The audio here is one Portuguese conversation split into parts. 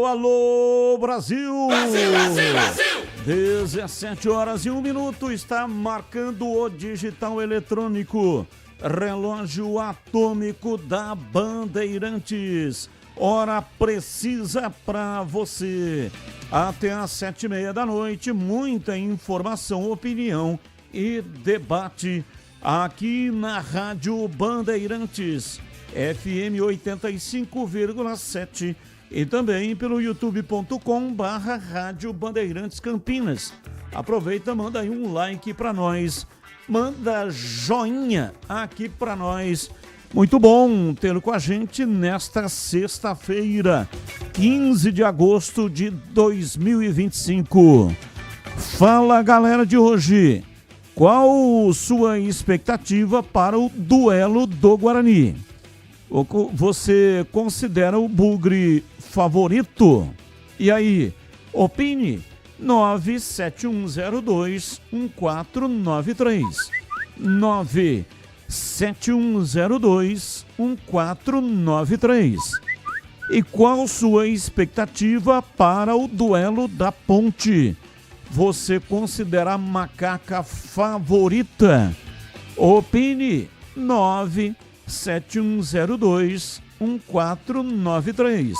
Alô, Brasil! Brasil, Brasil, Brasil! 17h01 está marcando o digital eletrônico. Relógio atômico da Bandeirantes. Hora precisa para você. Até às 7h30 da noite, muita informação, opinião e debate aqui na Rádio Bandeirantes, FM 85,7 e também pelo youtube.com/Rádio Bandeirantes Campinas. Aproveita, manda aí um like para nós, manda joinha aqui para nós. Muito bom tê-lo com a gente nesta sexta-feira, 15 de agosto de 2025. Fala, galera de hoje. Qual sua expectativa para o duelo do Guarani? Você considera o Bugre favorito? E aí, opine. 97102-1493 97102-1493. E qual sua expectativa para o duelo da Ponte? Você considera a macaca favorita? Opine. 97102-1493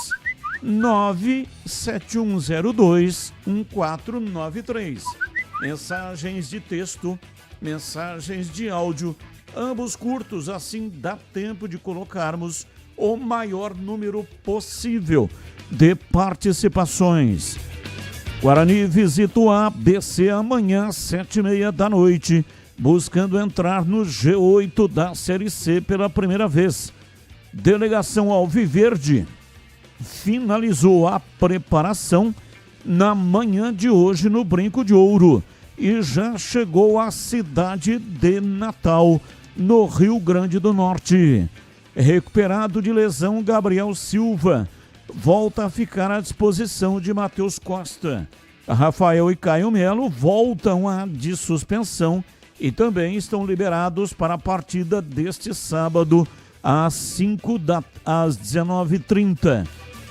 97102-1493. Mensagens de texto, mensagens de áudio, ambos curtos, assim dá tempo de colocarmos o maior número possível de participações. Guarani visita o ABC amanhã às 7h30 da noite, buscando entrar no G8 da Série C pela primeira vez. Delegação Alviverde finalizou a preparação na manhã de hoje no Brinco de Ouro e já chegou à cidade de Natal, no Rio Grande do Norte. Recuperado de lesão, Gabriel Silva volta a ficar à disposição de Matheus Costa. Rafael e Caio Melo voltam de suspensão e também estão liberados para a partida deste sábado às 19h30.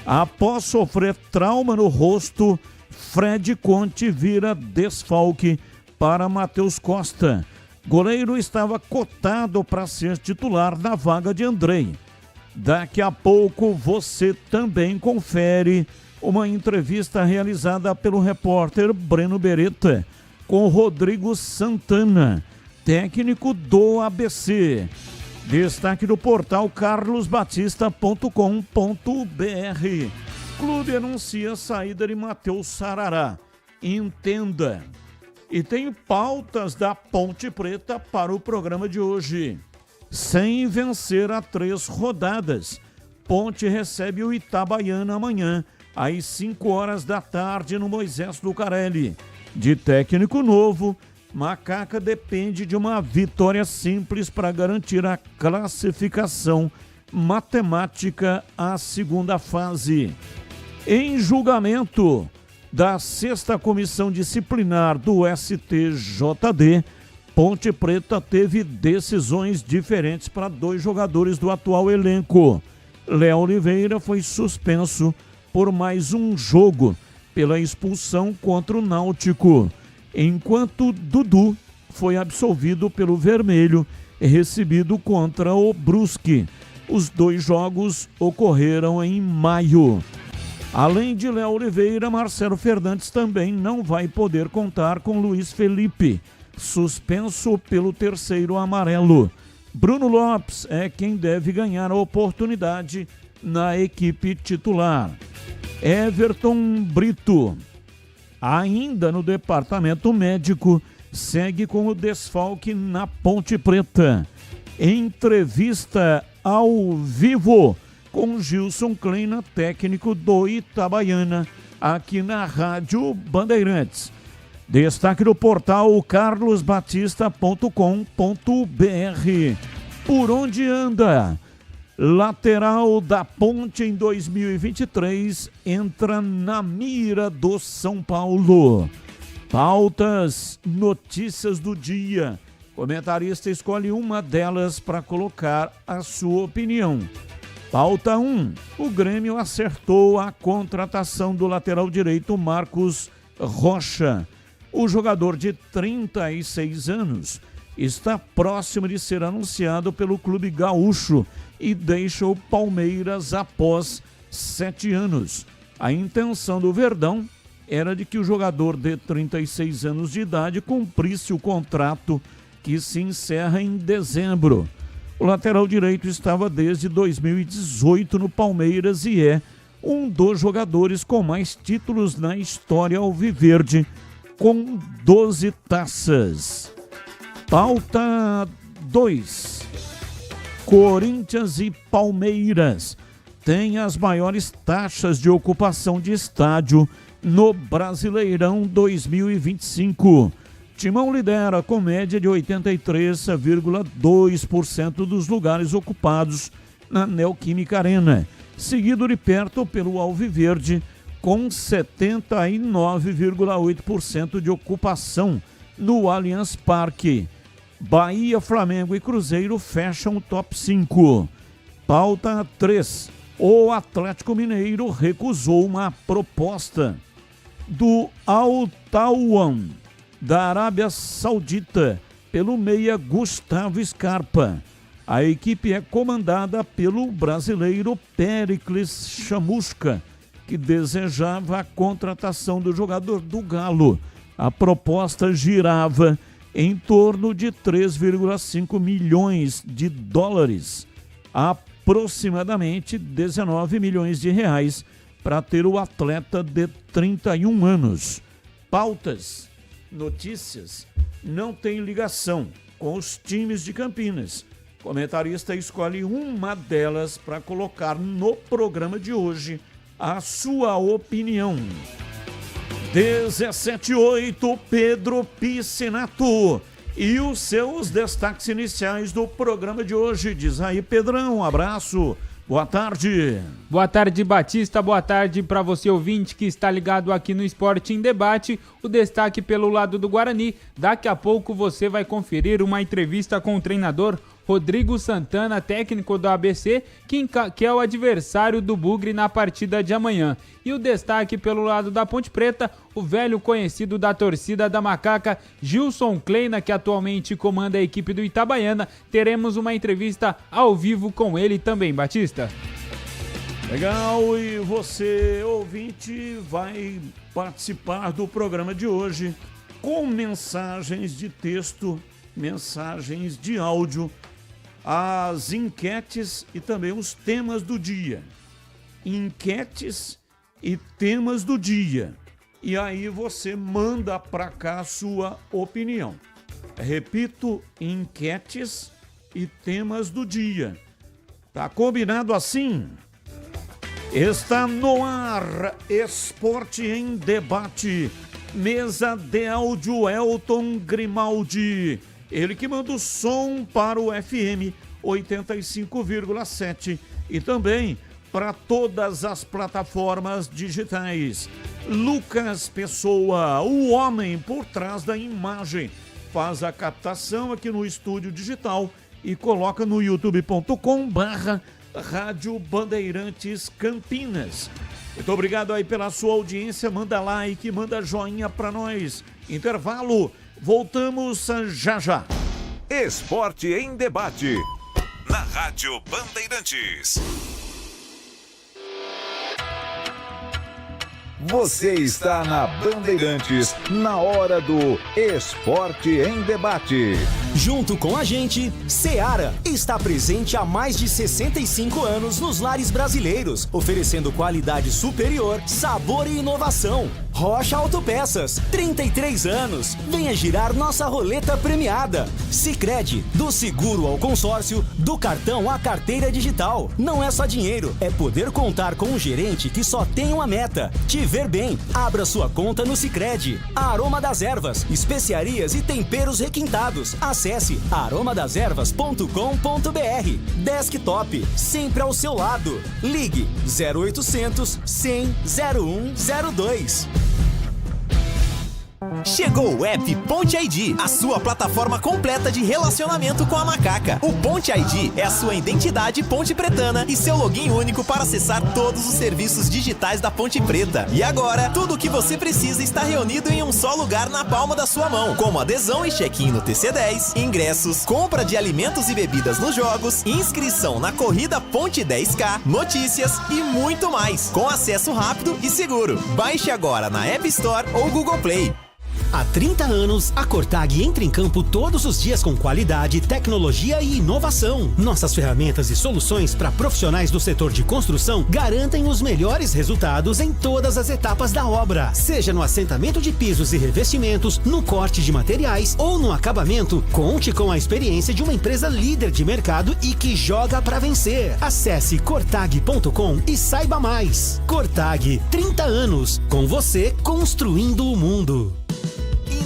Após sofrer trauma no rosto, Fred Conte vira desfalque para Matheus Costa. Goleiro estava cotado para ser titular na vaga de Andrei. Daqui a pouco você também confere uma entrevista realizada pelo repórter Breno Beretta com Rodrigo Santana, técnico do ABC. Destaque do portal carlosbatista.com.br. Clube anuncia a saída de Matheus Sarará. Entenda. E tem pautas da Ponte Preta para o programa de hoje. Sem vencer há 3 rodadas, Ponte recebe o Itabaiana amanhã, às 5h da tarde, no Moisés Lucarelli. De técnico novo, Macaca depende de uma vitória simples para garantir a classificação matemática à segunda fase. Em julgamento da 6ª Comissão Disciplinar do STJD, Ponte Preta teve decisões diferentes para 2 jogadores do atual elenco. Léo Oliveira foi suspenso por mais um jogo pela expulsão contra o Náutico, enquanto Dudu foi absolvido pelo vermelho recebido contra o Brusque. Os 2 jogos ocorreram em maio. Além de Léo Oliveira, Marcelo Fernandes também não vai poder contar com Luiz Felipe, suspenso pelo 3º amarelo. Bruno Lopes é quem deve ganhar a oportunidade na equipe titular. Everton Brito, ainda no departamento médico, segue com o desfalque na Ponte Preta. Entrevista ao vivo com Gilson Kleina, técnico do Itabaiana, aqui na Rádio Bandeirantes. Destaque do portal carlosbatista.com.br. Por onde anda? Lateral da Ponte em 2023 entra na mira do São Paulo. Pautas, notícias do dia. Comentarista escolhe uma delas para colocar a sua opinião. Pauta 1. O Grêmio acertou a contratação do lateral direito Marcos Rocha. O jogador de 36 anos está próximo de ser anunciado pelo clube gaúcho e deixa o Palmeiras após 7 anos. A intenção do Verdão era de que o jogador de 36 anos de idade cumprisse o contrato que se encerra em dezembro. O lateral direito estava desde 2018 no Palmeiras e é um dos jogadores com mais títulos na história alviverde, com 12 taças. Pauta 2. Corinthians e Palmeiras têm as maiores taxas de ocupação de estádio no Brasileirão 2025. Timão lidera com média de 83,2% dos lugares ocupados na Neoquímica Arena, seguido de perto pelo Alviverde, com 79,8% de ocupação no Allianz Parque. Bahia, Flamengo e Cruzeiro fecham o top 5. Pauta 3. O Atlético Mineiro recusou uma proposta do Al Tawaan da Arábia Saudita pelo meia Gustavo Scarpa. A equipe é comandada pelo brasileiro Péricles Chamusca, que desejava a contratação do jogador do Galo. A proposta girava em torno de 3,5 milhões de dólares, aproximadamente 19 milhões de reais, para ter o atleta de 31 anos. Pautas, notícias, não tem ligação com os times de Campinas. O comentarista escolhe uma delas para colocar no programa de hoje a sua opinião. 17:08, Pedro Piscinato. E os seus destaques iniciais do programa de hoje. Diz aí, Pedrão, um abraço. Boa tarde. Boa tarde, Batista. Boa tarde para você, ouvinte, que está ligado aqui no Esporte em Debate. O destaque pelo lado do Guarani. Daqui a pouco você vai conferir uma entrevista com o treinador Rodrigo Santana, técnico do ABC, que é o adversário do Bugre na partida de amanhã. E o destaque pelo lado da Ponte Preta, o velho conhecido da torcida da Macaca, Gilson Kleina, que atualmente comanda a equipe do Itabaiana. Teremos uma entrevista ao vivo com ele também, Batista. Legal, e você, ouvinte, vai participar do programa de hoje com mensagens de texto, mensagens de áudio, as enquetes e também os temas do dia. Enquetes e temas do dia. E aí você manda para cá a sua opinião. Repito, enquetes e temas do dia. Tá combinado assim? Está no ar, Esporte em Debate. Mesa de áudio Elton Grimaldi. Ele que manda o som para o FM 85,7 e também para todas as plataformas digitais. Lucas Pessoa, o homem por trás da imagem, faz a captação aqui no estúdio digital e coloca no youtube.com/Rádio Bandeirantes Campinas. Muito obrigado aí pela sua audiência, manda like, manda joinha para nós. Intervalo, voltamos já já. Esporte em Debate, na Rádio Bandeirantes. Você está na Bandeirantes, na hora do Esporte em Debate. Junto com a gente, Seara está presente há mais de 65 anos nos lares brasileiros, oferecendo qualidade superior, sabor e inovação. Rocha Autopeças, 33 anos. Venha girar nossa roleta premiada. Sicredi, do seguro ao consórcio, do cartão à carteira digital. Não é só dinheiro, é poder contar com um gerente que só tem uma meta: te ver bem. Abra sua conta no Sicredi. Aroma das Ervas, especiarias e temperos requintados. Acesse aromadeservas.com.br. Desktop, sempre ao seu lado. Ligue 0800 100 0102. Chegou o app Ponte ID, a sua plataforma completa de relacionamento com a macaca. O Ponte ID é a sua identidade ponte pretana e seu login único para acessar todos os serviços digitais da Ponte Preta. E agora, tudo o que você precisa está reunido em um só lugar na palma da sua mão, como adesão e check-in no TC10, ingressos, compra de alimentos e bebidas nos jogos, inscrição na corrida Ponte 10K, notícias e muito mais, com acesso rápido e seguro. Baixe agora na App Store ou Google Play. Há 30 anos, a Cortag entra em campo todos os dias com qualidade, tecnologia e inovação. Nossas ferramentas e soluções para profissionais do setor de construção garantem os melhores resultados em todas as etapas da obra. Seja no assentamento de pisos e revestimentos, no corte de materiais ou no acabamento, conte com a experiência de uma empresa líder de mercado e que joga para vencer. Acesse cortag.com e saiba mais. Cortag, 30 anos, com você construindo o mundo.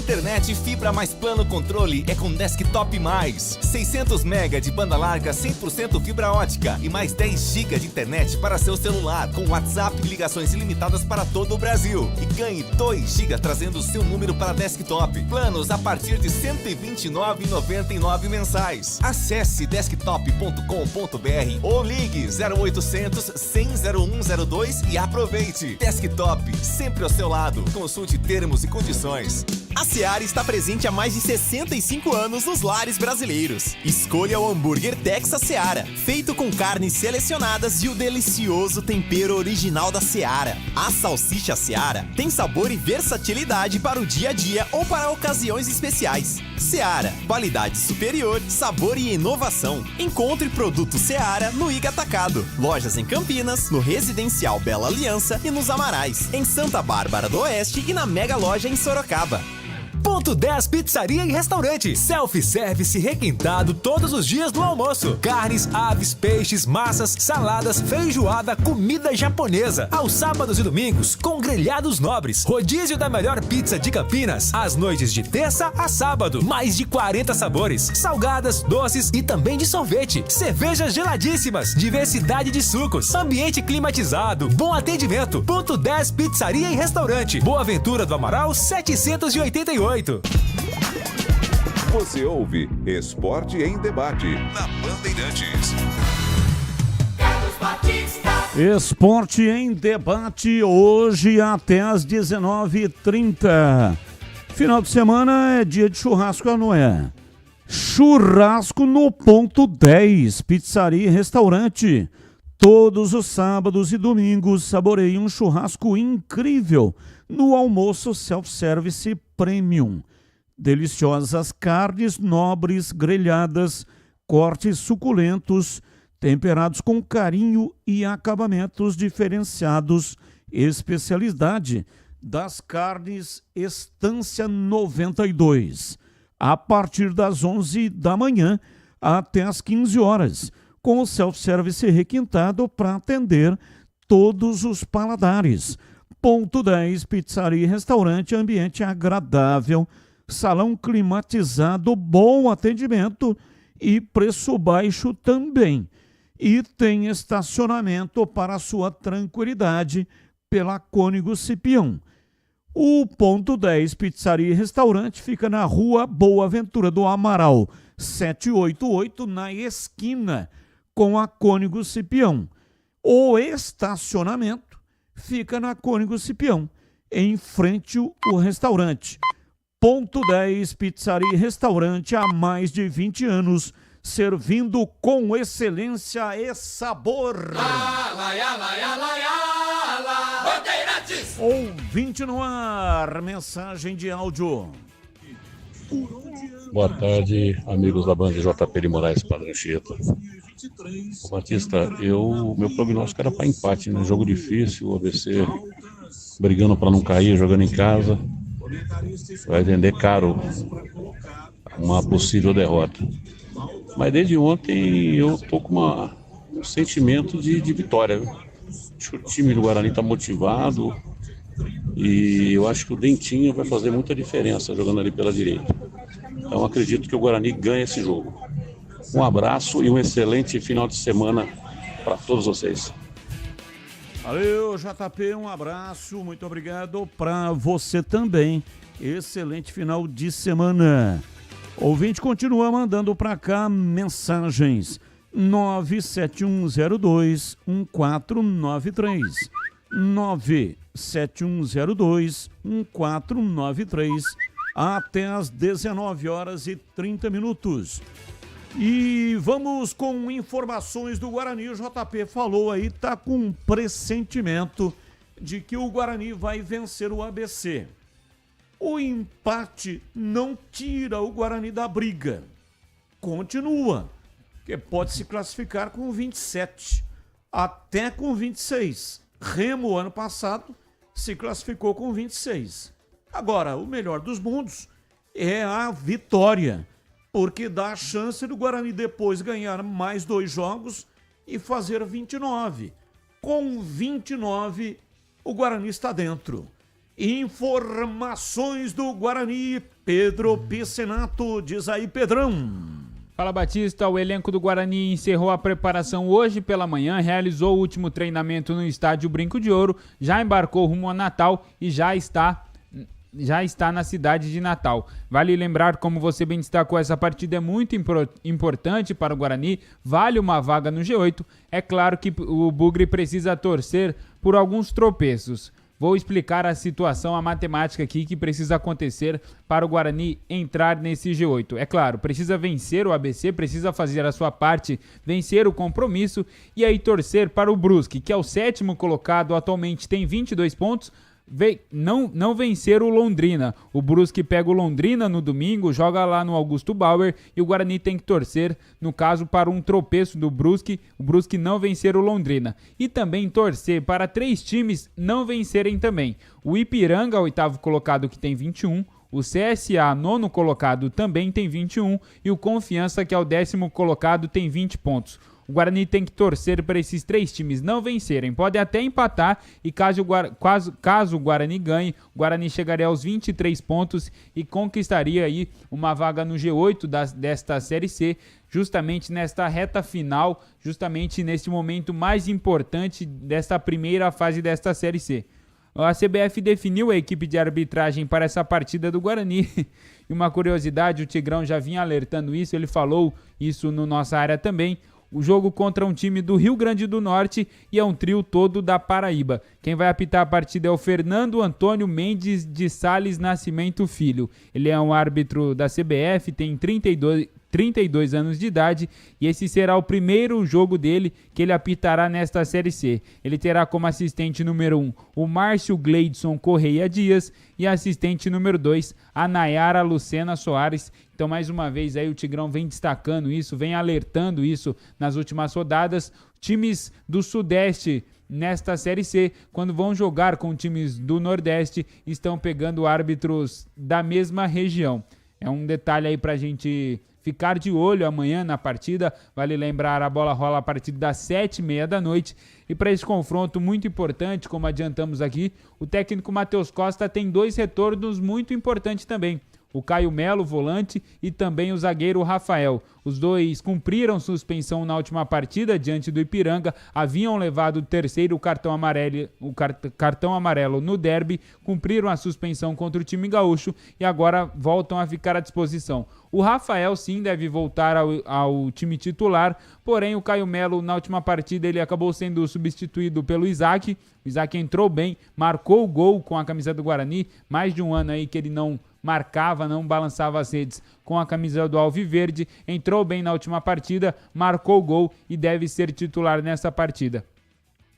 Internet fibra mais plano controle é com Desktop Mais. 600 MB de banda larga 100% fibra ótica e mais 10 GB de internet para seu celular, com WhatsApp e ligações ilimitadas para todo o Brasil. E ganhe 2 GB trazendo o seu número para desktop. Planos a partir de R$ 129,99 mensais. Acesse desktop.com.br ou ligue 0800 100 0102 e aproveite. Desktop, sempre ao seu lado. Consulte termos e condições. A Seara está presente há mais de 65 anos nos lares brasileiros. Escolha o hambúrguer Texas Seara, feito com carnes selecionadas e o delicioso tempero original da Seara. A salsicha Seara tem sabor e versatilidade para o dia a dia ou para ocasiões especiais. Seara, qualidade superior, sabor e inovação. Encontre produto Seara no Iga Atacado. Lojas em Campinas, no Residencial Bela Aliança e nos Amarais, em Santa Bárbara do Oeste e na Mega Loja em Sorocaba. Ponto 10 Pizzaria e Restaurante. Self-service requintado todos os dias do almoço. Carnes, aves, peixes, massas, saladas, feijoada, comida japonesa. Aos sábados e domingos, com grelhados nobres. Rodízio da melhor pizza de Campinas. Às noites de terça a sábado. Mais de 40 sabores. Salgadas, doces e também de sorvete. Cervejas geladíssimas. Diversidade de sucos. Ambiente climatizado. Bom atendimento. Ponto 10 Pizzaria e Restaurante. Boa Ventura do Amaral, 788. Você ouve Esporte em Debate na Bandeirantes. Esporte em Debate hoje até às 19h30. Final de semana é dia de churrasco, não é? Churrasco no Ponto 10, Pizzaria e Restaurante. Todos os sábados e domingos saboreie um churrasco incrível no almoço self-service premium. Deliciosas carnes nobres, grelhadas, cortes suculentos, temperados com carinho e acabamentos diferenciados. Especialidade das carnes Estância 92. A partir das 11 da manhã até às 15 horas, com o self-service requintado para atender todos os paladares. Ponto 10, Pizzaria e Restaurante, ambiente agradável, salão climatizado, bom atendimento e preço baixo também. E tem estacionamento para sua tranquilidade pela Cônigo Cipião. O Ponto 10 Pizzaria e Restaurante fica na Rua Boa Ventura do Amaral, 788, na esquina com a Cônigo Cipião. O estacionamento fica na Cônigo Cipião, em frente ao restaurante. Ponto 10 Pizzaria e Restaurante, há mais de 20 anos, servindo com excelência e sabor. Ouvinte no ar, mensagem de áudio. Boa tarde, amigos da banda JP de Moraes Padre Anchieta. Batista, meu prognóstico era para empate, né? Jogo difícil, o ABC brigando para não cair, jogando em casa. Vai vender caro uma possível derrota. Mas desde ontem eu tô com um sentimento de vitória. Acho que o time do Guarani está motivado e eu acho que o Dentinho vai fazer muita diferença jogando ali pela direita. Então acredito que o Guarani ganha esse jogo. Um abraço e um excelente final de semana para todos vocês. Valeu, JP, um abraço, muito obrigado para você também. Excelente final de semana. Ouvinte continua mandando para cá mensagens. 97102-1493. 97102-1493. Até às 19h30. E vamos com informações do Guarani. O JP falou aí, tá com um pressentimento de que o Guarani vai vencer o ABC. O empate não tira o Guarani da briga. Continua, que pode se classificar com 27, até com 26. Remo, ano passado, se classificou com 26. Agora, o melhor dos mundos é a vitória, porque dá a chance do Guarani depois ganhar mais 2 jogos e fazer 29. Com 29, o Guarani está dentro. Informações do Guarani, Pedro Piscinato. Diz aí, Pedrão. Fala, Batista. O elenco do Guarani encerrou a preparação hoje pela manhã, realizou o último treinamento no estádio Brinco de Ouro, já embarcou rumo a Natal e já está na cidade de Natal. Vale lembrar, como você bem destacou, essa partida é muito importante para o Guarani, vale uma vaga no G8. É claro que o Bugre precisa torcer por alguns tropeços. Vou explicar a situação, a matemática aqui que precisa acontecer para o Guarani entrar nesse G8. É claro, precisa vencer o ABC, precisa fazer a sua parte, vencer o compromisso e aí torcer para o Brusque, que é o 7º colocado, atualmente tem 22 pontos, não vencer o Londrina. O Brusque pega o Londrina no domingo, joga lá no Augusto Bauer e o Guarani tem que torcer, no caso, para um tropeço do Brusque, o Brusque não vencer o Londrina. E também torcer para 3 times não vencerem também. O Ipiranga, 8º colocado, que tem 21, o CSA, 9º colocado, também tem 21 e o Confiança, que é o 10º colocado, tem 20 pontos. O Guarani tem que torcer para esses 3 times não vencerem. Pode até empatar e caso o Guarani ganhe, o Guarani chegaria aos 23 pontos e conquistaria aí uma vaga no G8 desta Série C, justamente nesta reta final, justamente neste momento mais importante desta primeira fase desta Série C. A CBF definiu a equipe de arbitragem para essa partida do Guarani. E uma curiosidade, o Tigrão já vinha alertando isso, ele falou isso no nossa área também. O jogo contra um time do Rio Grande do Norte e é um trio todo da Paraíba. Quem vai apitar a partida é o Fernando Antônio Mendes de Sales Nascimento Filho. Ele é um árbitro da CBF, tem 32 anos de idade e esse será o primeiro jogo dele que ele apitará nesta Série C. Ele terá como assistente número 1 o Márcio Gleidson Correia Dias e assistente número 2 a Nayara Lucena Soares. Então, mais uma vez, aí o Tigrão vem destacando isso, vem alertando isso nas últimas rodadas. Times do Sudeste nesta Série C, quando vão jogar com times do Nordeste, estão pegando árbitros da mesma região. É um detalhe aí pra gente ficar de olho amanhã na partida. Vale lembrar, a bola rola a partir das 7h30 da noite. E para esse confronto muito importante, como adiantamos aqui, o técnico Matheus Costa tem 2 retornos muito importantes também. O Caio Melo, volante, e também o zagueiro Rafael. Os 2 cumpriram suspensão na última partida diante do Ipiranga, haviam levado o 3º cartão amarelo no derby, cumpriram a suspensão contra o time gaúcho e agora voltam a ficar à disposição. O Rafael sim deve voltar ao time titular, porém o Caio Melo na última partida ele acabou sendo substituído pelo Isaac. O Isaac entrou bem, marcou o gol com a camisa do Guarani, mais de um ano aí que ele não marcava, não balançava as redes com a camisa do Alviverde, entrou bem na última partida, marcou o gol e deve ser titular nessa partida.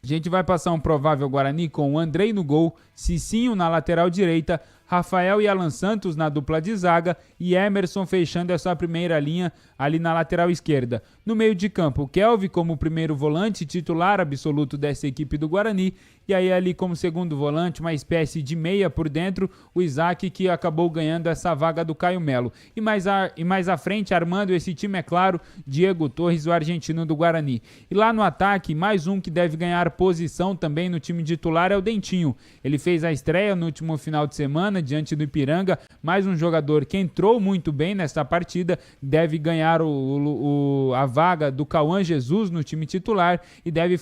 A gente vai passar um provável Guarani com o Andrei no gol, Cicinho na lateral direita, Rafael e Alan Santos na dupla de zaga e Emerson fechando essa primeira linha ali na lateral esquerda. No meio de campo, Kelvin como primeiro volante, titular absoluto dessa equipe do Guarani, e aí ali como segundo volante, uma espécie de meia por dentro, o Isaac, que acabou ganhando essa vaga do Caio Melo. E mais à frente, armando esse time, é claro, Diego Torres, o argentino do Guarani. E lá no ataque, mais um que deve ganhar posição também no time titular é o Dentinho. Ele fez a estreia no último final de semana, semana diante do Ipiranga, mais um jogador que entrou muito bem nesta partida, deve ganhar a vaga do Cauã Jesus no time titular e deve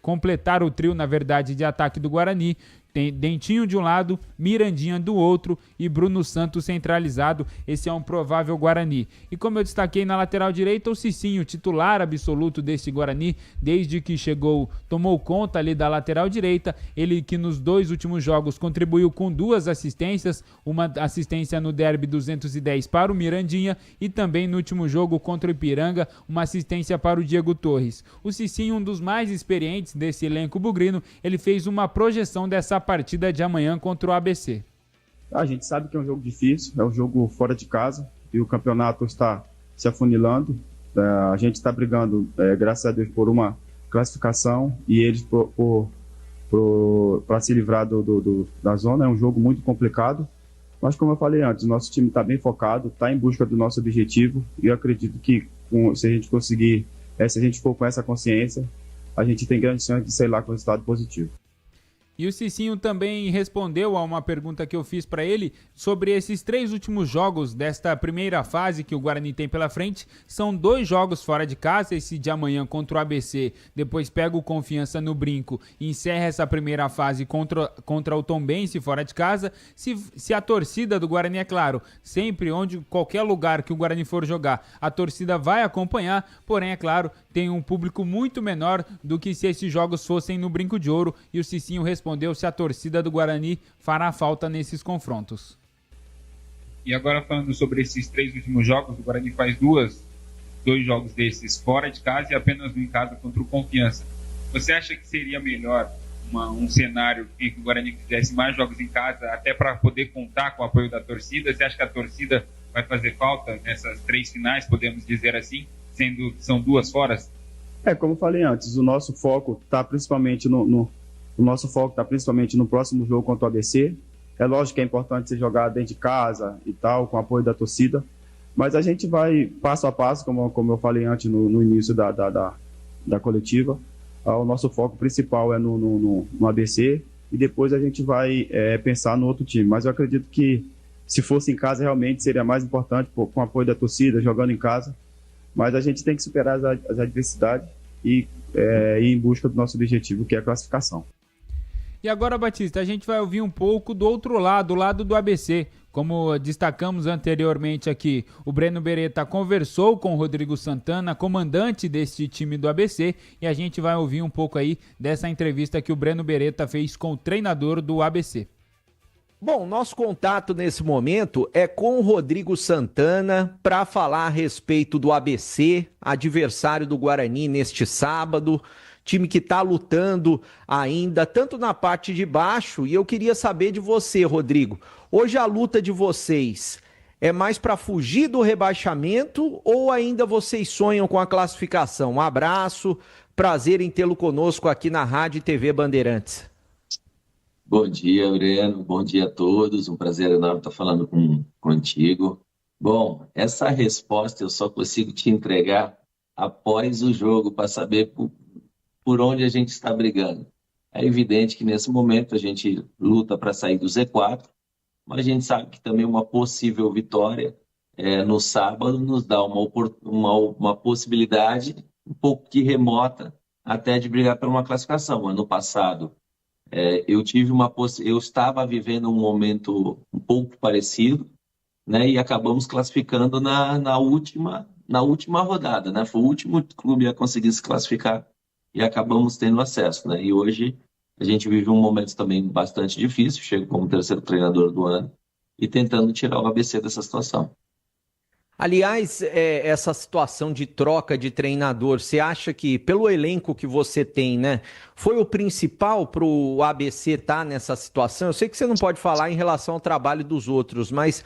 completar o trio, na verdade, de ataque do Guarani. Tem Dentinho de um lado, Mirandinha do outro e Bruno Santos centralizado. Esse é um provável Guarani. E como eu destaquei na lateral direita, o Cicinho, titular absoluto desse Guarani, desde que chegou, tomou conta ali da lateral direita. Ele que nos 2 últimos jogos contribuiu com 2 assistências, uma assistência no derby 210 para o Mirandinha e também no último jogo contra o Ipiranga, uma assistência para o Diego Torres. O Cicinho, um dos mais experientes desse elenco bugrino, ele fez uma projeção dessa partida de amanhã contra o ABC. A gente sabe que é um jogo difícil, é um jogo fora de casa e o campeonato está se afunilando. A gente está brigando, graças a Deus, por uma classificação e eles para se livrar da zona. É um jogo muito complicado, mas como eu falei antes, o nosso time está bem focado, está em busca do nosso objetivo e eu acredito que se a gente conseguir, se a gente for com essa consciência, a gente tem grande chance de sair lá com resultado positivo. E o Cicinho também respondeu a uma pergunta que eu fiz para ele sobre esses 3 últimos jogos desta primeira fase que o Guarani tem pela frente. São 2 jogos fora de casa, esse de amanhã contra o ABC, depois pega o Confiança no Brinco e encerra essa primeira fase contra o Tombense fora de casa. Se a torcida do Guarani, é claro, sempre qualquer lugar que o Guarani for jogar, a torcida vai acompanhar, porém, é claro, tem um público muito menor do que se esses jogos fossem no Brinco de Ouro, e o Cicinho respondeu se a torcida do Guarani fará falta nesses confrontos. E agora falando sobre esses 3 últimos jogos, o Guarani faz 2 jogos desses fora de casa e apenas um em casa contra o Confiança. Você acha que seria melhor um cenário em que o Guarani fizesse mais jogos em casa, até para poder contar com o apoio da torcida? Você acha que a torcida vai fazer falta nessas 3 finais, podemos dizer assim, sendo que são 2 fora? Como eu falei antes, o nosso foco está principalmente no próximo jogo contra o ABC. É lógico que é importante ser jogado dentro de casa e tal, com o apoio da torcida, mas a gente vai passo a passo, como eu falei antes no início da coletiva. O nosso foco principal é no ABC e depois a gente vai pensar no outro time. Mas eu acredito que se fosse em casa realmente seria mais importante, com o apoio da torcida, jogando em casa. Mas a gente tem que superar as adversidades e ir em busca do nosso objetivo, que é a classificação. E agora, Batista, a gente vai ouvir um pouco do outro lado, o lado do ABC. Como destacamos anteriormente aqui, o Breno Beretta conversou com o Rodrigo Santana, comandante deste time do ABC, e a gente vai ouvir um pouco aí dessa entrevista que o Breno Beretta fez com o treinador do ABC. Bom, nosso contato nesse momento é com o Rodrigo Santana para falar a respeito do ABC, adversário do Guarani neste sábado, time que está lutando ainda, tanto na parte de baixo, e eu queria saber de você, Rodrigo, hoje a luta de vocês é mais para fugir do rebaixamento ou ainda vocês sonham com a classificação? Um abraço, prazer em tê-lo conosco aqui na Rádio e TV Bandeirantes. Bom dia, Breno. Bom dia a todos. Um prazer enorme estar falando contigo. Bom, essa resposta eu só consigo te entregar após o jogo para saber por onde a gente está brigando. É evidente que nesse momento a gente luta para sair do Z4, mas a gente sabe que também uma possível vitória no sábado nos dá uma possibilidade um pouco que remota até de brigar por uma classificação. Ano passado, eu estava vivendo um momento um pouco parecido, né, e acabamos classificando na última rodada, né? Foi o último clube a conseguir se classificar e acabamos tendo acesso, né? E hoje a gente vive um momento também bastante difícil, chego como 3º treinador do ano e tentando tirar o ABC dessa situação. Aliás, essa situação de troca de treinador, você acha que, pelo elenco que você tem, né, foi o principal para o ABC estar nessa situação? Eu sei que você não pode falar em relação ao trabalho dos outros, mas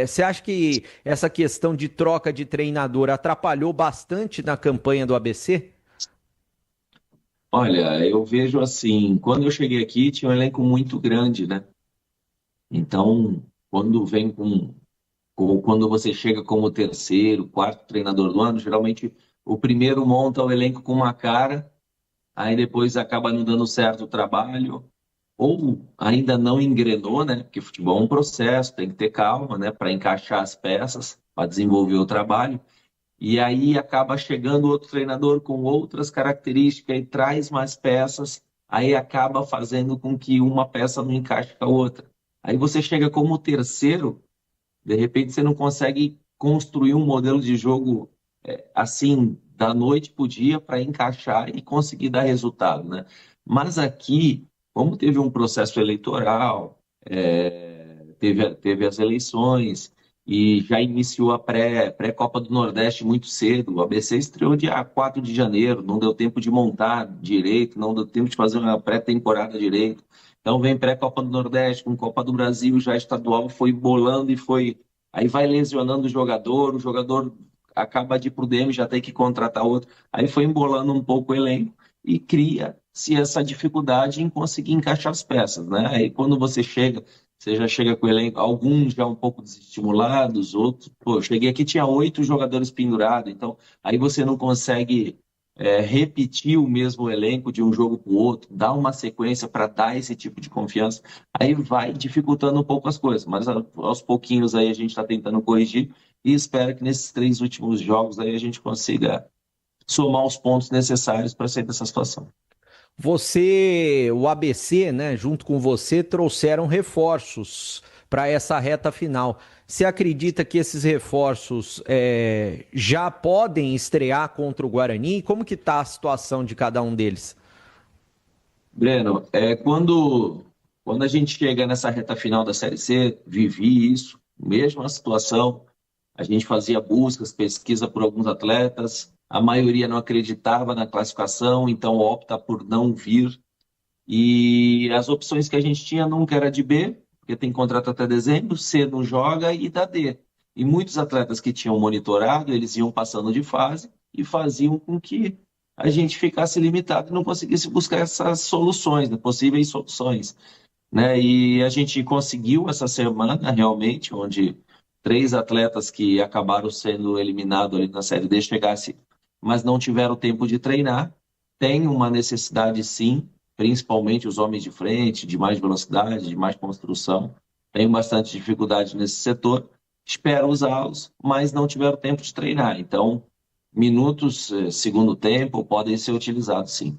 você acha que essa questão de troca de treinador atrapalhou bastante na campanha do ABC? Olha, eu vejo assim, quando eu cheguei aqui tinha um elenco muito grande, né? Então, quando você chega como 3º, 4º treinador do ano, geralmente o primeiro monta o elenco com uma cara, aí depois acaba não dando certo o trabalho, ou ainda não engrenou, né? Porque futebol é um processo, tem que ter calma, né? Para encaixar as peças, para desenvolver o trabalho. E aí acaba chegando outro treinador com outras características e traz mais peças, aí acaba fazendo com que uma peça não encaixe com a outra. Aí você chega como terceiro, de repente você não consegue construir um modelo de jogo assim, da noite para o dia para encaixar e conseguir dar resultado, né? Mas aqui, como teve um processo eleitoral, teve as eleições e já iniciou a pré-Copa do Nordeste muito cedo. O ABC estreou dia 4 de janeiro, não deu tempo de montar direito, não deu tempo de fazer uma pré-temporada direito. Então vem pré-Copa do Nordeste, com Copa do Brasil, já estadual, foi bolando e foi... Aí vai lesionando o jogador acaba de ir pro DM, já tem que contratar outro. Aí foi embolando um pouco o elenco e cria-se essa dificuldade em conseguir encaixar as peças, né? Aí quando você já chega com o elenco, alguns já um pouco desestimulados, outros... Pô, eu cheguei aqui, tinha 8 jogadores pendurados, então aí você não consegue repetir o mesmo elenco de um jogo para o outro, dar uma sequência para dar esse tipo de confiança, aí vai dificultando um pouco as coisas, mas aos pouquinhos aí a gente está tentando corrigir e espero que nesses 3 últimos jogos aí a gente consiga somar os pontos necessários para sair dessa situação. O ABC, né, junto com você, trouxeram reforços para essa reta final. Você acredita que esses reforços já podem estrear contra o Guarani? Como que está a situação de cada um deles? Breno, quando a gente chega nessa reta final da Série C, vivi isso, mesma situação, a gente fazia buscas, pesquisa por alguns atletas, a maioria não acreditava na classificação, então opta por não vir. E as opções que a gente tinha nunca era de B, porque tem contrato até dezembro, C não joga e da D. E muitos atletas que tinham monitorado, eles iam passando de fase e faziam com que a gente ficasse limitado e não conseguisse buscar essas soluções, né, possíveis soluções. Né? E a gente conseguiu essa semana, realmente, onde 3 atletas que acabaram sendo eliminados ali na Série D chegassem, mas não tiveram tempo de treinar. Tem uma necessidade, sim, principalmente os homens de frente, de mais velocidade, de mais construção. Tem bastante dificuldade nesse setor. Espero usá-los, mas não tiveram tempo de treinar. Então, minutos, segundo tempo, podem ser utilizados, sim.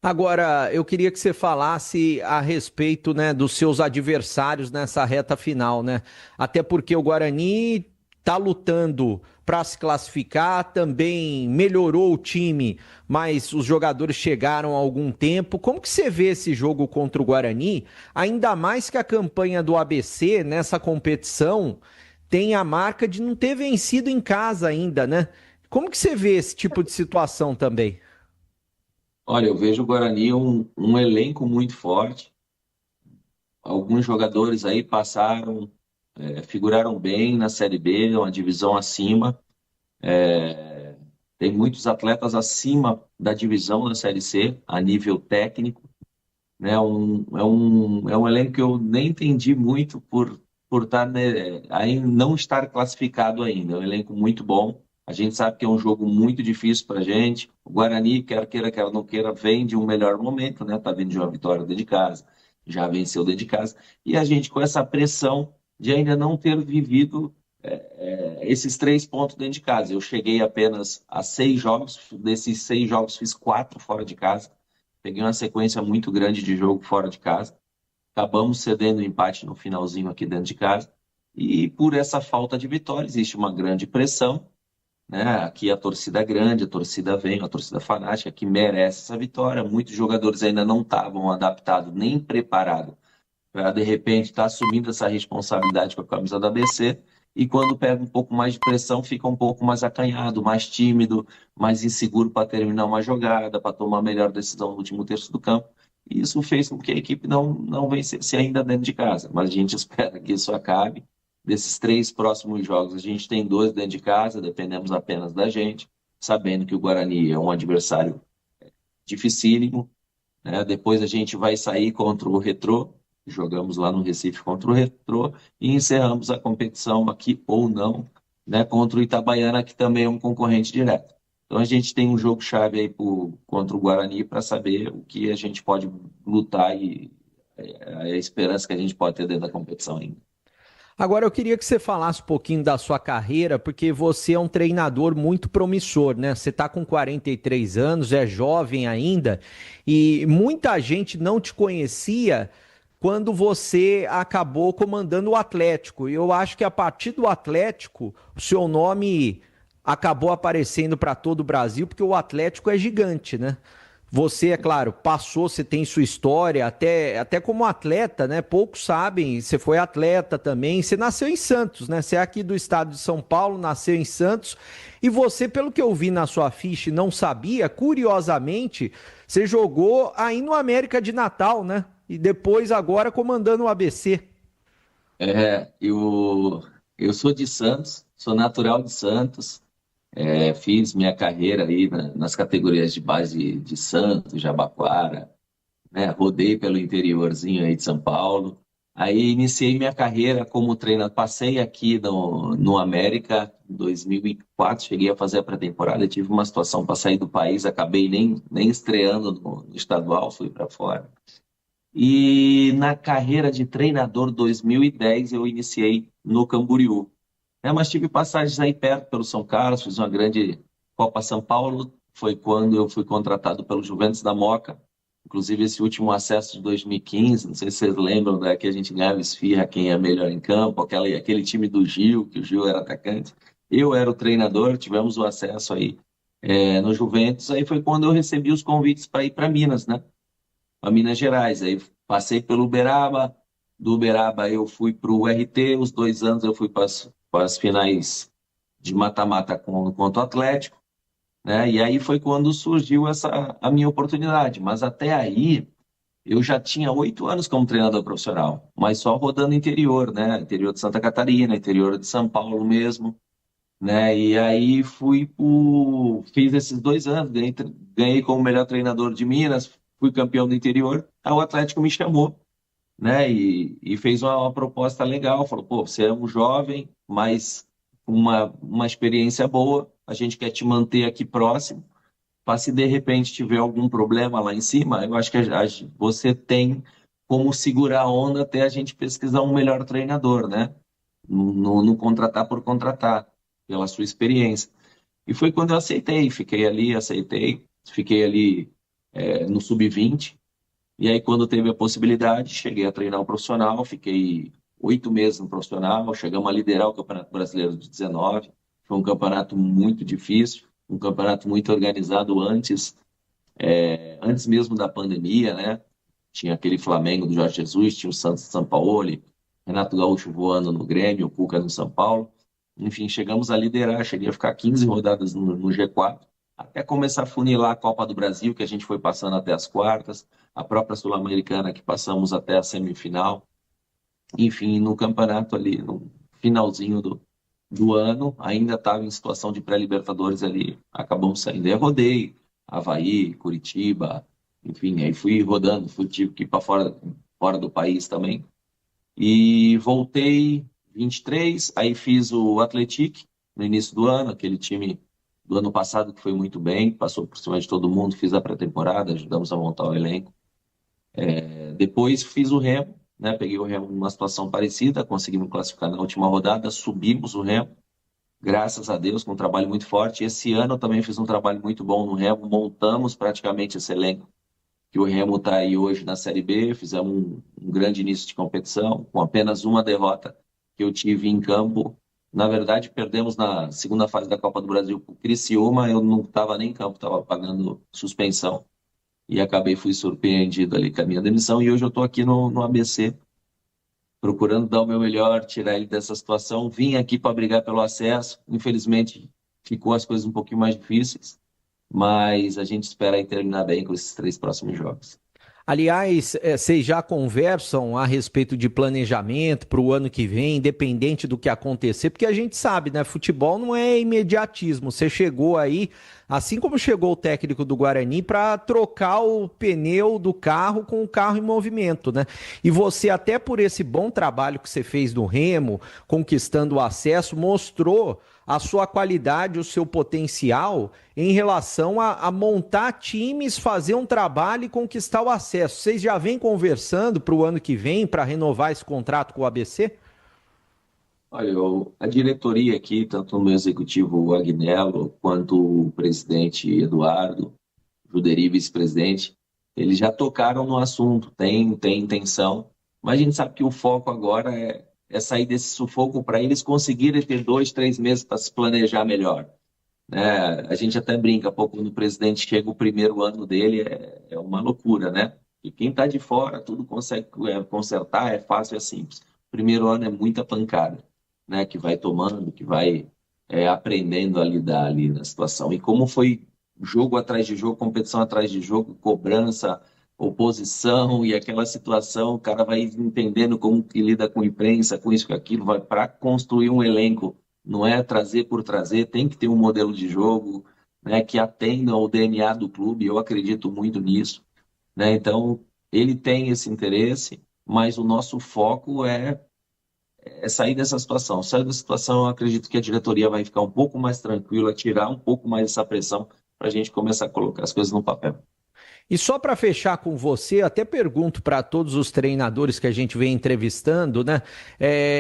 Agora, eu queria que você falasse a respeito, né, dos seus adversários nessa reta final, né? Até porque o Guarani está lutando para se classificar, também melhorou o time, mas os jogadores chegaram há algum tempo. Como que você vê esse jogo contra o Guarani? Ainda mais que a campanha do ABC nessa competição tem a marca de não ter vencido em casa ainda, né? Como que você vê esse tipo de situação também? Olha, eu vejo o Guarani um elenco muito forte. Alguns jogadores aí passaram, figuraram bem na Série B, uma divisão acima. Tem muitos atletas acima da divisão da Série C, a nível técnico. Né? É um elenco que eu nem entendi muito por estar, né, não estar classificado ainda. É um elenco muito bom. A gente sabe que é um jogo muito difícil para a gente. O Guarani, quer queira, quer não queira, vem de um melhor momento, né? Está vindo de uma vitória dentro de casa, já venceu dentro de casa. E a gente com essa pressão de ainda não ter vivido esses 3 pontos dentro de casa. Eu cheguei apenas a 6 jogos, desses 6 jogos fiz 4 fora de casa. Peguei uma sequência muito grande de jogo fora de casa. Acabamos cedendo o empate no finalzinho aqui dentro de casa. E por essa falta de vitória, existe uma grande pressão. Né? Aqui a torcida é grande, a torcida vem, a torcida fanática que merece essa vitória. Muitos jogadores ainda não estavam adaptados nem preparados para de repente estar assumindo essa responsabilidade com a camisa da ABC, e quando pega um pouco mais de pressão fica um pouco mais acanhado, mais tímido, mais inseguro para terminar uma jogada, para tomar a melhor decisão no último terço do campo. E isso fez com que a equipe não vencesse ainda dentro de casa, mas a gente espera que isso acabe. Desses 3 próximos jogos, a gente tem 2 dentro de casa, dependemos apenas da gente, sabendo que o Guarani é um adversário dificílimo. Né? Depois a gente vai sair contra o Retrô, jogamos lá no Recife contra o Retrô, e encerramos a competição aqui ou não, né, contra o Itabaiana, que também é um concorrente direto. Então a gente tem um jogo-chave aí contra o Guarani para saber o que a gente pode lutar e a esperança que a gente pode ter dentro da competição ainda. Agora eu queria que você falasse um pouquinho da sua carreira, porque você é um treinador muito promissor, né? Você está com 43 anos, é jovem ainda, e muita gente não te conhecia quando você acabou comandando o Atlético. E eu acho que a partir do Atlético, o seu nome acabou aparecendo para todo o Brasil, porque o Atlético é gigante, né? Você, é claro, passou, você tem sua história, até como atleta, né? Poucos sabem, você foi atleta também, você nasceu em Santos, né? Você é aqui do estado de São Paulo, nasceu em Santos, e você, pelo que eu vi na sua ficha e não sabia, curiosamente, você jogou aí no América de Natal, né? E depois agora comandando o ABC. Eu sou de Santos, sou natural de Santos. Fiz minha carreira aí nas categorias de base de Santos, Jabaquara, né? Rodei pelo interiorzinho aí de São Paulo. Aí iniciei minha carreira como treinador. Passei aqui no América em 2004, cheguei a fazer a pré-temporada. Tive uma situação para sair do país, acabei nem estreando no estadual, fui para fora. E na carreira de treinador 2010 eu iniciei no Camboriú. Mas tive passagens aí perto pelo São Carlos, fiz uma grande Copa São Paulo, foi quando eu fui contratado pelo Juventus da Moca, inclusive esse último acesso de 2015, não sei se vocês lembram, né, que a gente ganhava esfirra quem é melhor em campo, aquele time do Gil, que o Gil era atacante, eu era o treinador, tivemos o acesso aí no Juventus, aí foi quando eu recebi os convites para ir para Minas, né, para Minas Gerais, aí passei pelo Uberaba, do Uberaba eu fui para o RT, os 2 anos eu fui para as finais de mata-mata contra o Atlético, né? E aí foi quando surgiu a minha oportunidade. Mas até aí, eu já tinha 8 anos como treinador profissional, mas só rodando interior, né? Interior de Santa Catarina, interior de São Paulo mesmo, né? E aí fiz esses 2 anos, ganhei como melhor treinador de Minas, fui campeão do interior, aí o Atlético me chamou, né? E fez uma proposta legal, falou, pô, você é um jovem, mas uma experiência boa, a gente quer te manter aqui próximo, para se de repente tiver algum problema lá em cima, eu acho que você tem como segurar a onda até a gente pesquisar um melhor treinador, né? Não contratar por contratar, pela sua experiência. E foi quando eu aceitei no Sub-20, e aí quando teve a possibilidade, cheguei a treinar o profissional, fiquei 8 meses no profissional, chegamos a liderar o Campeonato Brasileiro de 19, foi um campeonato muito difícil, um campeonato muito organizado antes mesmo da pandemia, né? Tinha aquele Flamengo do Jorge Jesus, tinha o Santos de São Paulo, Renato Gaúcho voando no Grêmio, o Cuca no São Paulo. Enfim, chegamos a liderar, cheguei a ficar 15 rodadas no G4, até começar a funilar a Copa do Brasil, que a gente foi passando até as quartas, a própria Sul-Americana, que passamos até a semifinal. Enfim, no campeonato ali, no finalzinho do ano, ainda estava em situação de pré-libertadores ali, acabamos saindo. Aí eu rodei Avaí, Curitiba, enfim, aí fui rodando, tive que ir para fora do país também. E voltei 23, aí fiz o Atlético no início do ano, aquele time do ano passado que foi muito bem, passou por cima de todo mundo, fiz a pré-temporada, ajudamos a montar o elenco. Depois fiz o Remo, né? Peguei o Remo numa situação parecida, conseguimos classificar na última rodada, subimos o Remo, graças a Deus, com um trabalho muito forte. Esse ano eu também fiz um trabalho muito bom no Remo, montamos praticamente esse elenco que o Remo está aí hoje na Série B, fizemos um grande início de competição, com apenas uma derrota que eu tive em campo. Na verdade, perdemos na segunda fase da Copa do Brasil para o Criciúma, eu não estava nem em campo, estava pagando suspensão. E fui surpreendido ali com a minha demissão, e hoje eu estou aqui no ABC, procurando dar o meu melhor, tirar ele dessa situação. Vim aqui para brigar pelo acesso, infelizmente ficou as coisas um pouquinho mais difíceis, mas a gente espera aí terminar bem com esses 3 próximos jogos. Aliás, vocês já conversam a respeito de planejamento para o ano que vem, independente do que acontecer, porque a gente sabe, né? Futebol não é imediatismo. Você chegou aí, assim como chegou o técnico do Guarani, para trocar o pneu do carro com o carro em movimento, né? E você, até por esse bom trabalho que você fez no Remo, conquistando o acesso, mostrou a sua qualidade, o seu potencial em relação a montar times, fazer um trabalho e conquistar o acesso. Vocês já vêm conversando para o ano que vem, para renovar esse contrato com o ABC? Olha, a diretoria aqui, tanto no executivo Agnello, quanto o presidente Eduardo, Juderi, vice-presidente, eles já tocaram no assunto, tem intenção, mas a gente sabe que o foco agora é sair desse sufoco para eles conseguirem ter 2, 3 meses para se planejar melhor. Né? A gente até brinca, pouco quando o presidente chega, o primeiro ano dele é uma loucura, né? E quem está de fora, tudo consegue consertar, é fácil, é simples. O primeiro ano é muita pancada, né? Que vai tomando, que vai aprendendo a lidar ali na situação. E como foi jogo atrás de jogo, competição atrás de jogo, cobrança, oposição e aquela situação, o cara vai entendendo como que lida com imprensa, com isso, com aquilo, vai para construir um elenco. Não é trazer por trazer, tem que ter um modelo de jogo, né, que atenda ao DNA do clube, eu acredito muito nisso. Né? Então, ele tem esse interesse, mas o nosso foco é sair dessa situação. Sair dessa situação, eu acredito que a diretoria vai ficar um pouco mais tranquila, tirar um pouco mais essa pressão para a gente começar a colocar as coisas no papel. E só para fechar com você, até pergunto para todos os treinadores que a gente vem entrevistando, né?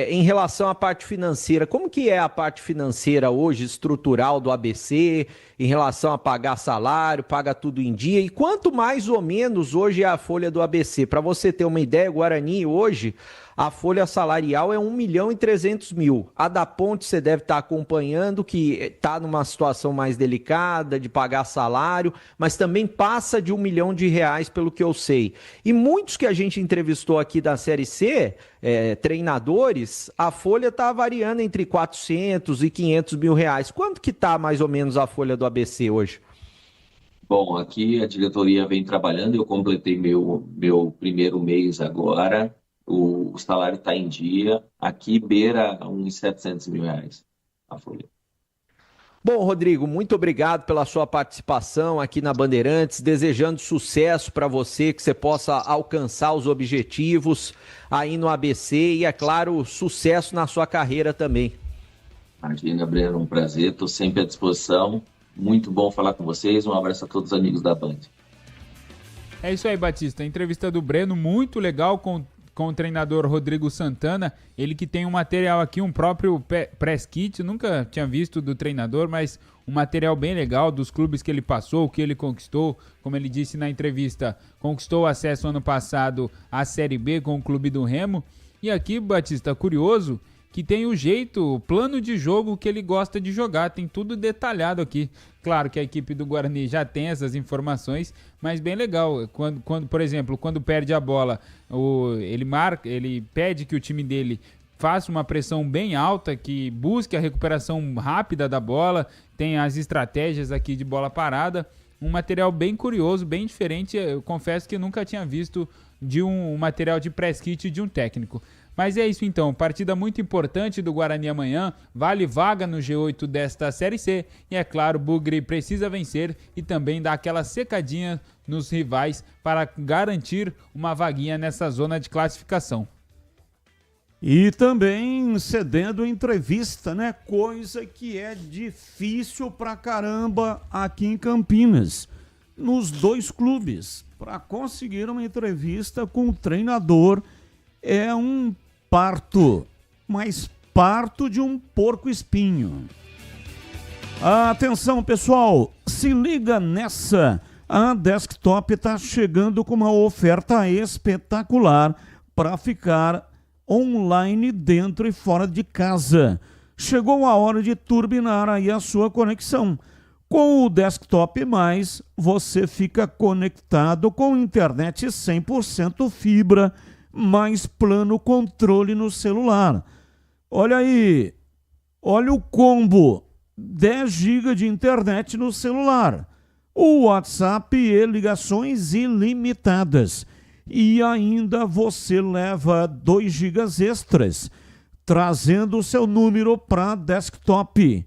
Em relação à parte financeira, como que é a parte financeira hoje, estrutural do ABC, em relação a pagar salário, paga tudo em dia? E quanto mais ou menos hoje é a folha do ABC? Para você ter uma ideia, Guarani hoje, a folha salarial é 1.300.000. A da Ponte você deve estar acompanhando, que está numa situação mais delicada de pagar salário, mas também passa de R$1 milhão, pelo que eu sei. E muitos que a gente entrevistou aqui da Série C, treinadores, a folha está variando entre 400 e 500 mil reais. Quanto que está mais ou menos a folha do ABC hoje? Bom, aqui a diretoria vem trabalhando, eu completei meu primeiro mês agora. O salário está em dia, aqui beira uns 700 mil reais a folha. Bom, Rodrigo, muito obrigado pela sua participação aqui na Bandeirantes, desejando sucesso para você, que você possa alcançar os objetivos aí no ABC e, é claro, sucesso na sua carreira também. Imagina, Breno, um prazer, estou sempre à disposição, muito bom falar com vocês, um abraço a todos os amigos da Band. É isso aí, Batista, a entrevista do Breno, muito legal com o treinador Rodrigo Santana, ele que tem um material aqui, um próprio press kit, nunca tinha visto do treinador, mas um material bem legal dos clubes que ele passou, o que ele conquistou, como ele disse na entrevista, conquistou o acesso ano passado à Série B com o Clube do Remo, e aqui, Batista, curioso, que tem o jeito, o plano de jogo que ele gosta de jogar, tem tudo detalhado aqui. Claro que a equipe do Guarani já tem essas informações, mas bem legal. Quando, por exemplo, quando perde a bola, ele pede que o time dele faça uma pressão bem alta, que busque a recuperação rápida da bola, tem as estratégias aqui de bola parada. Um material bem curioso, bem diferente. Eu confesso que nunca tinha visto de um material de press kit de um técnico. Mas é isso então, partida muito importante do Guarani amanhã, vale vaga no G8 desta Série C e é claro, o Bugre precisa vencer e também dar aquela secadinha nos rivais para garantir uma vaguinha nessa zona de classificação. E também cedendo entrevista, né? Coisa que é difícil pra caramba aqui em Campinas, nos dois clubes. Para conseguir uma entrevista com o treinador é um parto, mas parto de um porco-espinho. Atenção, pessoal, se liga nessa. A Desktop está chegando com uma oferta espetacular para ficar online dentro e fora de casa. Chegou a hora de turbinar aí a sua conexão. Com o Desktop Mais, você fica conectado com internet 100% fibra, mais plano controle no celular. Olha aí, olha o combo, 10 GB de internet no celular, o WhatsApp e ligações ilimitadas. E ainda você leva 2 GB extras, trazendo o seu número para Desktop.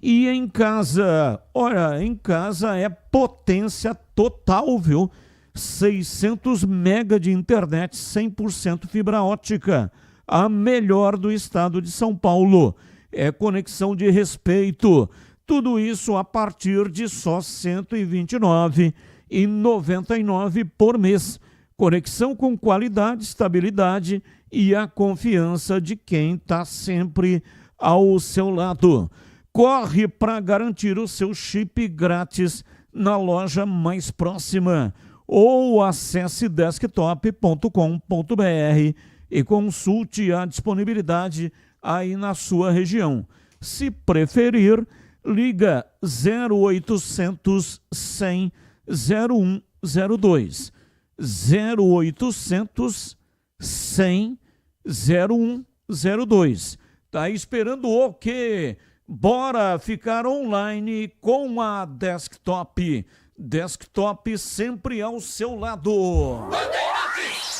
E em casa, olha, em casa é potência total, viu? 600 mega de internet 100% fibra ótica, a melhor do estado de São Paulo. é conexão de respeito. Tudo isso a partir de só R$ 129,99 por mês. Conexão com qualidade, estabilidade e a confiança de quem está sempre ao seu lado. Corre para garantir o seu chip grátis na loja mais próxima ou acesse desktop.com.br e consulte a disponibilidade aí na sua região. Se preferir, liga 0800 100 0102. 0800 100 0102. Tá esperando o quê? Bora ficar online com a Desktop. Desktop sempre ao seu lado.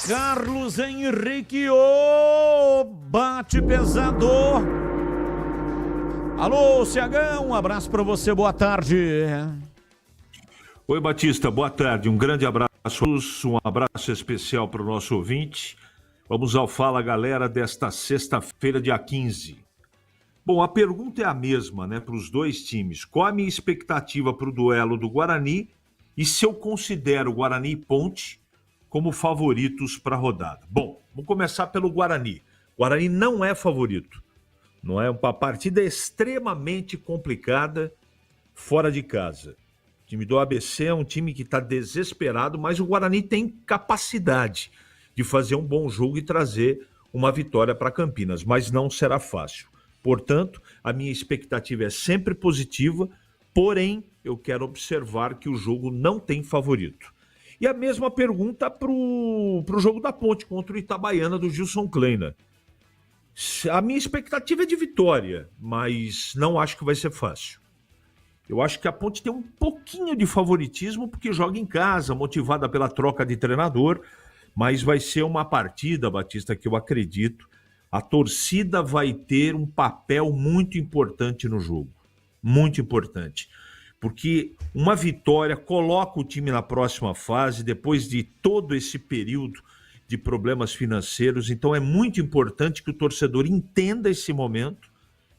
Carlos Henrique, bate pesado. Alô, Ciagão, um abraço para você, boa tarde. Oi, Batista, boa tarde, um grande abraço, um abraço especial para o nosso ouvinte. Vamos ao Fala Galera desta sexta-feira, dia 15. Bom, a pergunta é a mesma, né, para os dois times. Qual a minha expectativa para o duelo do Guarani e se eu considero Guarani e Ponte como favoritos para a rodada? Bom, vamos começar pelo Guarani. Guarani não é favorito. Não é uma partida extremamente complicada fora de casa. O time do ABC é um time que está desesperado, mas o Guarani tem capacidade de fazer um bom jogo e trazer uma vitória para Campinas, mas não será fácil. Portanto, a minha expectativa é sempre positiva, porém, eu quero observar que o jogo não tem favorito. E a mesma pergunta para o jogo da Ponte contra o Itabaiana do Gilson Kleina. A minha expectativa é de vitória, mas não acho que vai ser fácil. Eu acho que a Ponte tem um pouquinho de favoritismo porque joga em casa, motivada pela troca de treinador, mas vai ser uma partida, Batista, que eu acredito, a torcida vai ter um papel muito importante no jogo. Muito importante. Porque uma vitória coloca o time na próxima fase, depois de todo esse período de problemas financeiros. Então é muito importante que o torcedor entenda esse momento,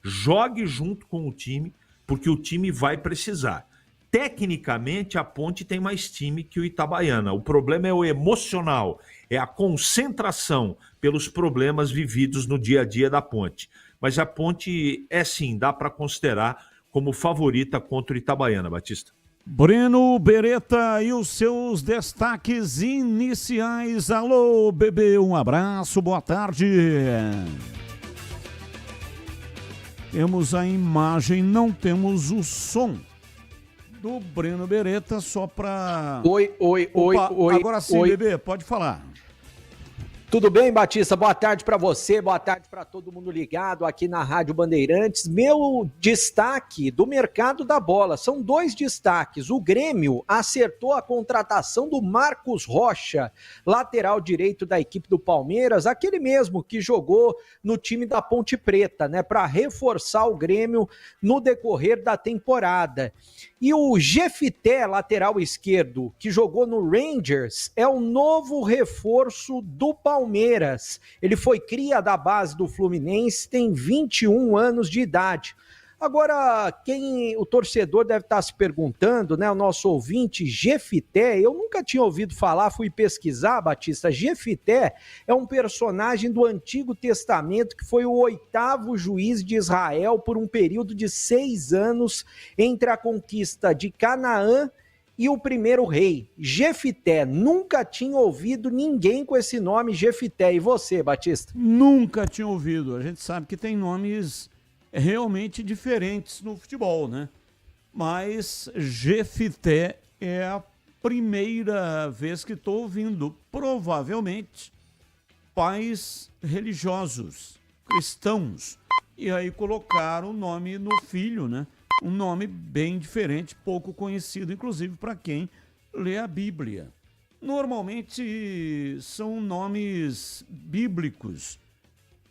jogue junto com o time, porque o time vai precisar. Tecnicamente, a Ponte tem mais time que o Itabaiana. O problema é o emocional, é a concentração pelos problemas vividos no dia a dia da Ponte. Mas a Ponte sim, dá para considerar como favorita contra o Itabaiana, Batista. Breno Beretta e os seus destaques iniciais. Alô, bebê, um abraço, boa tarde. Temos a imagem, não temos o som do Breno Beretta, só para... Oi. Agora sim, oi. bebê, pode falar. Tudo bem, Batista? Boa tarde para você, boa tarde para todo mundo ligado aqui na Rádio Bandeirantes. Meu destaque do mercado da bola, são dois destaques. O Grêmio acertou a contratação do Marcos Rocha, lateral direito da equipe do Palmeiras, aquele mesmo que jogou no time da Ponte Preta, né, para reforçar o Grêmio no decorrer da temporada. E o Jefité, lateral esquerdo, que jogou no Rangers, é o novo reforço do Palmeiras. Ele foi cria da base do Fluminense, tem 21 anos de idade. Agora, o torcedor deve estar se perguntando, né? O nosso ouvinte, Jefité, eu nunca tinha ouvido falar, fui pesquisar, Batista. Jefité é um personagem do Antigo Testamento que foi o 8º juiz de Israel por um período de 6 anos entre a conquista de Canaã e o primeiro rei. Jefité, nunca tinha ouvido ninguém com esse nome, Jefité. E você, Batista? Nunca tinha ouvido. A gente sabe que tem nomes realmente diferentes no futebol, né? Mas Jefité é a primeira vez que estou ouvindo. Provavelmente pais religiosos, cristãos, e aí colocaram o nome no filho, né? Um nome bem diferente, pouco conhecido, inclusive para quem lê a Bíblia. Normalmente são nomes bíblicos.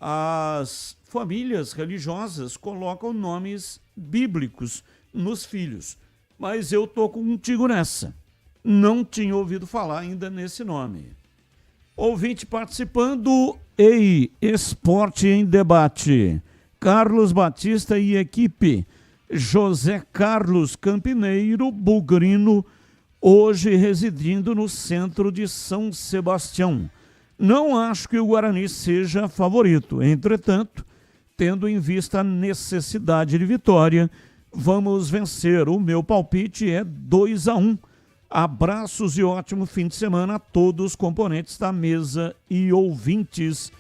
As famílias religiosas colocam nomes bíblicos nos filhos. Mas eu tô contigo nessa. Não tinha ouvido falar ainda nesse nome. Ouvinte participando, Ei, Esporte em Debate. Carlos Batista e equipe. José Carlos Campineiro Bugrino, hoje residindo no centro de São Sebastião. Não acho que o Guarani seja favorito, entretanto, tendo em vista a necessidade de vitória, vamos vencer. O meu palpite é 2-1. Abraços e ótimo fim de semana a todos os componentes da mesa e ouvintes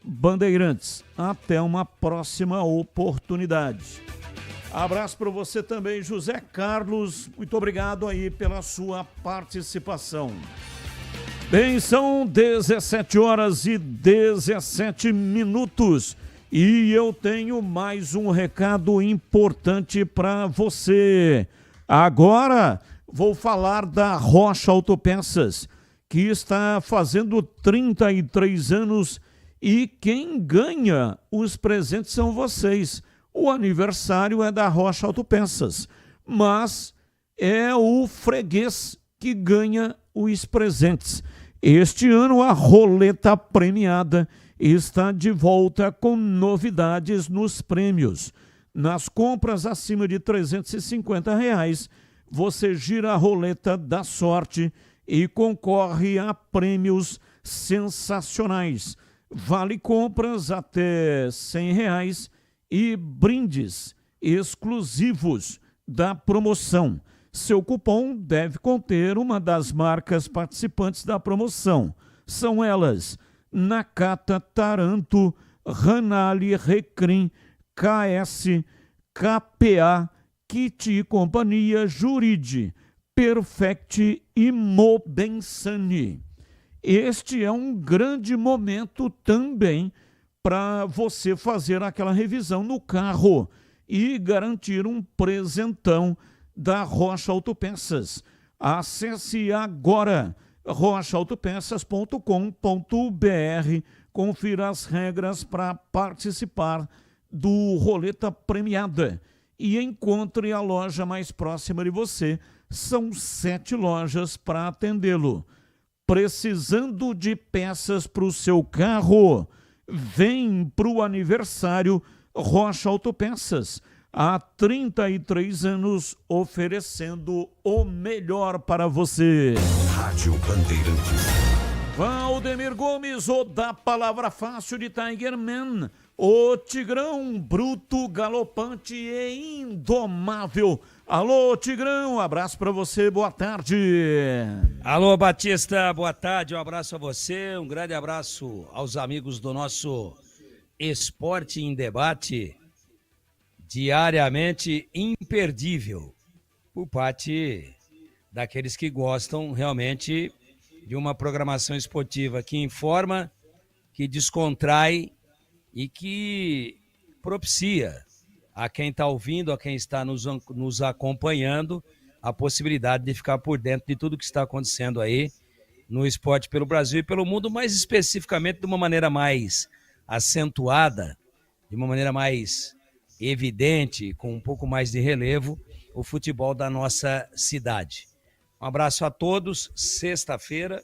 bandeirantes. Até uma próxima oportunidade. Abraço para você também, José Carlos. Muito obrigado aí pela sua participação. Bem, são 17h17 e eu tenho mais um recado importante para você. Agora vou falar da Rocha Autopeças, que está fazendo 33 anos e quem ganha os presentes são vocês. O aniversário é da Rocha Autopeças, mas é o freguês que ganha os presentes. Este ano a roleta premiada está de volta com novidades nos prêmios. Nas compras acima de R$ 350, você gira a roleta da sorte e concorre a prêmios sensacionais. Vale compras até R$ 100 e brindes exclusivos da promoção. Seu cupom deve conter uma das marcas participantes da promoção. São elas: Nakata, Taranto, Ranali, Recrim, KS, KPA, Kit e Companhia, Juride, Perfect e Mobensani. Este é um grande momento também para você fazer aquela revisão no carro e garantir um presentão da Rocha Autopeças. Acesse agora rochaautopeças.com.br, confira as regras para participar do Roleta Premiada e encontre a loja mais próxima de você. São 7 lojas para atendê-lo. Precisando de peças para o seu carro? Vem para o aniversário Rocha Autopeças. Há 33 anos oferecendo o melhor para você. Rádio Bandeirantes. Valdemir Gomes, o da palavra fácil de Tiger Man. O Tigrão, bruto, galopante e indomável. Alô, Tigrão, um abraço para você, boa tarde. Alô, Batista, boa tarde, um abraço a você, um grande abraço aos amigos do nosso Esporte em Debate, diariamente imperdível, por parte daqueles que gostam realmente de uma programação esportiva que informa, que descontrai e que propicia a quem está ouvindo, a quem está nos acompanhando, a possibilidade de ficar por dentro de tudo que está acontecendo aí no esporte pelo Brasil e pelo mundo, mais especificamente de uma maneira mais acentuada, de uma maneira mais evidente, com um pouco mais de relevo, o futebol da nossa cidade. Um abraço a todos, sexta-feira,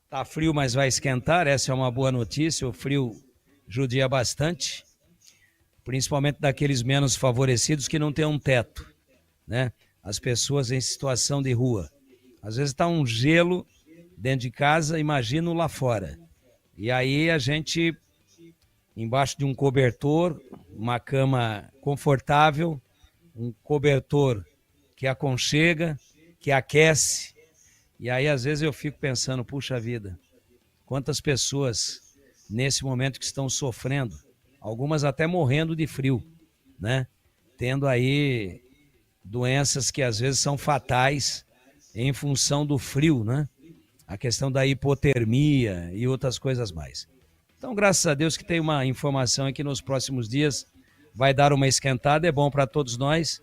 tá frio, mas vai esquentar, essa é uma boa notícia, o frio judia bastante, principalmente daqueles menos favorecidos que não têm um teto, né? As pessoas em situação de rua. Às vezes está um gelo dentro de casa, imagino lá fora. E aí a gente, embaixo de um cobertor, uma cama confortável, um cobertor que aconchega, que aquece. E aí às vezes eu fico pensando, puxa vida, quantas pessoas nesse momento que estão sofrendo, algumas até morrendo de frio, né? Tendo aí doenças que às vezes são fatais em função do frio, né? A questão da hipotermia e outras coisas mais. Então, graças a Deus que tem uma informação aí que nos próximos dias vai dar uma esquentada, é bom para todos nós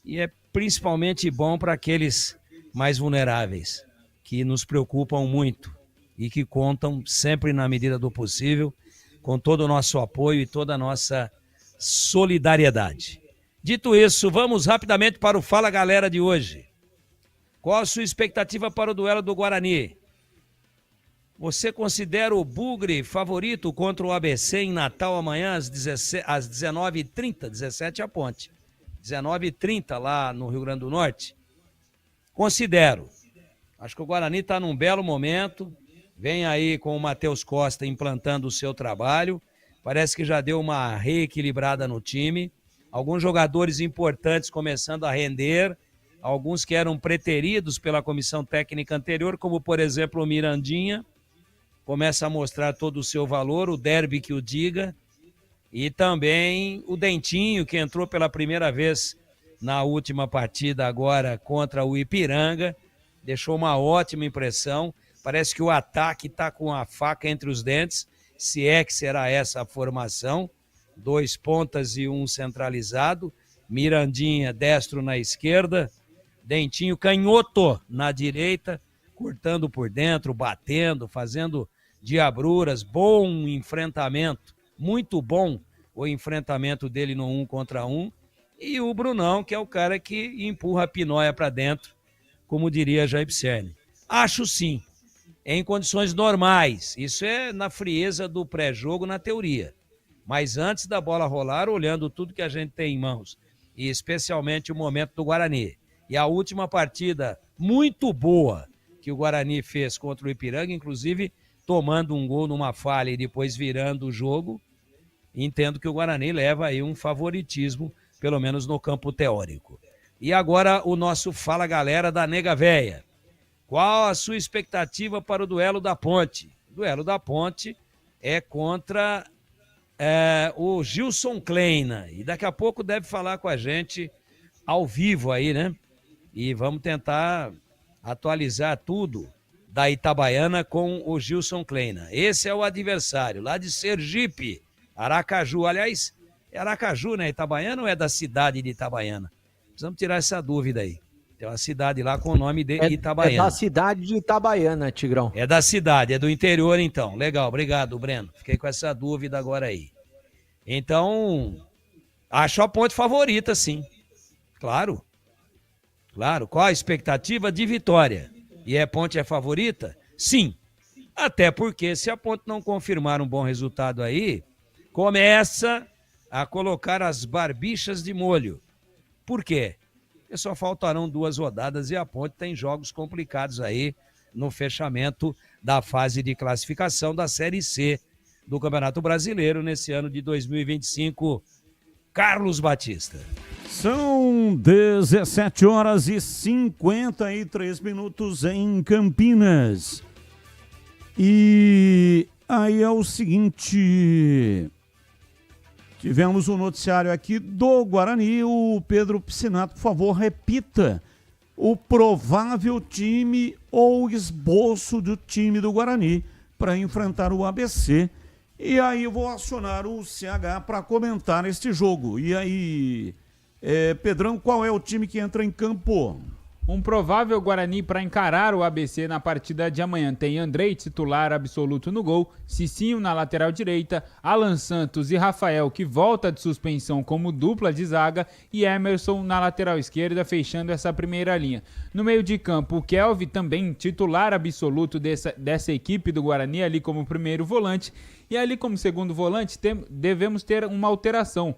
e é principalmente bom para aqueles mais vulneráveis, que nos preocupam muito e que contam sempre na medida do possível com todo o nosso apoio e toda a nossa solidariedade. Dito isso, vamos rapidamente para o Fala Galera de hoje. Qual a sua expectativa para o duelo do Guarani? Você considera o Bugre favorito contra o ABC em Natal amanhã às 19h30, 17 a Ponte, 19h30 lá no Rio Grande do Norte? Considero. Acho que o Guarani está num belo momento, vem aí com o Matheus Costa implantando o seu trabalho, parece que já deu uma reequilibrada no time, alguns jogadores importantes começando a render, alguns que eram preteridos pela comissão técnica anterior, como por exemplo o Mirandinha, começa a mostrar todo o seu valor, o Derby que o diga, e também o Dentinho, que entrou pela primeira vez na última partida agora contra o Ipiranga, deixou uma ótima impressão, parece que o ataque está com a faca entre os dentes, se é que será essa a formação, 2 pontas e 1 centralizado, Mirandinha destro na esquerda, Dentinho canhoto na direita, cortando por dentro, batendo, fazendo diabruras, bom enfrentamento, muito bom o enfrentamento dele no 1 contra 1, e o Brunão, que é o cara que empurra a pinóia para dentro, como diria Jair Pisserni. Acho sim, em condições normais, isso é na frieza do pré-jogo na teoria, mas antes da bola rolar, olhando tudo que a gente tem em mãos, e especialmente o momento do Guarani, e a última partida muito boa que o Guarani fez contra o Ipiranga, inclusive tomando um gol numa falha e depois virando o jogo, entendo que o Guarani leva aí um favoritismo, pelo menos no campo teórico. E agora o nosso Fala Galera da Nega Véia. Qual a sua expectativa para o duelo da Ponte? O duelo da Ponte é contra o Gilson Kleina, e daqui a pouco deve falar com a gente ao vivo aí, né? E vamos tentar atualizar tudo da Itabaiana com o Gilson Kleina. Esse é o adversário, lá de Sergipe, Aracaju. Aliás, é Aracaju, né? Itabaiana ou é da cidade de Itabaiana? Precisamos tirar essa dúvida aí. Tem uma cidade lá com o nome de Itabaiana. É da cidade de Itabaiana, Tigrão. É da cidade, é do interior então. Legal, obrigado, Breno. Fiquei com essa dúvida agora aí. Então, acho a Ponte favorita, sim. Claro. Claro. Qual a expectativa de vitória? E a Ponte é favorita? Sim. Até porque se a Ponte não confirmar um bom resultado aí, começa a colocar as barbichas de molho. Por quê? Porque só faltarão 2 rodadas e a Ponte tem jogos complicados aí no fechamento da fase de classificação da Série C do Campeonato Brasileiro nesse ano de 2025. Carlos Batista. São 17h53 em Campinas. E aí é o seguinte... Tivemos um noticiário aqui do Guarani. O Pedro Piscinato, por favor, repita o provável time ou esboço do time do Guarani para enfrentar o ABC. E aí eu vou acionar o CH para comentar este jogo. E aí, Pedrão, qual é o time que entra em campo? Um provável Guarani para encarar o ABC na partida de amanhã tem Andrei, titular absoluto no gol, Cicinho na lateral direita, Alan Santos e Rafael, que volta de suspensão como dupla de zaga, e Emerson na lateral esquerda, fechando essa primeira linha. No meio de campo, o Kelvin, também titular absoluto dessa equipe do Guarani, ali como primeiro volante, e ali como segundo volante devemos ter uma alteração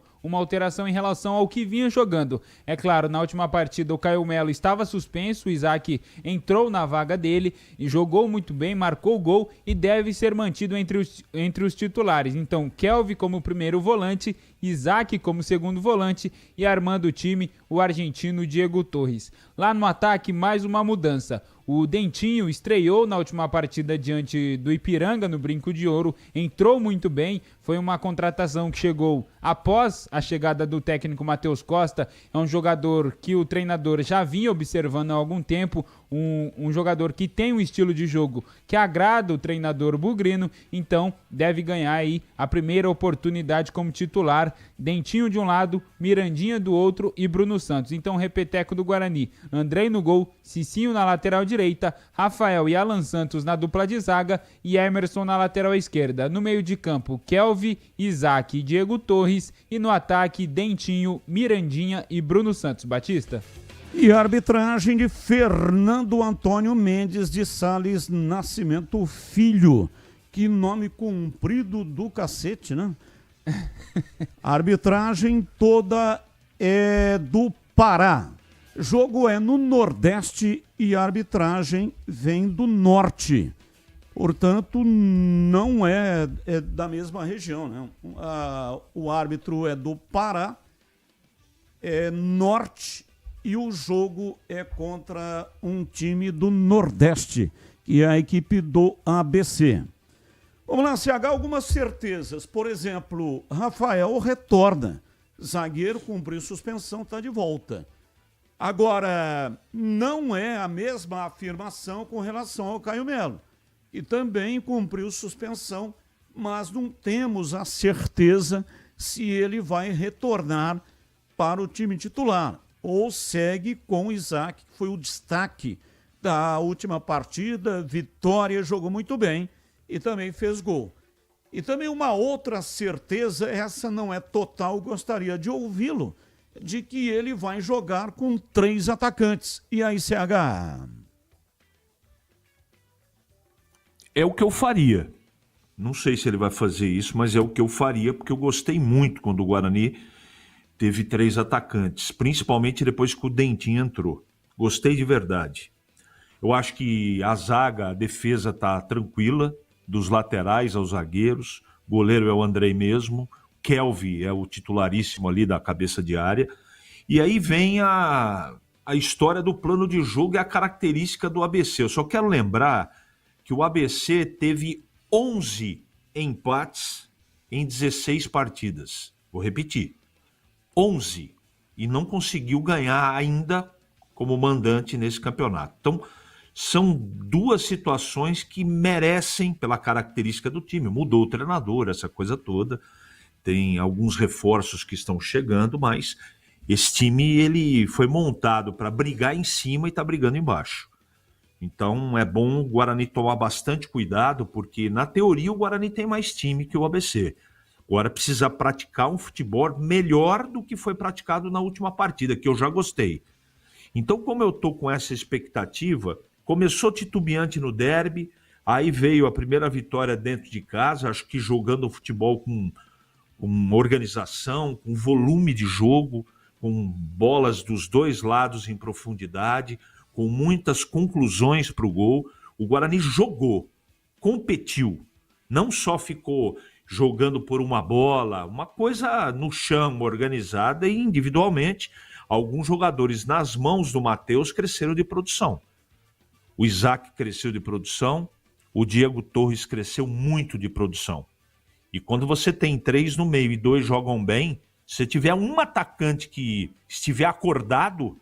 em relação ao que vinha jogando. É claro, na última partida o Caio Melo estava suspenso, o Isaac entrou na vaga dele e jogou muito bem, marcou o gol e deve ser mantido entre os titulares. Então, Kelvin como primeiro volante, Isaac como segundo volante e armando o time, o argentino Diego Torres. Lá no ataque, mais uma mudança. O Dentinho estreou na última partida diante do Ipiranga, no Brinco de Ouro, entrou muito bem, foi uma contratação que chegou após a chegada do técnico Matheus Costa, é um jogador que o treinador já vinha observando há algum tempo, um jogador que tem um estilo de jogo que agrada o treinador bugrino, então deve ganhar aí a primeira oportunidade como titular. Dentinho de um lado, Mirandinha do outro e Bruno Santos. Então, repeteco do Guarani, Andrei no gol, Cicinho na lateral direita, Rafael e Alan Santos na dupla de zaga e Emerson na lateral esquerda. No meio de campo, Kelvin, Isaac e Diego Torres, e no ataque, Dentinho, Mirandinha e Bruno Santos. Batista? E a arbitragem de Fernando Antônio Mendes de Sales Nascimento Filho. Que nome comprido do cacete, né? A arbitragem toda é do Pará. Jogo é no Nordeste e a arbitragem vem do Norte. Portanto, não é da mesma região, né? O árbitro é do Pará, é Norte, e o jogo é contra um time do Nordeste, que é a equipe do ABC. Vamos lá, CH, algumas certezas. Por exemplo, Rafael retorna. Zagueiro cumpriu suspensão, está de volta. Agora, não é a mesma afirmação com relação ao Caio Melo. E também cumpriu suspensão, mas não temos a certeza se ele vai retornar para o time titular. Ou segue com o Isaac, que foi o destaque da última partida. Vitória, jogou muito bem e também fez gol. E também uma outra certeza, essa não é total, gostaria de ouvi-lo, de que ele vai jogar com 3 atacantes. E aí, CH? É o que eu faria. Não sei se ele vai fazer isso, mas é o que eu faria, porque eu gostei muito quando o Guarani teve 3 atacantes, principalmente depois que o Dentinho entrou. Gostei de verdade. Eu acho que a zaga, a defesa está tranquila, dos laterais aos zagueiros, o goleiro é o Andrei mesmo, Kelvin é o titularíssimo ali da cabeça de área, e aí vem a história do plano de jogo e a característica do ABC. Eu só quero lembrar que o ABC teve 11 empates em 16 partidas. Vou repetir, 11, e não conseguiu ganhar ainda como mandante nesse campeonato. Então, são 2 situações que merecem, pela característica do time, mudou o treinador, essa coisa toda, tem alguns reforços que estão chegando, mas esse time ele foi montado para brigar em cima e está brigando embaixo. Então é bom o Guarani tomar bastante cuidado, porque na teoria o Guarani tem mais time que o ABC. Agora precisa praticar um futebol melhor do que foi praticado na última partida, que eu já gostei. Então, como eu estou com essa expectativa, começou titubeante no derby, aí veio a primeira vitória dentro de casa, acho que jogando futebol com organização, com volume de jogo, com bolas dos 2 lados em profundidade, com muitas conclusões para o gol. O Guarani jogou, competiu, não só ficou jogando por uma bola, uma coisa no chão, organizada, e individualmente, alguns jogadores nas mãos do Matheus cresceram de produção. O Isaac cresceu de produção, o Diego Torres cresceu muito de produção. E quando você tem 3 no meio e 2 jogam bem, se tiver um atacante que estiver acordado,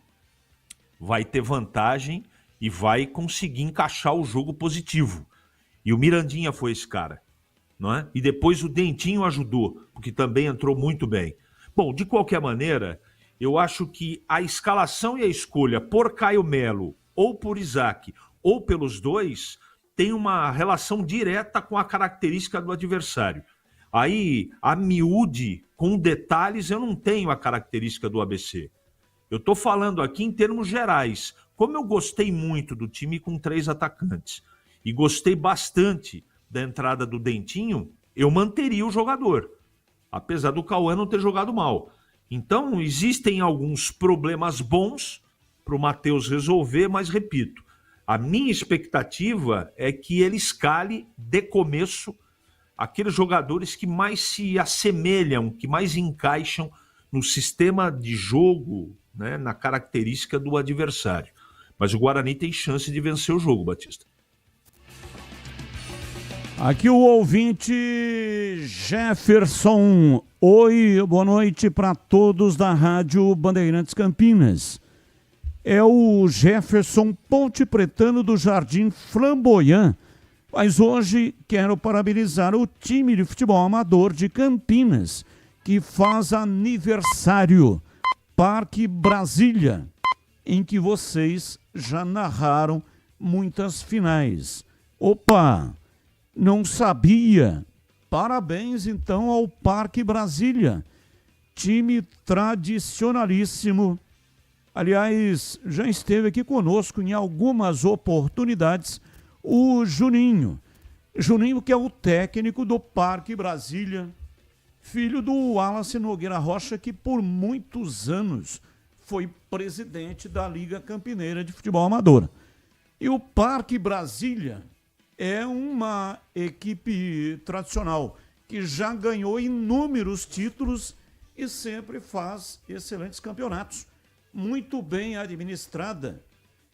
vai ter vantagem e vai conseguir encaixar o jogo positivo. E o Mirandinha foi esse cara, não é? E depois o Dentinho ajudou, porque também entrou muito bem. Bom, de qualquer maneira, eu acho que a escalação e a escolha por Caio Melo ou por Isaac, ou pelos 2, tem uma relação direta com a característica do adversário. Aí, a miúde, com detalhes, eu não tenho a característica do ABC. Eu estou falando aqui em termos gerais. Como eu gostei muito do time com 3 atacantes e gostei bastante da entrada do Dentinho, eu manteria o jogador, apesar do Cauã não ter jogado mal. Então, existem alguns problemas bons para o Matheus resolver, mas repito, a minha expectativa é que ele escale de começo aqueles jogadores que mais se assemelham, que mais encaixam no sistema de jogo, né, na característica do adversário. Mas o Guarani tem chance de vencer o jogo, Batista. Aqui o ouvinte Jefferson. Oi, boa noite para todos da Rádio Bandeirantes Campinas. É o Jefferson Ponte Pretano do Jardim Flamboyant. Mas hoje quero parabenizar o time de futebol amador de Campinas, que faz aniversário, Parque Brasília, em que vocês já narraram muitas finais. Opa, não sabia. Parabéns então ao Parque Brasília, time tradicionalíssimo Aliás, já esteve aqui conosco em algumas oportunidades o Juninho. Juninho, que é o técnico do Parque Brasília, filho do Wallace Nogueira Rocha, que por muitos anos foi presidente da Liga Campineira de Futebol Amador. E o Parque Brasília é uma equipe tradicional que já ganhou inúmeros títulos e sempre faz excelentes campeonatos, muito bem administrada.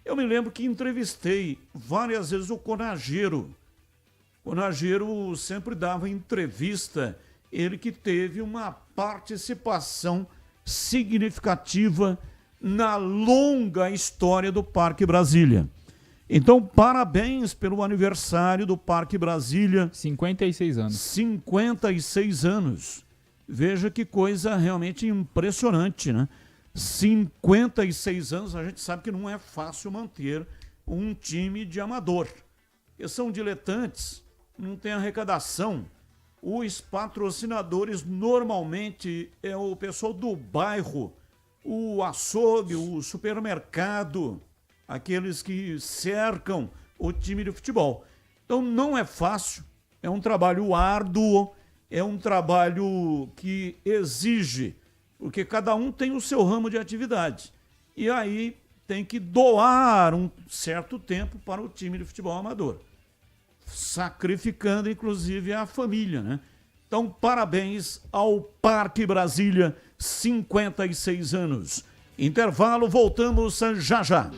Eu me lembro que entrevistei várias vezes o Conageiro. O Conageiro sempre dava entrevista, ele que teve uma participação significativa na longa história do Parque Brasília. Então, parabéns pelo aniversário do Parque Brasília. 56 anos. 56 anos. Veja que coisa realmente impressionante, né? 56 anos, a gente sabe que não é fácil manter um time de amador. Porque são diletantes, não tem arrecadação. Os patrocinadores normalmente é o pessoal do bairro, o açougue, o supermercado, aqueles que cercam o time de futebol. Então não é fácil, é um trabalho árduo, é um trabalho que exige, porque cada um tem o seu ramo de atividade. E aí tem que doar um certo tempo para o time de futebol amador, sacrificando inclusive a família, né? Então, parabéns ao Parque Brasília, 56 anos. Intervalo, voltamos já já.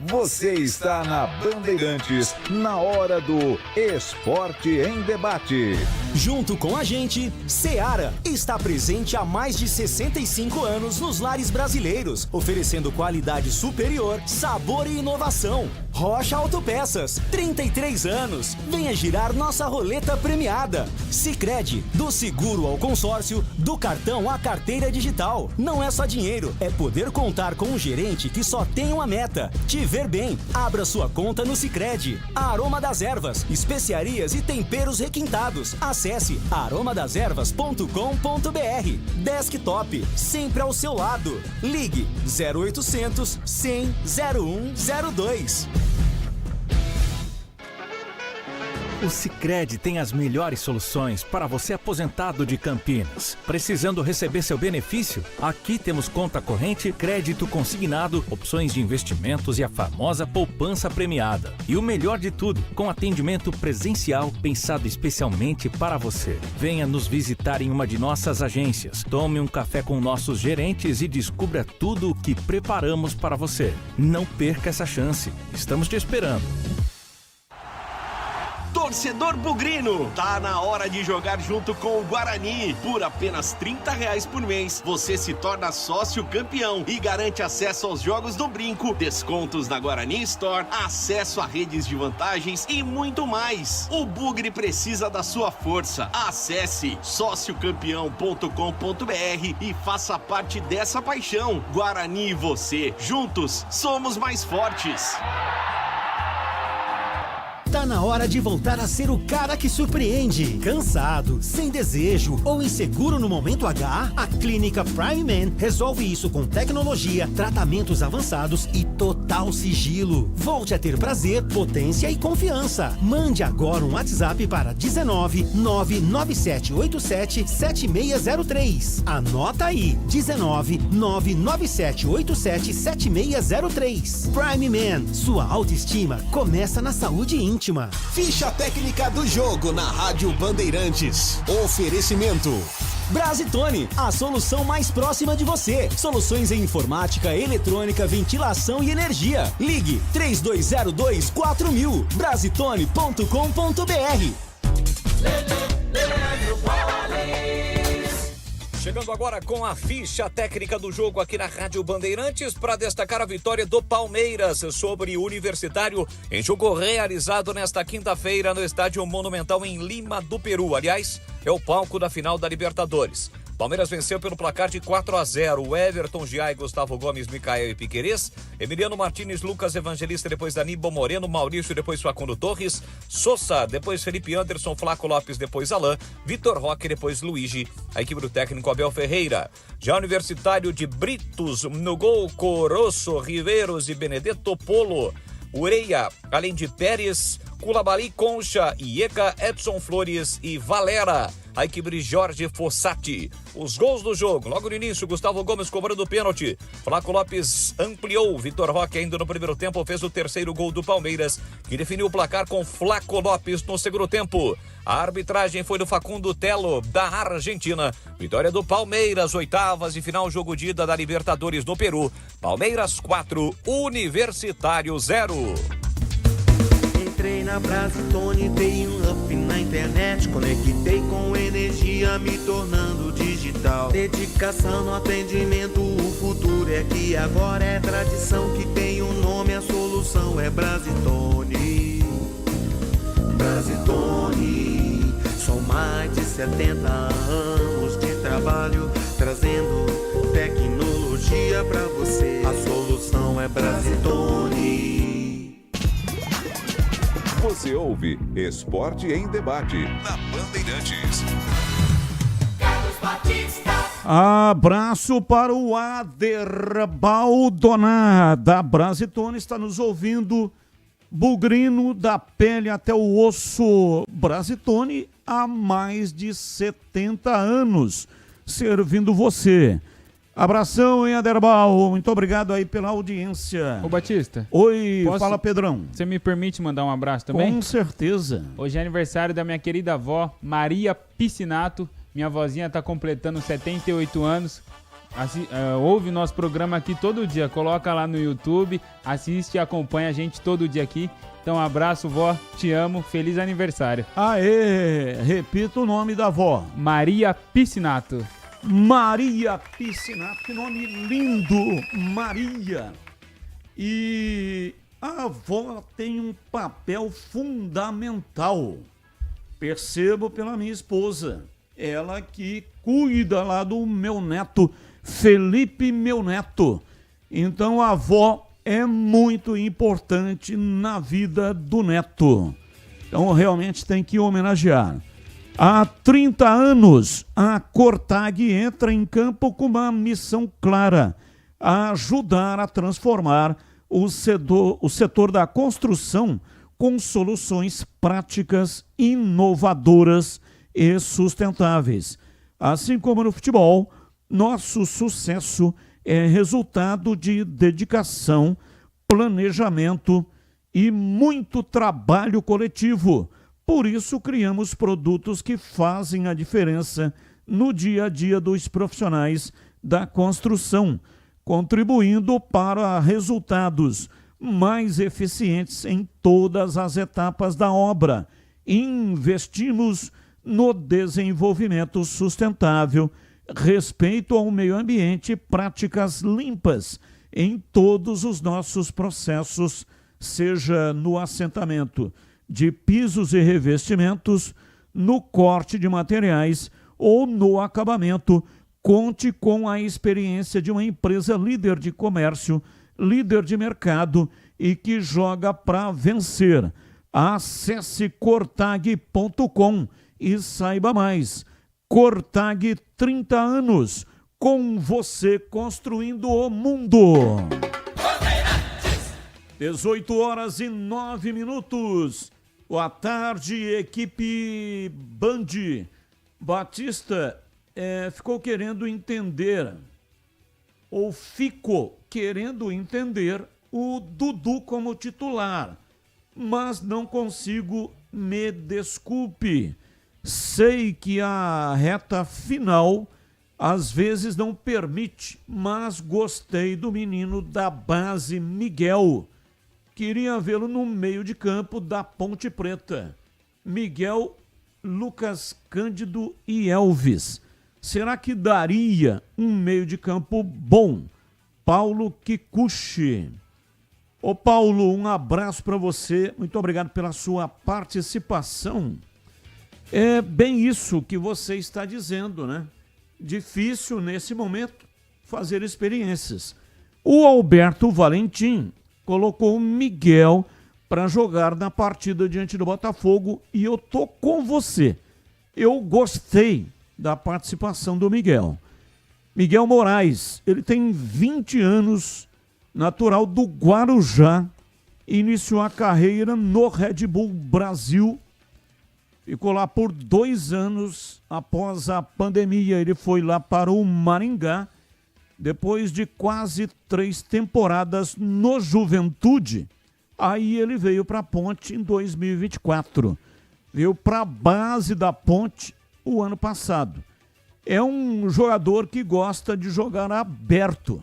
Você está na Bandeirantes, na hora do Esporte em Debate. Junto com a gente, Seara está presente há mais de 65 anos nos lares brasileiros, oferecendo qualidade superior, sabor e inovação. Rocha Autopeças, 33 anos. Venha girar nossa roleta premiada. Sicredi, do seguro ao consórcio, do cartão à carteira digital. Não é só dinheiro, é poder contar com um gerente que só tem uma meta: te ver bem. Abra sua conta no Sicredi. Aroma das Ervas, especiarias e temperos requintados. Acesse aromadeservas.com.br. Desktop, sempre ao seu lado. Ligue 0800 100 0102. O Sicredi tem as melhores soluções para você aposentado de Campinas. Precisando receber seu benefício? Aqui temos conta corrente, crédito consignado, opções de investimentos e a famosa poupança premiada. E o melhor de tudo, com atendimento presencial pensado especialmente para você. Venha nos visitar em uma de nossas agências. Tome um café com nossos gerentes e descubra tudo o que preparamos para você. Não perca essa chance. Estamos te esperando. Torcedor bugrino, tá na hora de jogar junto com o Guarani. Por apenas R$30 por mês, você se torna sócio campeão e garante acesso aos jogos do Brinco, descontos na Guarani Store, acesso a redes de vantagens e muito mais. O Bugre precisa da sua força. Acesse sociocampeão.com.br e faça parte dessa paixão. Guarani e você, juntos, somos mais fortes. Tá na hora de voltar a ser o cara que surpreende. Cansado, sem desejo ou inseguro no momento H? A Clínica Prime Man resolve isso com tecnologia, tratamentos avançados e total sigilo. Volte a ter prazer, potência e confiança. Mande agora um WhatsApp para 19 99787 7603. Anota aí, 19 99787 7603. Prime Man, sua autoestima começa na saúde íntima. Ficha técnica do jogo na Rádio Bandeirantes. Oferecimento Brasitone, a solução mais próxima de você. Soluções em informática, eletrônica, ventilação e energia. Ligue 3202-4000. Brasitone.com.br. Chegando agora com a ficha técnica do jogo aqui na Rádio Bandeirantes para destacar a vitória do Palmeiras sobre o Universitário em jogo realizado nesta quinta-feira no Estádio Monumental em Lima do Peru. Aliás, é o palco da final da Libertadores. Palmeiras venceu pelo placar de 4-0. O Everton, Giai, Gustavo Gomes, Micael e Piquerez. Emiliano Martins, Lucas Evangelista, depois Aníbal Moreno, Maurício, depois Facundo Torres, Sosa, depois Felipe Anderson, Flaco Lopes, depois Alain, Vitor Roque, depois Luigi. A equipe do técnico Abel Ferreira. Já Universitário de Britos, no gol, Coroço, Riveiros e Benedetto Polo. Ureia, além de Pérez, Culabali, Concha, Ieca, Edson Flores e Valera. A equipe de Jorge Fossati. Os gols do jogo. Logo no início, Gustavo Gomes cobrando o pênalti. Flaco Lopes ampliou. Vitor Roque ainda no primeiro tempo fez o terceiro gol do Palmeiras, que definiu o placar com Flaco Lopes no segundo tempo. A arbitragem foi do Facundo Telo, da Argentina. Vitória do Palmeiras, oitavas e final jogo de ida da Libertadores no Peru. Palmeiras 4, Universitário 0. Entrei na Brasitone, dei um up na internet, conectei com energia, me tornando digital. Dedicação no atendimento, o futuro é aqui agora, é tradição que tem um nome, a solução é Brasitone. Brasitone, são mais de 70 anos de trabalho, trazendo tecnologia pra você. A solução é Brasitone. Você ouve Esporte em Debate na Bandeirantes. Abraço para o Ader Baldoná, da Brasitone, está nos ouvindo. Bugrino da pele até o osso. Brasitone há mais de 70 anos, servindo você. Abração, hein, Aderbal? Muito obrigado aí pela audiência. Ô, Batista. Oi, fala, Pedrão. Você me permite mandar um abraço também? Com certeza. Hoje é aniversário da minha querida avó, Maria Piscinato. Minha vozinha está completando 78 anos. Ouve nosso programa aqui todo dia. Coloca lá no YouTube, assiste e acompanha a gente todo dia aqui. Então, abraço, vó. Te amo. Feliz aniversário. Aê! Repita o nome da avó. Maria Piscinato. Maria Piscinato, que nome lindo, Maria. E a avó tem um papel fundamental. Percebo pela minha esposa, ela que cuida lá do meu neto, Felipe, meu neto. Então a avó é muito importante na vida do neto. Então realmente tem que homenagear. Há 30 anos, a Cortag entra em campo com uma missão clara: ajudar a transformar o setor da construção com soluções práticas, inovadoras e sustentáveis. Assim como no futebol, nosso sucesso é resultado de dedicação, planejamento e muito trabalho coletivo. Por isso, criamos produtos que fazem a diferença no dia a dia dos profissionais da construção, contribuindo para resultados mais eficientes em todas as etapas da obra. Investimos no desenvolvimento sustentável, respeito ao meio ambiente e práticas limpas em todos os nossos processos, seja no assentamento de pisos e revestimentos, no corte de materiais ou no acabamento. Conte com a experiência de uma empresa líder de comércio, líder de mercado e que joga para vencer. Acesse cortag.com e saiba mais. Cortag, 30 anos, com você construindo o mundo. 18h09. Boa tarde, equipe Band. Batista ficou querendo entender o Dudu como titular, mas não consigo, me desculpe. Sei que a reta final às vezes não permite, mas gostei do menino da base, Miguel. Queria vê-lo no meio de campo da Ponte Preta. Miguel, Lucas Cândido e Elvis. Será que daria um meio de campo bom? Paulo Kikuchi. Ô Paulo, um abraço para você. Muito obrigado pela sua participação. É bem isso que você está dizendo, né? difícil nesse momento fazer experiências. O Alberto Valentim colocou o Miguel para jogar na partida diante do Botafogo e eu tô com você. Eu gostei da participação do Miguel. Miguel Moraes, ele tem 20 anos, natural do Guarujá, iniciou a carreira no Red Bull Brasil, ficou lá por 2 anos. Após a pandemia, ele foi lá para o Maringá, depois de quase 3 temporadas no Juventude. Aí ele veio para a Ponte em 2024. Veio para a base da Ponte o ano passado. É um jogador que gosta de jogar aberto,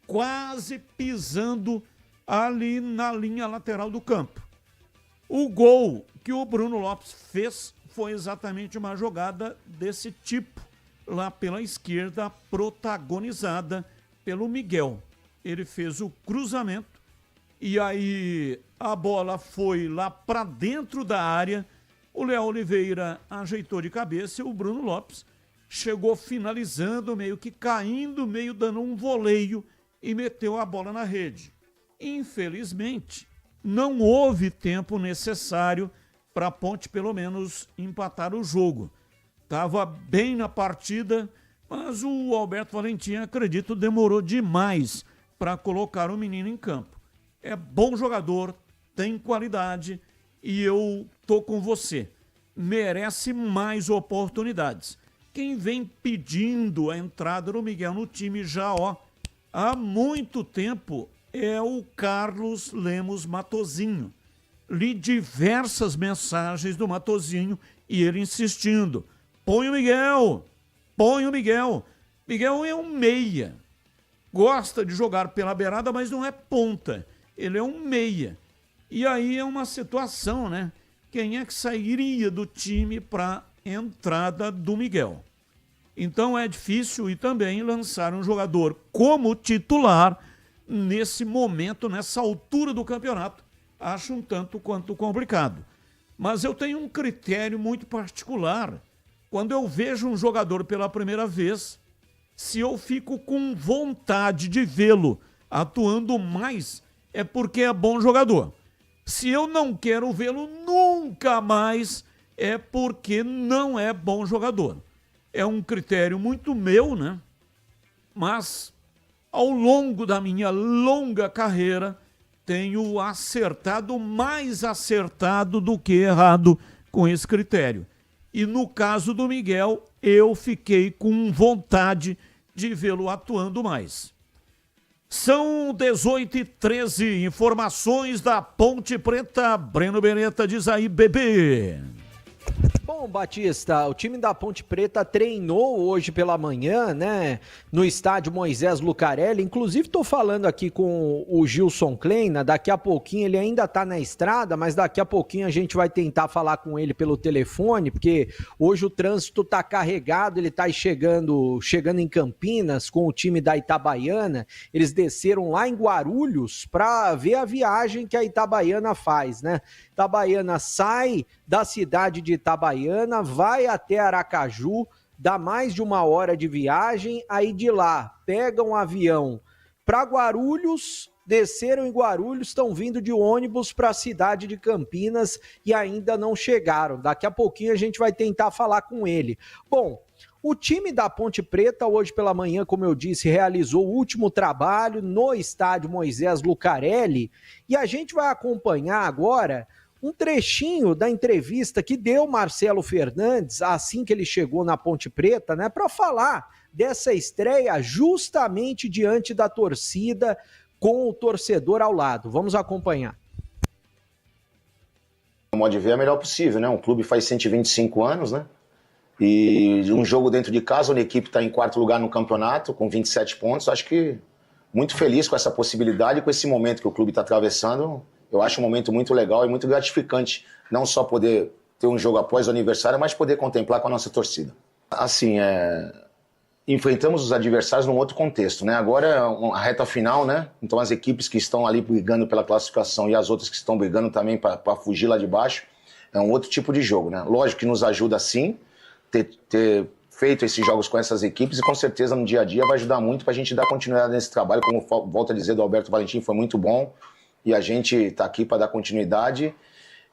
quase pisando ali na linha lateral do campo. O gol que o Bruno Lopes fez foi exatamente uma jogada desse tipo, lá pela esquerda, protagonizada pelo Miguel. Ele fez o cruzamento e aí a bola foi lá para dentro da área. O Léo Oliveira ajeitou de cabeça e o Bruno Lopes chegou finalizando, meio que caindo, meio dando um voleio e meteu a bola na rede. Infelizmente, não houve tempo necessário para a Ponte pelo menos empatar o jogo. Estava bem na partida, mas o Alberto Valentim, acredito, demorou demais para colocar o menino em campo. É bom jogador, tem qualidade e eu tô com você. Merece mais oportunidades. Quem vem pedindo a entrada do Miguel no time já há muito tempo é o Carlos Lemos Matosinho. Li diversas mensagens do Matosinho e ele insistindo. Põe o Miguel, põe o Miguel. Miguel é um meia. Gosta de jogar pela beirada, mas não é ponta. Ele é um meia. E aí é uma situação, né? Quem é que sairia do time para entrada do Miguel? Então é difícil e também lançar um jogador como titular nesse momento, nessa altura do campeonato, acho um tanto quanto complicado. Mas eu tenho um critério muito particular. Quando eu vejo um jogador pela primeira vez, se eu fico com vontade de vê-lo atuando mais, é porque é bom jogador. Se eu não quero vê-lo nunca mais, é porque não é bom jogador. É um critério muito meu, né? Mas, ao longo da minha longa carreira, tenho acertado, mais acertado do que errado com esse critério. E no caso do Miguel, eu fiquei com vontade de vê-lo atuando mais. São 18h13, informações da Ponte Preta. Breno Beretta diz aí, bebê. Bom, Batista, o time da Ponte Preta treinou hoje pela manhã, né, no estádio Moisés Lucarelli. Inclusive, estou falando aqui com o Gilson Kleina. Daqui a pouquinho, ele ainda está na estrada, mas daqui a pouquinho a gente vai tentar falar com ele pelo telefone, porque hoje o trânsito está carregado. Ele está chegando em Campinas com o time da Itabaiana. Eles desceram lá em Guarulhos para ver a viagem que a Itabaiana faz, né? Itabaiana sai da cidade de Itabaiana, vai até Aracaju, dá mais de 1 hora de viagem, aí de lá pegam um avião para Guarulhos, desceram em Guarulhos, estão vindo de ônibus para a cidade de Campinas e ainda não chegaram. Daqui a pouquinho a gente vai tentar falar com ele. Bom, o time da Ponte Preta hoje pela manhã, como eu disse, realizou o último trabalho no estádio Moisés Lucarelli e a gente vai acompanhar agora um trechinho da entrevista que deu Marcelo Fernandes assim que ele chegou na Ponte Preta, né, para falar dessa estreia justamente diante da torcida, com o torcedor ao lado. Vamos acompanhar. O modo de ver é o melhor possível, né? Um clube faz 125 anos, né? E um jogo dentro de casa, onde a equipe está em 4º lugar no campeonato, com 27 pontos. Acho que muito feliz com essa possibilidade, com esse momento que o clube está atravessando. Eu acho um momento muito legal e muito gratificante, não só poder ter um jogo após o aniversário, mas poder contemplar com a nossa torcida. Assim, enfrentamos os adversários num outro contexto, né? Agora é a reta final, né? Então as equipes que estão ali brigando pela classificação e as outras que estão brigando também para fugir lá de baixo, é um outro tipo de jogo, né? Lógico que nos ajuda sim, ter feito esses jogos com essas equipes e com certeza no dia a dia vai ajudar muito para a gente dar continuidade nesse trabalho. Como volto a dizer, do Alberto Valentim, foi muito bom e a gente está aqui para dar continuidade.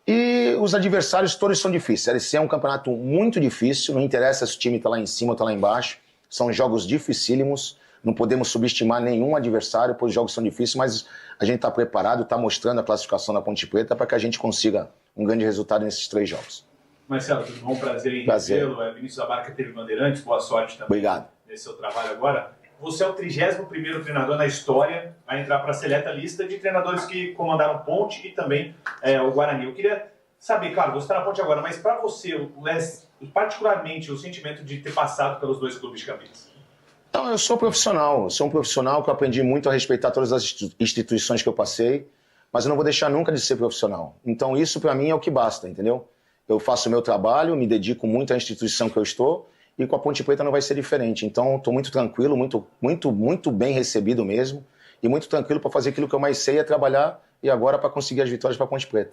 E os adversários todos são difíceis. A Série C é um campeonato muito difícil, não interessa se o time está lá em cima ou está lá embaixo. São jogos dificílimos, não podemos subestimar nenhum adversário, pois os jogos são difíceis, mas a gente está preparado, está mostrando a classificação da Ponte Preta para que a gente consiga um grande resultado nesses 3 jogos. Marcelo, tudo bom? Prazer em recebê-lo. Vinícius Abarca teve Bandeirantes, boa sorte também. Obrigado. Nesse seu trabalho agora. Você é o 31º treinador na história a entrar para a seleta lista de treinadores que comandaram Ponte e também o Guarani. Eu queria saber, claro, você está na Ponte agora, mas para você, particularmente, o sentimento de ter passado pelos 2 clubes de Campinas? Então, eu sou um profissional que eu aprendi muito a respeitar todas as instituições que eu passei, mas eu não vou deixar nunca de ser profissional. Então, isso para mim é o que basta, entendeu? Eu faço o meu trabalho, me dedico muito à instituição que eu estou, e com a Ponte Preta não vai ser diferente. Então, estou muito tranquilo, muito bem recebido mesmo, e muito tranquilo para fazer aquilo que eu mais sei, é trabalhar, e agora para conseguir as vitórias para a Ponte Preta.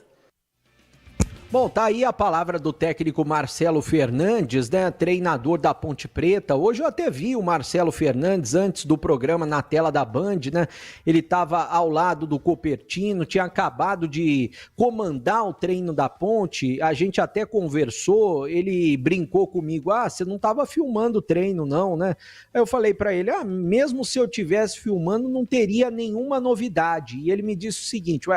Bom, tá aí a palavra do técnico Marcelo Fernandes, né, treinador da Ponte Preta. Hoje eu até vi o Marcelo Fernandes antes do programa na tela da Band, né? Ele estava ao lado do Copertino, tinha acabado de comandar o treino da Ponte. A gente até conversou, ele brincou comigo: você não estava filmando o treino não, né? Aí eu falei para ele: mesmo se eu tivesse filmando, não teria nenhuma novidade. E ele me disse o seguinte: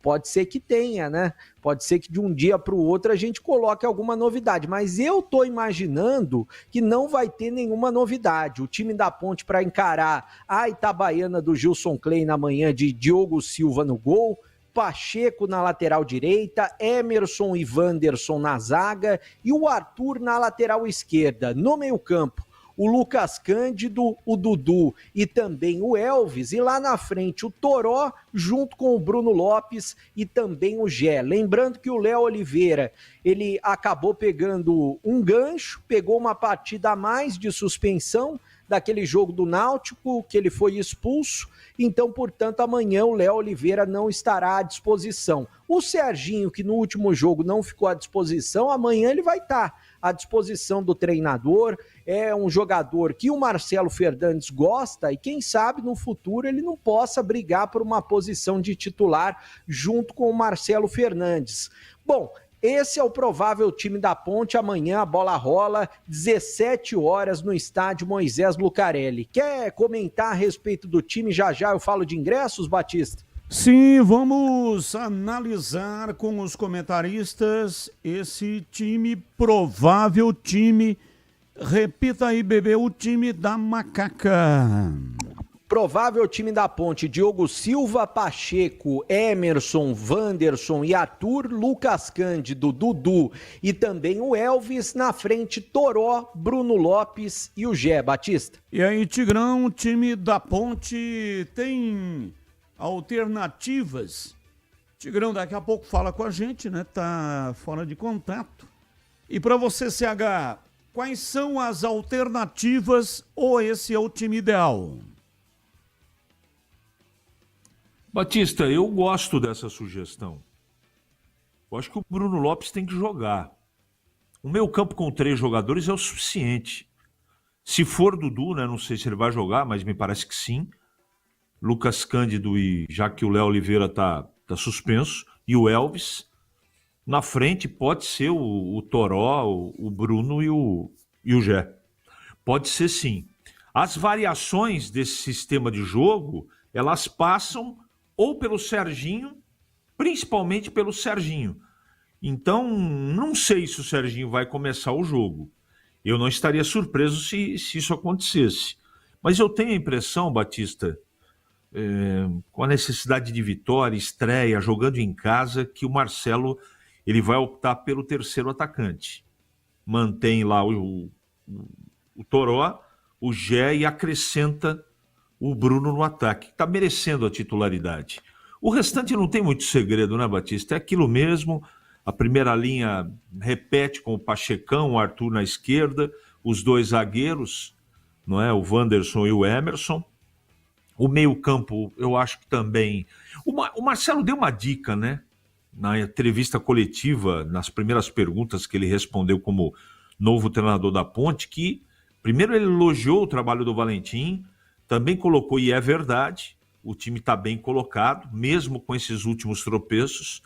pode ser que tenha, né? Pode ser que de um dia para o outro a gente coloque alguma novidade, mas eu tô imaginando que não vai ter nenhuma novidade. O time da Ponte para encarar a Itabaiana do Gilson Clay na manhã, de Diogo Silva no gol, Pacheco na lateral direita, Emerson e Wanderson na zaga e o Arthur na lateral esquerda. No meio-campo, o Lucas Cândido, o Dudu e também o Elvis, e lá na frente o Toró junto com o Bruno Lopes e também o Gé. Lembrando que o Léo Oliveira, ele acabou pegando um gancho, pegou uma partida a mais de suspensão daquele jogo do Náutico, que ele foi expulso, então, portanto, amanhã o Léo Oliveira não estará à disposição. O Serginho, que no último jogo não ficou à disposição, amanhã ele vai estar à disposição do treinador. É um jogador que o Marcelo Fernandes gosta e quem sabe no futuro ele não possa brigar por uma posição de titular junto com o Marcelo Fernandes. Bom, esse é o provável time da Ponte. Amanhã a bola rola, 17 horas no estádio Moisés Lucarelli. Quer comentar a respeito do time? Já eu falo de ingressos, Batista? Sim, vamos analisar com os comentaristas esse time, provável time. Repita aí, bebê, o time da Macaca. Provável time da Ponte: Diogo Silva, Pacheco, Emerson, Wanderson e Arthur, Lucas Cândido, Dudu e também o Elvis. Na frente, Toró, Bruno Lopes e o Gé. Batista. E aí, Tigrão, o time da Ponte tem alternativas? Tigrão daqui a pouco fala com a gente, né? Tá fora de contato. E para você, CH, quais são as alternativas ou esse é o time ideal? Batista, eu gosto dessa sugestão. Eu acho que o Bruno Lopes tem que jogar. O meio campo com 3 jogadores é o suficiente. Se for Dudu, né, não sei se ele vai jogar, mas me parece que sim. Lucas Cândido, e já que o Léo Oliveira tá suspenso, e o Elvis. Na frente pode ser o Toró, o Bruno e o Gé. Pode ser sim. As variações desse sistema de jogo, elas passam ou pelo Serginho, principalmente pelo Serginho. Então, não sei se o Serginho vai começar o jogo. Eu não estaria surpreso se isso acontecesse. Mas eu tenho a impressão, Batista, com a necessidade de vitória, estreia, jogando em casa, que o Marcelo ele vai optar pelo terceiro atacante. Mantém lá o Toró, o Gé e acrescenta o Bruno no ataque. Está merecendo a titularidade. O restante não tem muito segredo, né, Batista? É aquilo mesmo. A primeira linha repete com o Pachecão, o Arthur na esquerda, os 2 zagueiros, não é? O Wanderson e o Emerson. O meio-campo, eu acho que também. O Marcelo deu uma dica, né? Na entrevista coletiva, nas primeiras perguntas que ele respondeu como novo treinador da Ponte, que Primeiro ele elogiou o trabalho do Valentim, também colocou, e é verdade, o time está bem colocado, mesmo com esses últimos tropeços,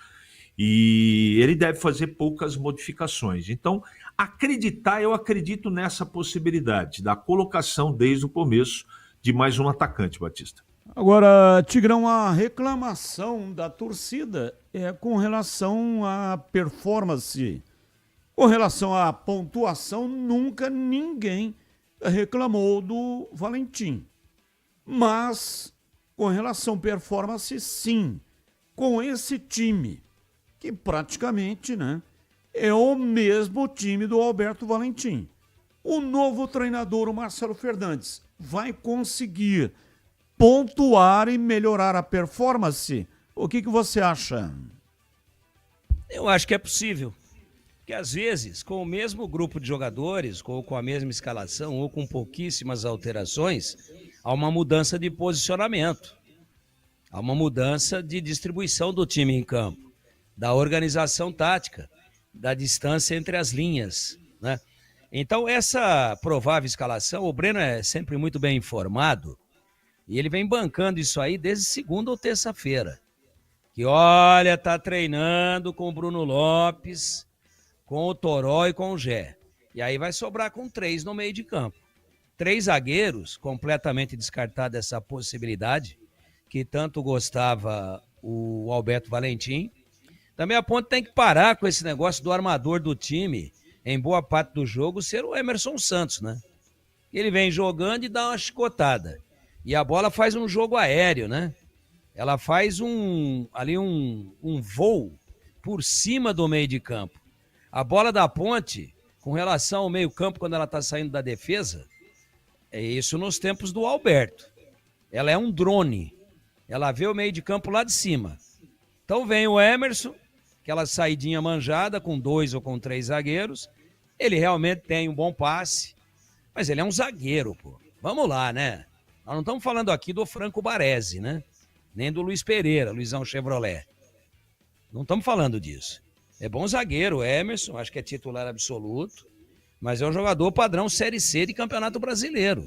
e ele deve fazer poucas modificações. Então, eu acredito nessa possibilidade da colocação desde o começo de mais um atacante, Batista. Agora, Tigrão, a reclamação da torcida é com relação à performance. Com relação à pontuação, nunca ninguém reclamou do Valentim. Mas, com relação à performance, sim. Com esse time, que praticamente, né, é o mesmo time do Alberto Valentim. O novo treinador, o Marcelo Fernandes, vai conseguir pontuar e melhorar a performance? O que você acha? Eu acho que é possível. Porque às vezes, com o mesmo grupo de jogadores, ou com a mesma escalação, ou com pouquíssimas alterações, há uma mudança de posicionamento. Há uma mudança de distribuição do time em campo, da organização tática, da distância entre as linhas, né? Então, essa provável escalação, o Breno é sempre muito bem informado, e ele vem bancando isso aí desde segunda ou terça-feira. Que olha, tá treinando com o Bruno Lopes, com o Toró e com o Gé. E aí vai sobrar com 3 no meio de campo. 3 zagueiros, completamente descartada essa possibilidade, que tanto gostava o Alberto Valentim. Também a Ponte tem que parar com esse negócio do armador do time, em boa parte do jogo, ser o Emerson Santos, né? Ele vem jogando e dá uma chicotada. E a bola faz um jogo aéreo, né? Ela faz um voo por cima do meio de campo. A bola da Ponte, com relação ao meio campo, quando ela está saindo da defesa, é isso nos tempos do Alberto. Ela é um drone. Ela vê o meio de campo lá de cima. Então vem o Emerson, aquela saidinha manjada com 2 ou com 3 zagueiros. Ele realmente tem um bom passe, mas ele é um zagueiro, pô. Vamos lá, né? Nós não estamos falando aqui do Franco Baresi, né? Nem do Luiz Pereira, Luizão Chevrolet. Não estamos falando disso. É bom zagueiro, Emerson, acho que é titular absoluto, mas é um jogador padrão Série C de Campeonato Brasileiro,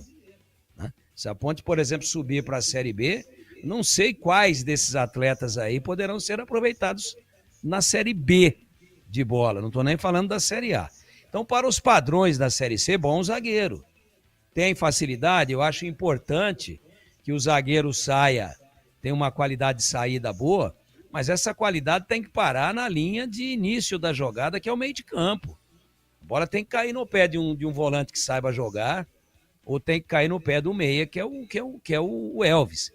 né? Se a Ponte, por exemplo, subir para a Série B, não sei quais desses atletas aí poderão ser aproveitados na Série B de bola, não estou nem falando da Série A. Então, para os padrões da Série C, bom zagueiro. Tem facilidade, eu acho importante que o zagueiro saia, tem uma qualidade de saída boa, mas essa qualidade tem que parar na linha de início da jogada, que é o meio de campo. A bola tem que cair no pé de um volante que saiba jogar, ou tem que cair no pé do meia, que é o Elvis.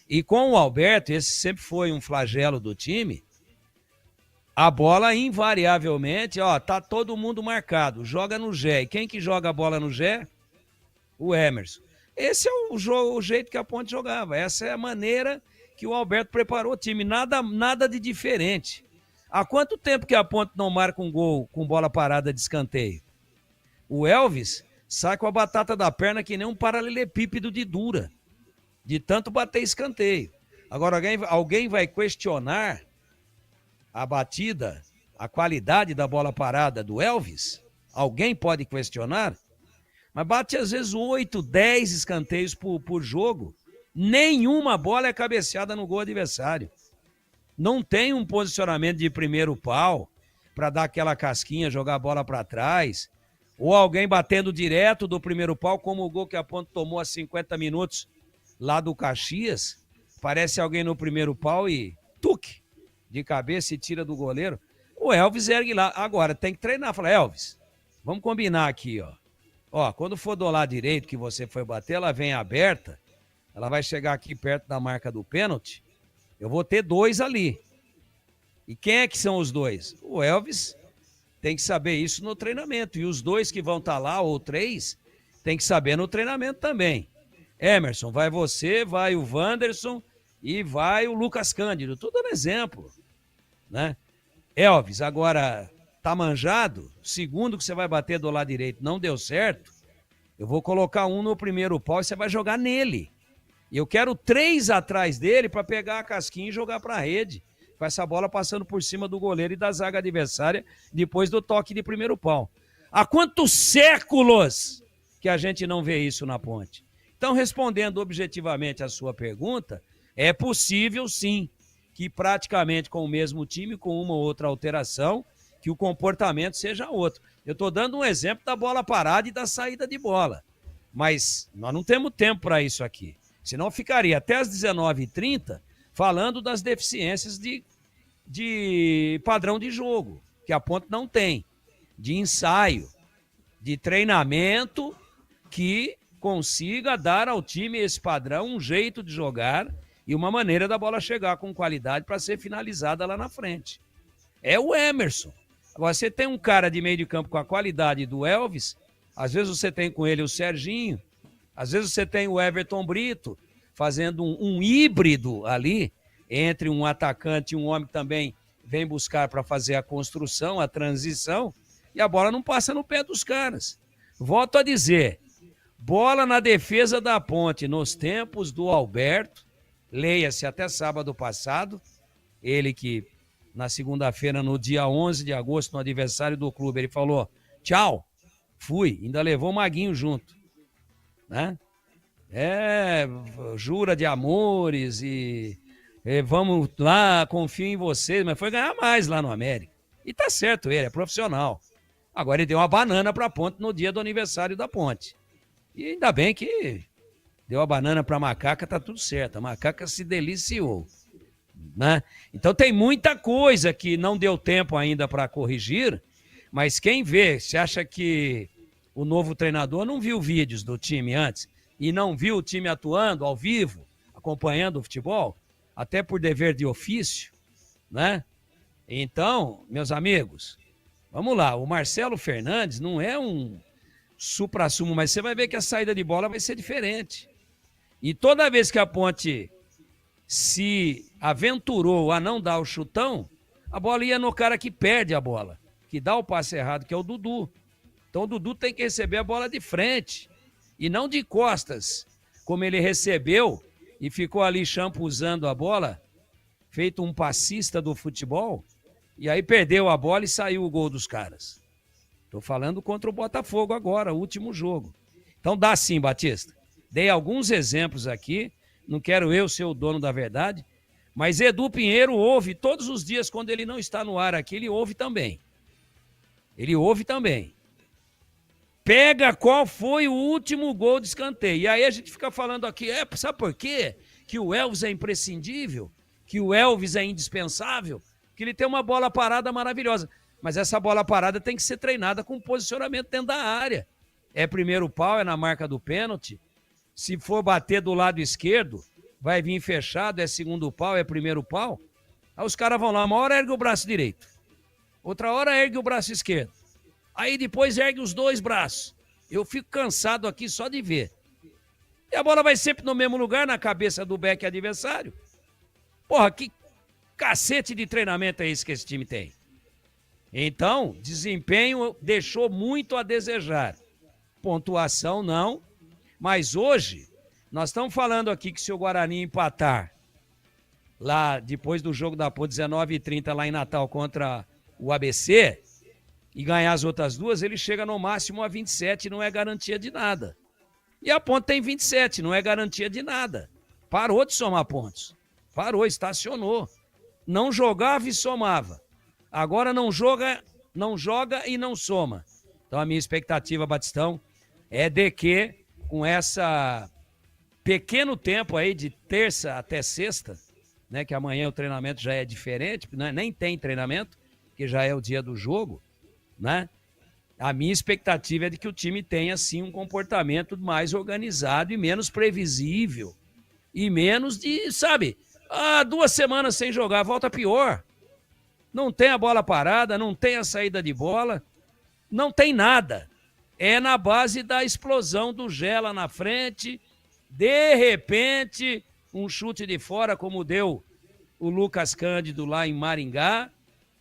E com o Alberto, esse sempre foi um flagelo do time, a bola invariavelmente, tá todo mundo marcado, joga no Gé. E quem que joga a bola no Gé? O Emerson. Esse é o jeito que a Ponte jogava, essa é a maneira que o Alberto preparou o time, nada de diferente. Há quanto tempo que a Ponte não marca um gol com bola parada de escanteio? O Elvis sai com a batata da perna que nem um paralelepípedo de dura, de tanto bater escanteio. Agora, alguém vai questionar a batida, a qualidade da bola parada do Elvis? Alguém pode questionar? Mas bate às vezes 8, 10 escanteios por jogo. Nenhuma bola é cabeceada no gol adversário. Não tem um posicionamento de primeiro pau para dar aquela casquinha, jogar a bola para trás. Ou alguém batendo direto do primeiro pau, como o gol que a Ponte tomou há 50 minutos lá do Caxias. Parece alguém no primeiro pau e tuque de cabeça e tira do goleiro. O Elvis ergue lá. Agora, tem que treinar. Fala, Elvis, vamos combinar aqui, quando for do lado direito que você foi bater, ela vem aberta, ela vai chegar aqui perto da marca do pênalti, eu vou ter 2 ali. E quem é que são os 2? O Elvis tem que saber isso no treinamento. E os 2 que vão estar lá, ou 3, tem que saber no treinamento também. Emerson, vai você, vai o Wanderson e vai o Lucas Cândido. Tô dando exemplo, né? Elvis, agora tá manjado, segundo que você vai bater do lado direito não deu certo, eu vou colocar um no primeiro pau e você vai jogar nele. E eu quero 3 atrás dele para pegar a casquinha e jogar para a rede, com essa bola passando por cima do goleiro e da zaga adversária depois do toque de primeiro pau. Há quantos séculos que a gente não vê isso na Ponte? Então, respondendo objetivamente a sua pergunta, é possível sim que praticamente com o mesmo time, com uma ou outra alteração, que o comportamento seja outro. Eu estou dando um exemplo da bola parada e da saída de bola. Mas nós não temos tempo para isso aqui. Senão ficaria até às 19h30 falando das deficiências de padrão de jogo, que a Ponte não tem, de ensaio, de treinamento que consiga dar ao time esse padrão, um jeito de jogar e uma maneira da bola chegar com qualidade para ser finalizada lá na frente. É o Emerson. Agora, você tem um cara de meio de campo com a qualidade do Elvis, às vezes você tem com ele o Serginho, às vezes você tem o Everton Brito, fazendo um híbrido ali, entre um atacante e um homem que também vem buscar para fazer a construção, a transição, e a bola não passa no pé dos caras. Volto a dizer, bola na defesa da Ponte, nos tempos do Alberto, leia-se até sábado passado, ele que na segunda-feira, no dia 11 de agosto, no aniversário do clube, ele falou, tchau, fui, ainda levou o Maguinho junto, né? Jura de amores e vamos lá, confio em vocês, mas foi ganhar mais lá no América. E tá certo ele, é profissional. Agora ele deu uma banana pra Ponte no dia do aniversário da Ponte. E ainda bem que deu a banana pra Macaca, tá tudo certo. A Macaca se deliciou, né? Então tem muita coisa que não deu tempo ainda para corrigir, mas quem vê, se acha que o novo treinador não viu vídeos do time antes e não viu o time atuando ao vivo, acompanhando o futebol, até por dever de ofício, né? Então, meus amigos, vamos lá, o Marcelo Fernandes não é um supra-sumo, mas você vai ver que a saída de bola vai ser diferente. E toda vez que a Ponte se aventurou a não dar o chutão, a bola ia no cara que perde a bola, que dá o passe errado, que é o Dudu. Então o Dudu tem que receber a bola de frente e não de costas, como ele recebeu e ficou ali champuzando a bola, feito um passista do futebol, e aí perdeu a bola e saiu o gol dos caras. Estou falando contra o Botafogo agora, o último jogo. Então dá sim, Batista. Dei alguns exemplos aqui, não quero eu ser o dono da verdade, mas Edu Pinheiro ouve todos os dias quando ele não está no ar aqui, ele ouve também. Ele ouve também. Pega qual foi o último gol de escanteio. E aí a gente fica falando aqui, sabe por quê? Que o Elvis é imprescindível, que o Elvis é indispensável, que ele tem uma bola parada maravilhosa. Mas essa bola parada tem que ser treinada com posicionamento dentro da área. É primeiro pau, é na marca do pênalti. Se for bater do lado esquerdo, vai vir fechado, é segundo pau, é primeiro pau. Aí os caras vão lá, uma hora ergue o braço direito, outra hora ergue o braço esquerdo. Aí depois ergue os dois braços. Eu fico cansado aqui só de ver. E a bola vai sempre no mesmo lugar, na cabeça do back adversário. Porra, que cacete de treinamento é esse que esse time tem? Então, desempenho deixou muito a desejar. Pontuação não. Mas hoje, nós estamos falando aqui que se o Guarani empatar lá depois do jogo da Ponte 19h30 lá em Natal contra o ABC e ganhar as outras duas, ele chega no máximo a 27, não é garantia de nada. E a Ponte tem 27, não é garantia de nada. Parou de somar pontos. Parou, estacionou. Não jogava e somava. Agora não joga e não soma. Então a minha expectativa, Batistão, é de que com essa pequeno tempo aí de terça até sexta, né, que amanhã o treinamento já é diferente, né, nem tem treinamento, que já é o dia do jogo, né? A minha expectativa é de que o time tenha, sim, um comportamento mais organizado e menos previsível. E menos de, 2 semanas sem jogar, volta pior. Não tem a bola parada, não tem a saída de bola, não tem nada. É na base da explosão do Gela na frente, de repente, um chute de fora, como deu o Lucas Cândido lá em Maringá,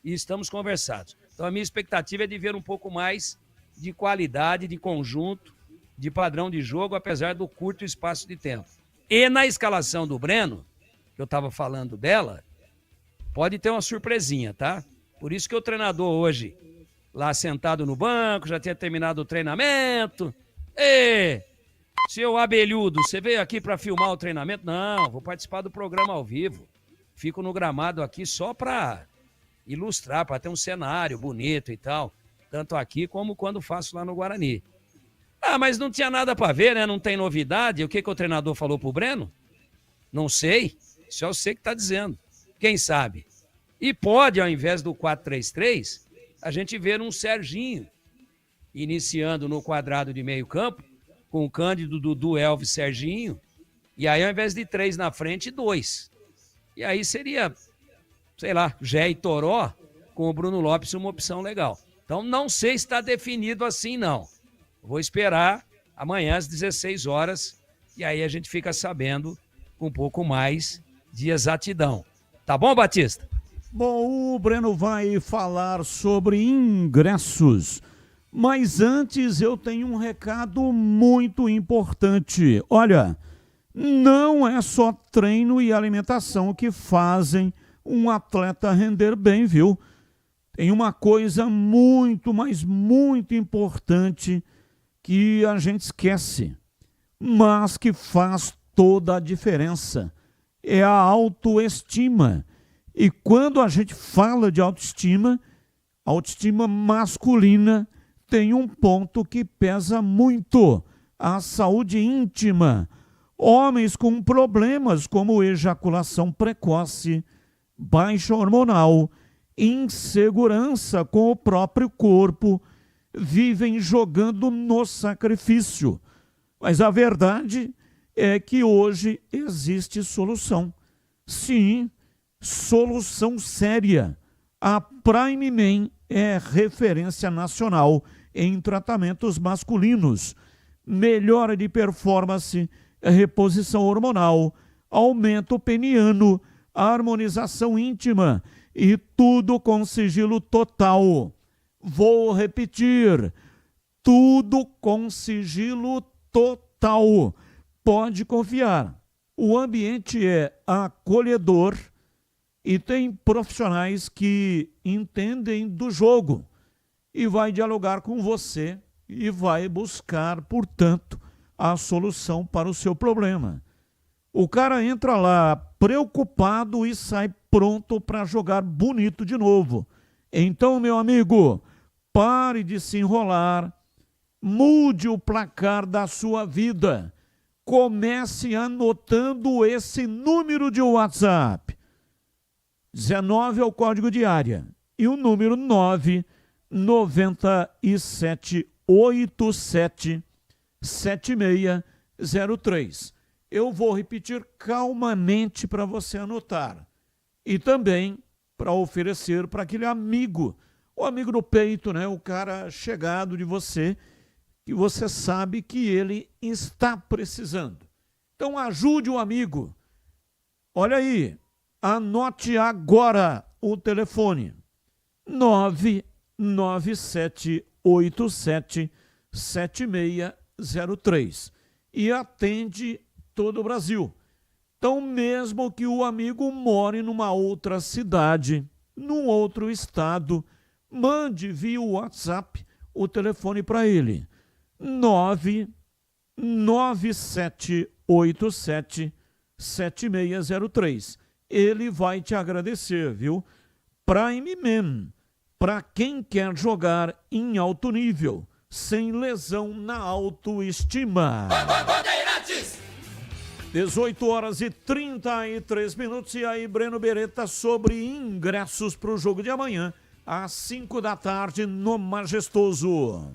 e estamos conversados. Então a minha expectativa é de ver um pouco mais de qualidade, de conjunto, de padrão de jogo, apesar do curto espaço de tempo. E na escalação do Breno, que eu estava falando dela, pode ter uma surpresinha, tá? Por isso que o treinador hoje, lá sentado no banco, já tinha terminado o treinamento, Ê, seu abelhudo, você veio aqui para filmar o treinamento? Não, vou participar do programa ao vivo. Fico no gramado aqui só para ilustrar, para ter um cenário bonito e tal. Tanto aqui como quando faço lá no Guarani. Ah, mas não tinha nada para ver, né? Não tem novidade. O que o treinador falou pro Breno? Não sei. Isso é você que tá dizendo. Quem sabe? E pode, ao invés do 4-3-3, a gente ver um Serginho iniciando no quadrado de meio campo, com o Cândido, Dudu, Elvis, Serginho, e aí ao invés de 3 na frente, 2. E aí seria, sei lá, Jé e Toró, com o Bruno Lopes, uma opção legal. Então não sei se está definido assim, não. Vou esperar amanhã às 16 horas, e aí a gente fica sabendo com um pouco mais de exatidão. Tá bom, Batista? Bom, o Breno vai falar sobre ingressos. Mas antes eu tenho um recado muito importante. Olha, não é só treino e alimentação que fazem um atleta render bem, viu? Tem uma coisa muito, mas muito importante que a gente esquece, mas que faz toda a diferença. É a autoestima. E quando a gente fala de autoestima masculina, tem um ponto que pesa muito: a saúde íntima. Homens com problemas como ejaculação precoce, baixa hormonal, insegurança com o próprio corpo, vivem jogando no sacrifício. Mas a verdade é que hoje existe solução. Sim, solução séria. A Prime Man é referência nacional em tratamentos masculinos. Melhora de performance, reposição hormonal, aumento peniano, harmonização íntima e tudo com sigilo total. Vou repetir, tudo com sigilo total. Pode confiar. O ambiente é acolhedor e tem profissionais que entendem do jogo e vai dialogar com você e vai buscar, portanto, a solução para o seu problema. O cara entra lá preocupado e sai pronto para jogar bonito de novo. Então, meu amigo, pare de se enrolar, mude o placar da sua vida. Comece anotando esse número de WhatsApp. 19 é o código de área e o número 997877603. Eu vou repetir calmamente para você anotar e também para oferecer para aquele amigo, o amigo do peito, né? O cara chegado de você, que você sabe que ele está precisando. Então ajude o amigo. Olha aí, anote agora o telefone: 997877603 e atende todo o Brasil. Então, mesmo que o amigo more numa outra cidade, num outro estado, mande via WhatsApp o telefone para ele: 997877603. Ele vai te agradecer, viu? Prime Man, para quem quer jogar em alto nível, sem lesão na autoestima. 18 horas e 33 minutos. E aí, Breno Beretta, sobre ingressos para o jogo de amanhã, às 5 da tarde, no Majestoso.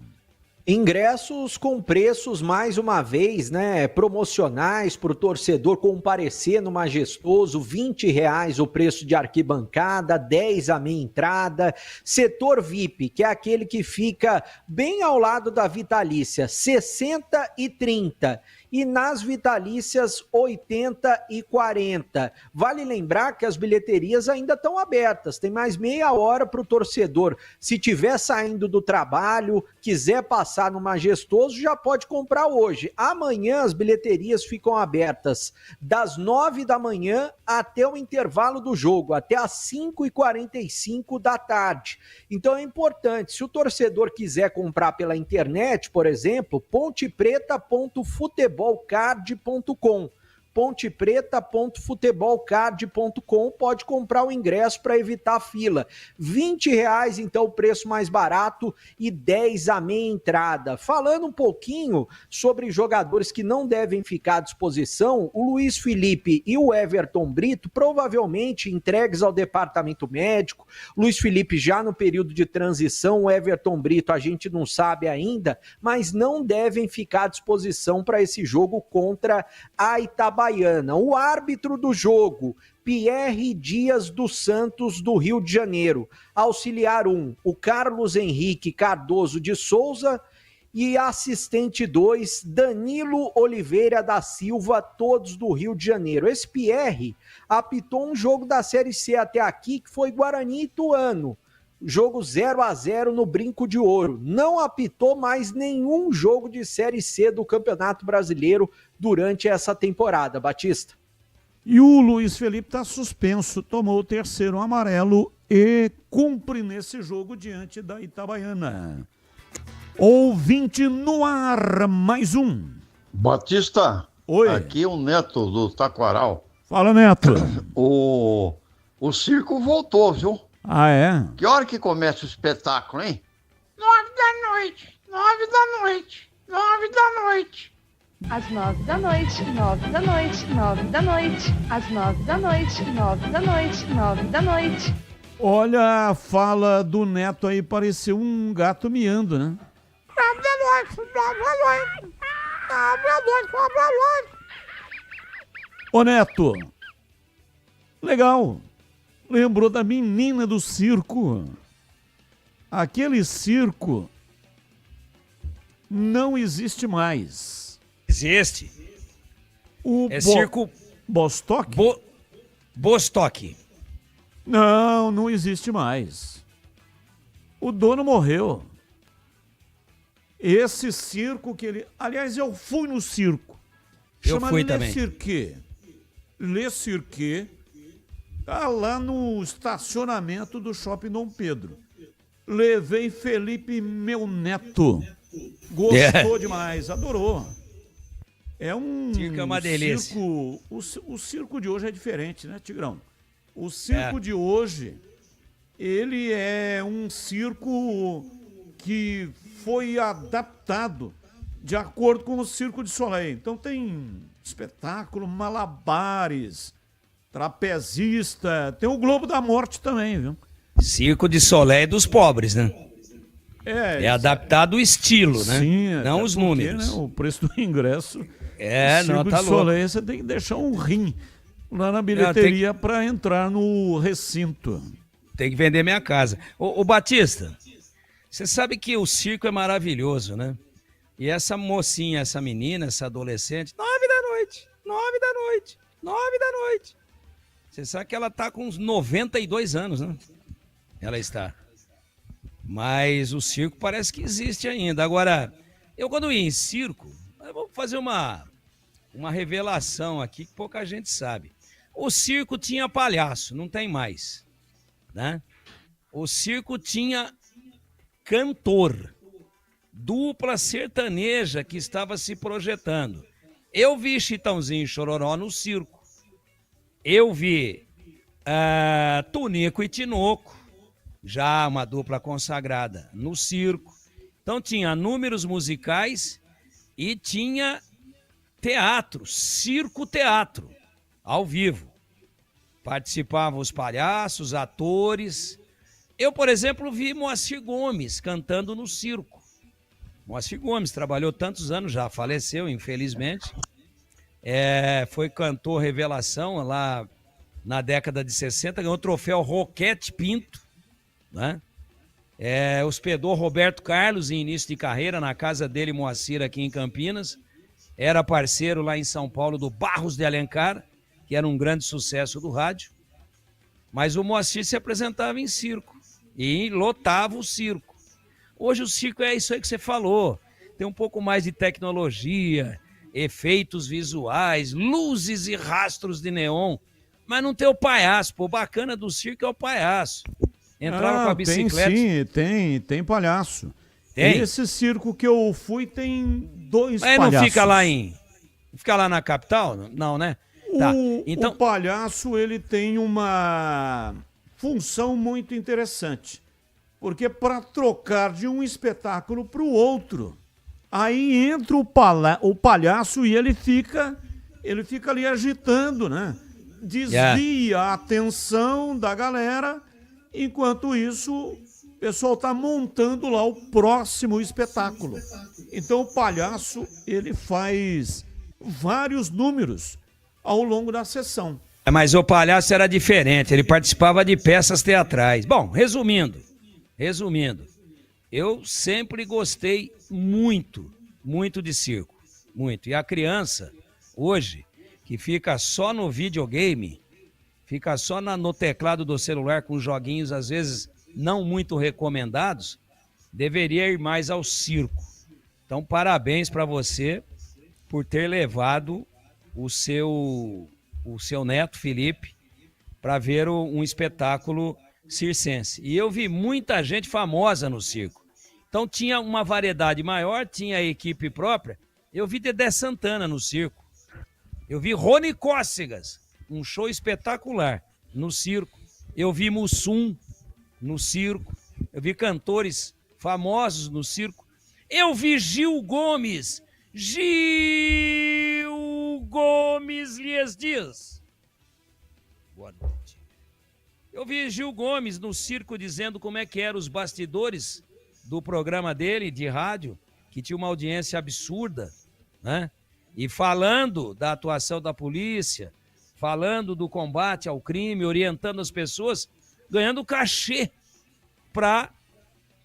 Ingressos com preços, mais uma vez, né, promocionais para o torcedor comparecer no Majestoso. R$20 o preço de arquibancada, 10 a meia entrada. Setor VIP, que é aquele que fica bem ao lado da Vitalícia, 60 e 30. E nas vitalícias, 80 e 40. Vale lembrar que as bilheterias ainda estão abertas, tem mais meia hora para o torcedor. Se tiver saindo do trabalho, quiser passar passar no Majestoso, já pode comprar hoje. Amanhã as bilheterias ficam abertas das 9 da manhã até o intervalo do jogo, até às 5h45 da tarde. Então é importante, se o torcedor quiser comprar pela internet, por exemplo, pontepreta.futebolcard.com. pontepreta.futebolcard.com, pode comprar o ingresso para evitar a fila. R$20, então, o preço mais barato e 10 a meia entrada. Falando um pouquinho sobre jogadores que não devem ficar à disposição, o Luiz Felipe e o Everton Brito provavelmente entregues ao departamento médico. Luiz Felipe já no período de transição, o Everton Brito a gente não sabe ainda, mas não devem ficar à disposição para esse jogo contra a Itabaiana. O árbitro do jogo, Pierre Dias dos Santos, do Rio de Janeiro. Auxiliar 1, o Carlos Henrique Cardoso de Souza. E assistente 2, Danilo Oliveira da Silva, todos do Rio de Janeiro. Esse Pierre apitou um jogo da Série C até aqui, que foi Guarani e Ituano. Jogo 0-0 no Brinco de Ouro. Não apitou mais nenhum jogo de Série C do Campeonato Brasileiro durante essa temporada, Batista. E o Luiz Felipe está suspenso, tomou o terceiro amarelo e cumpre nesse jogo diante da Itabaiana. Ouvinte no ar, mais um. Batista, oi. Aqui é o Neto do Taquaral. Fala, Neto. O circo voltou, viu? Ah, é? Que hora que começa o espetáculo, hein? 9 da noite, 9 da noite, 9 da noite. Às 9 da noite, 9 da noite, 9 da noite. Às 9 da noite, 9 da noite, 9 da noite. Olha, a fala do Neto aí pareceu um gato miando, né? 9 da noite, 9 da noite, 9 da noite, 9 da noite. Ô, Neto, legal. Lembrou da menina do circo. Aquele circo não existe mais. Existe. Circo Bostock? Bostock. Não existe mais. O dono morreu. Esse circo que ele... Aliás, eu fui no circo. Eu fui também. Le Cirque. Tá lá no estacionamento do Shopping Dom Pedro. Levei Felipe, meu neto. Gostou demais, adorou. É um circo, é uma delícia. Circo, o circo de hoje é diferente, né, Tigrão? O circo de hoje, ele é um circo que foi adaptado de acordo com o Circo de Soleil. Então tem espetáculo, malabares, trapezista, tem o Globo da Morte também, viu? Circo de Soleil dos pobres, né? É adaptado o estilo, né? Sim, não os porque, números. Né, o preço do ingresso. Não, tá de Soleil, você tem que deixar um rim lá na bilheteria para entrar no recinto. Tem que vender minha casa. Ô Batista, você sabe que o circo é maravilhoso, né? E essa mocinha, essa menina, essa adolescente, 9 da noite, 9 da noite, 9 da noite. Você sabe que ela tá com uns 92 anos, né? Ela está. Mas o circo parece que existe ainda. Agora, eu quando ia em circo, eu vou fazer uma revelação aqui que pouca gente sabe. O circo tinha palhaço, não tem mais, né? O circo tinha cantor, dupla sertaneja que estava se projetando. Eu vi Chitãozinho e Chororó no circo. Eu vi Tunico e Tinoco, já uma dupla consagrada, no circo. Então tinha números musicais e tinha teatro, circo-teatro, ao vivo. Participavam os palhaços, atores. Eu, por exemplo, vi Moacir Gomes cantando no circo. Moacir Gomes trabalhou tantos anos, já faleceu, infelizmente. Foi cantor revelação lá na década de 60, ganhou o troféu Roquete Pinto, né? Hospedou Roberto Carlos em início de carreira na casa dele, Moacir, aqui em Campinas. Era parceiro lá em São Paulo do Barros de Alencar, que era um grande sucesso do rádio. Mas o Moacir se apresentava em circo e lotava o circo. Hoje o circo é isso aí que você falou. tem um pouco mais de tecnologia, efeitos visuais, luzes e rastros de neon, mas não tem o palhaço, pô. O bacana do circo é o palhaço. Entraram com a bicicleta. Tem palhaço. Tem? Esse circo que eu fui tem 2 Mas palhaços. não fica lá na capital? Não, né? Tá. Então, o palhaço, ele tem uma função muito interessante. Porque para trocar de um espetáculo para o outro, aí entra o palhaço e ele fica ali agitando, né? Desvia a atenção da galera, enquanto isso o pessoal está montando lá o próximo espetáculo. Então o palhaço, ele faz vários números ao longo da sessão. Mas o palhaço era diferente, ele participava de peças teatrais. Bom, resumindo, eu sempre gostei muito de circo, muito. E a criança, hoje, que fica só no videogame, fica só no teclado do celular com joguinhos, às vezes, não muito recomendados, deveria ir mais ao circo. Então, parabéns para você por ter levado o seu neto, Felipe, para ver um espetáculo circense. E eu vi muita gente famosa no circo. Então tinha uma variedade maior, tinha a equipe própria. Eu vi Dedé Santana no circo. Eu vi Rony Cócegas, um show espetacular no circo. Eu vi Mussum no circo. Eu vi cantores famosos no circo. Eu vi Gil Gomes Lhes Dias. Boa noite. Eu vi Gil Gomes no circo dizendo como é que eram os bastidores do programa dele de rádio, que tinha uma audiência absurda, né? E falando da atuação da polícia, falando do combate ao crime, orientando as pessoas, ganhando cachê para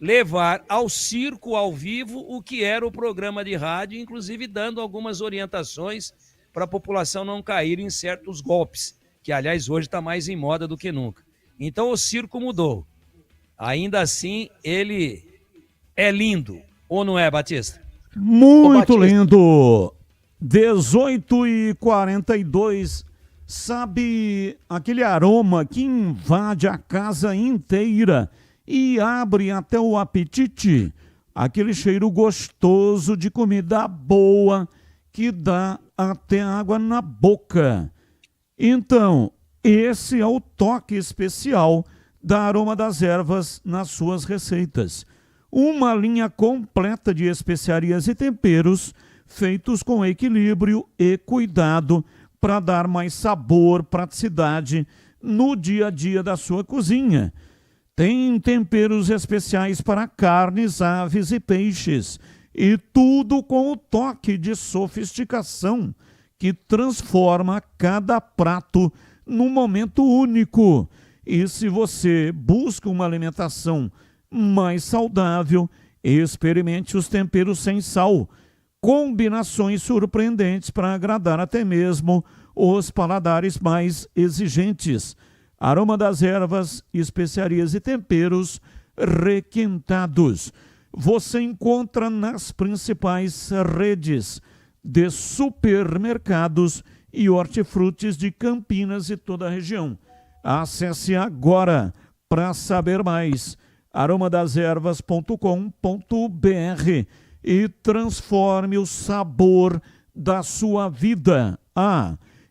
levar ao circo ao vivo o que era o programa de rádio, inclusive dando algumas orientações para a população não cair em certos golpes, que aliás hoje está mais em moda do que nunca. Então o circo mudou. Ainda assim, ele é lindo, ou não é, Batista? Muito lindo! 18h42, sabe aquele aroma que invade a casa inteira e abre até o apetite? Aquele cheiro gostoso de comida boa que dá até água na boca. Então, esse é o toque especial da Aroma das Ervas nas suas receitas. Uma linha completa de especiarias e temperos feitos com equilíbrio e cuidado para dar mais sabor, praticidade no dia a dia da sua cozinha. Tem temperos especiais para carnes, aves e peixes, e tudo com o toque de sofisticação que transforma cada prato num momento único. E se você busca uma alimentação mais saudável, experimente os temperos sem sal. Combinações surpreendentes para agradar até mesmo os paladares mais exigentes. Aroma das ervas, especiarias e temperos requintados. Você encontra nas principais redes de supermercados e hortifrutis de Campinas e toda a região. Acesse agora para saber mais. aromadeservas.com.br e transforme o sabor da sua vida.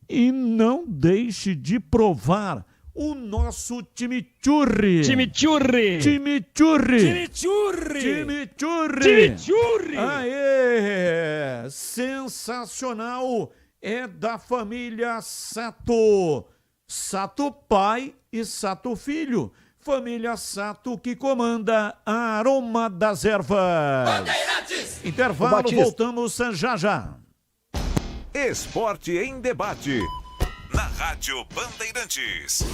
E não deixe de provar o nosso chimichurri. Chimichurri! Chimichurri! Chimichurri! Chimichurri! Chimichurri! Aê! Sensacional! É da família Sato. Sato pai e Sato filho. Família Sato que comanda a Aroma das Ervas. Intervalo, voltamos já já. Esporte em debate. Na Rádio Bandeirantes.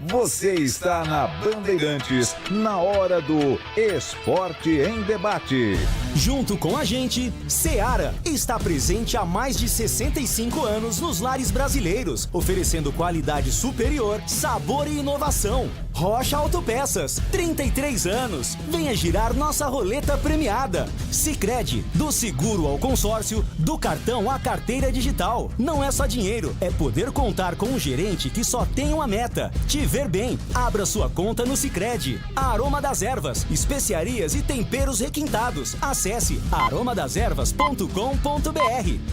Você está na Bandeirantes, na hora do Esporte em Debate. Junto com a gente, Seara está presente há mais de 65 anos nos lares brasileiros, oferecendo qualidade superior, sabor e inovação. Rocha Autopeças, 33 anos. Venha girar nossa roleta premiada. Sicredi, do seguro ao consórcio, do cartão à carteira digital. Não é só dinheiro, é poder contar com um gerente que só tem uma meta: te ver bem. Abra sua conta no Sicredi. Aroma das Ervas, especiarias e temperos requintados. Acesse aromadeservas.com.br.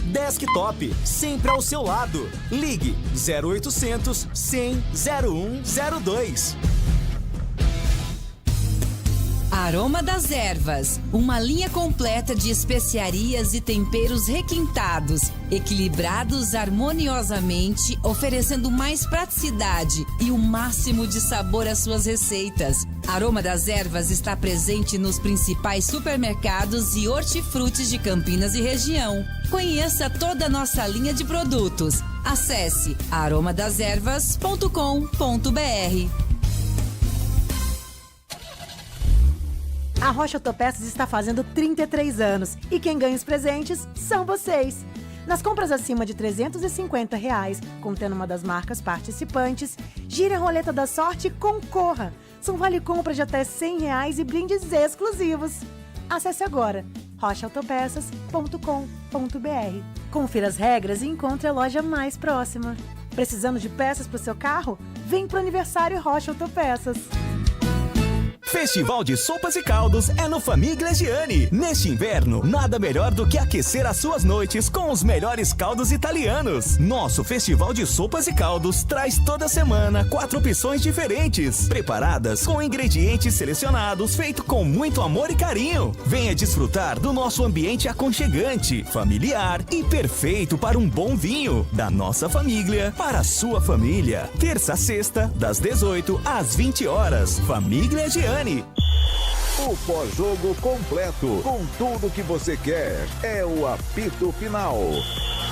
Desktop, sempre ao seu lado. Ligue 0800 100 0102. Aroma das Ervas, uma linha completa de especiarias e temperos requintados, equilibrados harmoniosamente, oferecendo mais praticidade e o máximo de sabor às suas receitas. Aroma das Ervas está presente nos principais supermercados e hortifrutis de Campinas e região. Conheça toda a nossa linha de produtos. Acesse aromadeservas.com.br. A Rocha Autopeças está fazendo 33 anos e quem ganha os presentes são vocês. Nas compras acima de R$350, contendo uma das marcas participantes, gire a roleta da sorte e concorra. São vale-compra de até R$100 e brindes exclusivos. Acesse agora rochaautopeças.com.br. Confira as regras e encontre a loja mais próxima. Precisando de peças para o seu carro? Vem pro aniversário Rocha Autopeças. Festival de Sopas e Caldos é no Famiglia Giani. Neste inverno, nada melhor do que aquecer as suas noites com os melhores caldos italianos. Nosso Festival de Sopas e Caldos traz toda semana 4 opções diferentes, preparadas com ingredientes selecionados, feito com muito amor e carinho. Venha desfrutar do nosso ambiente aconchegante, familiar e perfeito para um bom vinho. Da nossa família para a sua família. Terça a sexta, das 18 às 20 horas. Famiglia Giani. O pós-jogo completo, com tudo que você quer, é o apito final.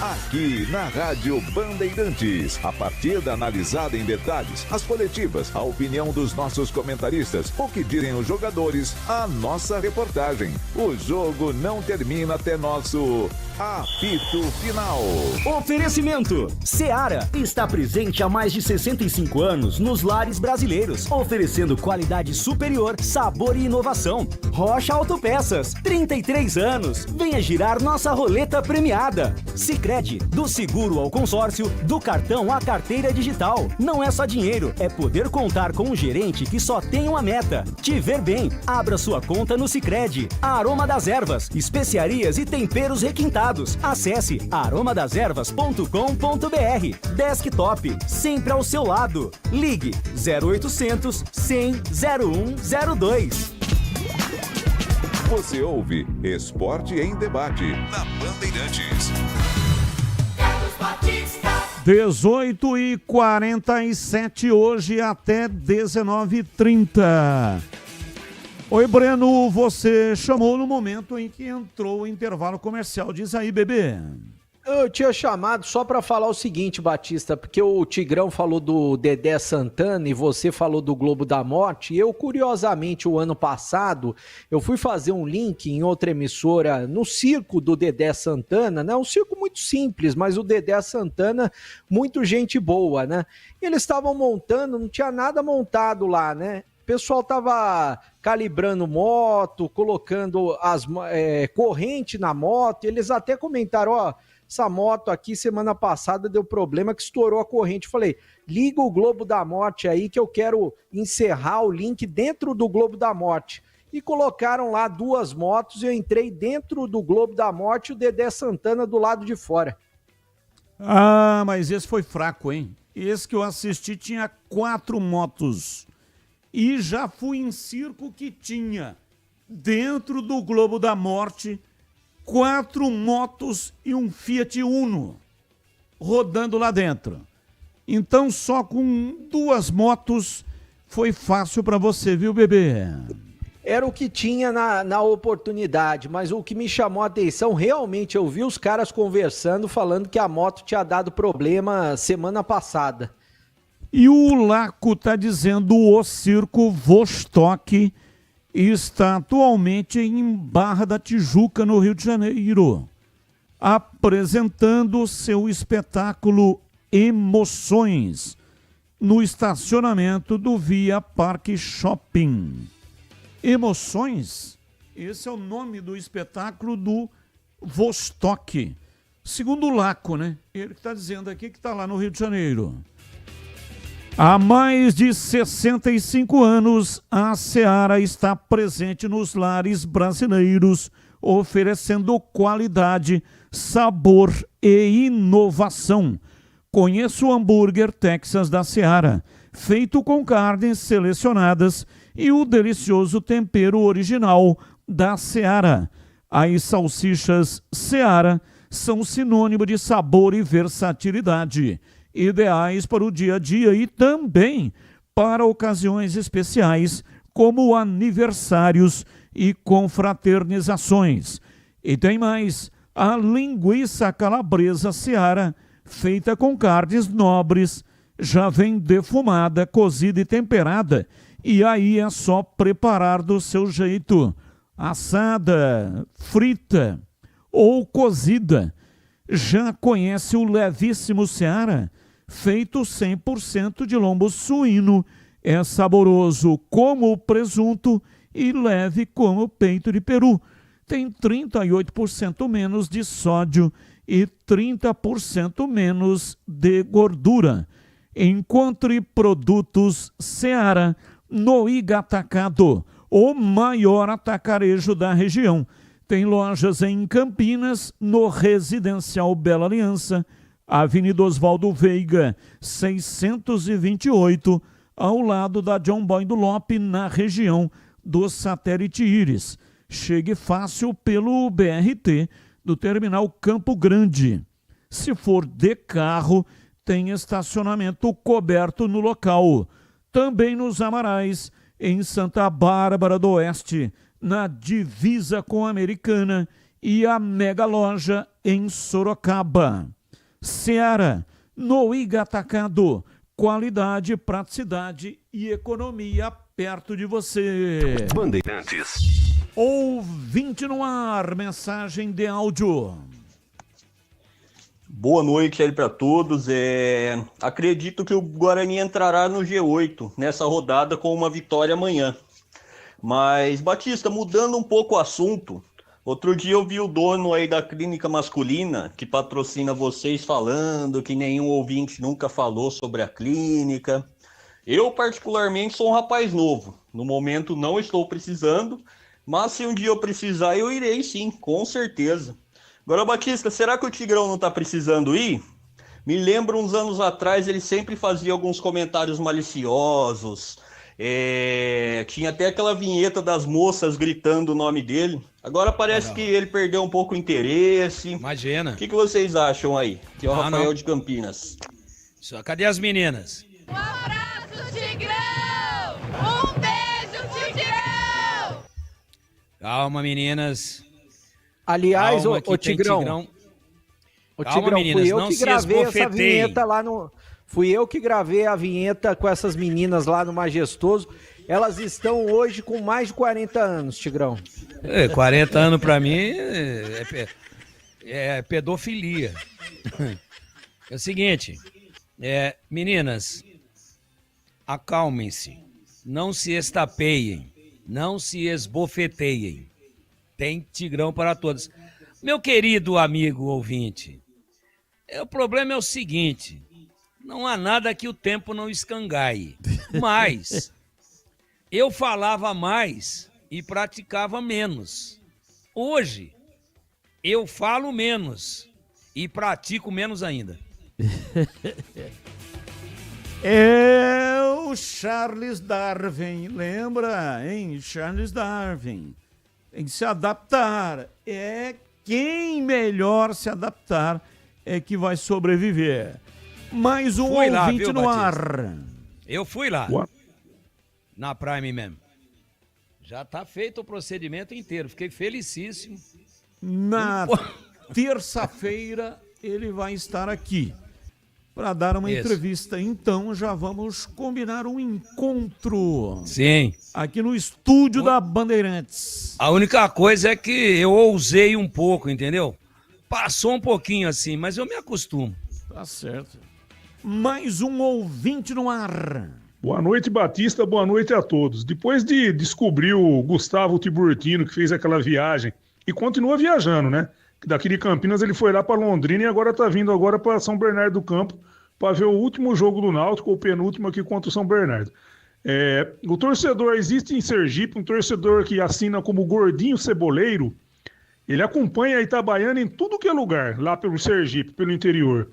Aqui na Rádio Bandeirantes, a partida analisada em detalhes, as coletivas, a opinião dos nossos comentaristas, o que dizem os jogadores, a nossa reportagem. O jogo não termina até nosso apito final. Oferecimento: Seara está presente há mais de 65 anos nos lares brasileiros, oferecendo qualidade superior, sabor e inovação. Rocha Autopeças, 33 anos. Venha girar nossa roleta premiada. Sicredi, do seguro ao consórcio, do cartão à carteira digital. Não é só dinheiro, é poder contar com um gerente que só tem uma meta: te ver bem. Abra sua conta no Sicredi. Aroma das Ervas, especiarias e temperos requintados. Acesse aromadeservas.com.br. Desktop, sempre ao seu lado. Ligue 0800 100 0102. Você ouve Esporte em Debate na Bandeirantes. 18h47 hoje até 19h30. Oi, Breno, você chamou no momento em que entrou o intervalo comercial. Diz aí, bebê. Eu tinha chamado só para falar o seguinte, Batista, porque o Tigrão falou do Dedé Santana e você falou do Globo da Morte. E eu, curiosamente, o ano passado, eu fui fazer um link em outra emissora no circo do Dedé Santana, né? Um circo muito simples, mas o Dedé Santana, muito gente boa, né? E eles estavam montando, não tinha nada montado lá, né? O pessoal tava calibrando moto, colocando as corrente na moto. Eles até comentaram, ó, essa moto aqui semana passada deu problema que estourou a corrente. Eu falei, liga o Globo da Morte aí que eu quero encerrar o link dentro do Globo da Morte. E colocaram lá 2 motos e eu entrei dentro do Globo da Morte e o Dedé Santana do lado de fora. Ah, mas esse foi fraco, hein? Esse que eu assisti tinha 4 motos. E já fui em circo que tinha, dentro do Globo da Morte, 4 motos e um Fiat Uno rodando lá dentro. Então, só com 2 motos foi fácil para você, viu, bebê? Era o que tinha na oportunidade, mas o que me chamou a atenção, realmente, eu vi os caras conversando, falando que a moto tinha dado problema semana passada. E o Laco está dizendo o circo Vostok está atualmente em Barra da Tijuca, no Rio de Janeiro, apresentando seu espetáculo Emoções. no estacionamento do Via Parque Shopping. Emoções? Esse é o nome do espetáculo do Vostok. Segundo o Laco, né? Ele que está dizendo aqui que está lá no Rio de Janeiro. Há mais de 65 anos, a Seara está presente nos lares brasileiros, oferecendo qualidade, sabor e inovação. Conheça o hambúrguer Texas da Seara, feito com carnes selecionadas e o delicioso tempero original da Seara. As salsichas Seara são sinônimo de sabor e versatilidade, ideais para o dia a dia e também para ocasiões especiais como aniversários e confraternizações. E tem mais, a linguiça calabresa Seara, feita com carnes nobres, já vem defumada, cozida e temperada, e aí é só preparar do seu jeito, assada, frita ou cozida. Já conhece o levíssimo Seara? Feito 100% de lombo suíno, é saboroso como o presunto e leve como o peito de peru. Tem 38% menos de sódio e 30% menos de gordura. Encontre produtos Seara no Igatacado, o maior atacarejo da região. Tem lojas em Campinas, no Residencial Bela Aliança, Avenida Oswaldo Veiga, 628, ao lado da John Boy do Lope, na região do Satélite Íris. Chegue fácil pelo BRT do Terminal Campo Grande. Se for de carro, tem estacionamento coberto no local. Também nos Amarais, em Santa Bárbara do Oeste, na divisa com a Americana, e a Mega Loja em Sorocaba. Seara, no Igatacado, qualidade, praticidade e economia perto de você. Bandeirantes. Ouvinte no ar, mensagem de áudio. Boa noite aí para todos. Acredito que o Guarani entrará no G8 nessa rodada com uma vitória amanhã. Mas, Batista, mudando um pouco o assunto, outro dia eu vi o dono aí da clínica masculina, que patrocina vocês, falando que nenhum ouvinte nunca falou sobre a clínica. Eu, particularmente, sou um rapaz novo. No momento não estou precisando, mas se um dia eu precisar, eu irei sim, com certeza. Agora, Batista, será que o Tigrão não está precisando ir? Me lembro uns anos atrás, ele sempre fazia alguns comentários maliciosos. Tinha até aquela vinheta das moças gritando o nome dele. Agora parece que ele perdeu um pouco o interesse. Imagina. O que vocês acham aí? Que é o Rafael de Campinas. Cadê as meninas? Um abraço, Tigrão! Um beijo, Tigrão! Calma, meninas. Aliás, Calma, ô Tigrão. Ô Calma, Tigrão, meninas, fui eu não que se gravei essa esbofeteiem. vinheta lá no... Fui eu que gravei a vinheta com essas meninas lá no Majestoso. Elas estão hoje com mais de 40 anos, Tigrão. 40 anos pra mim é pedofilia. É o seguinte, meninas, acalmem-se, não se estapeiem, não se esbofeteiem. Tem Tigrão para todos. Meu querido amigo ouvinte, o problema é o seguinte, não há nada que o tempo não escangaie, mas eu falava mais e praticava menos. Hoje, eu falo menos e pratico menos ainda. É o Charles Darwin, lembra, hein? Charles Darwin. Tem que se adaptar. Quem melhor se adaptar é que vai sobreviver. Mais um Fui lá, ouvinte viu, no Batista? ar. Eu fui lá, na Prime mesmo. Já tá feito o procedimento inteiro, fiquei felicíssimo. Na terça-feira ele vai estar aqui para dar uma Isso. entrevista. Então já vamos combinar um encontro. Sim. Aqui no estúdio da Bandeirantes. A única coisa é que eu ousei um pouco, entendeu? Passou um pouquinho assim, mas eu me acostumo. Tá certo. Mais um ouvinte no ar. Boa noite, Batista. Boa noite a todos. Depois de descobrir o Gustavo Tiburtino, que fez aquela viagem, e continua viajando, né? Daqui de Campinas ele foi lá para Londrina e agora tá vindo agora para São Bernardo do Campo para ver o último jogo do Náutico, ou o penúltimo aqui contra o São Bernardo. O torcedor, existe em Sergipe um torcedor que assina como Gordinho Ceboleiro. Ele acompanha a Itabaiana em tudo que é lugar, lá pelo Sergipe, pelo interior.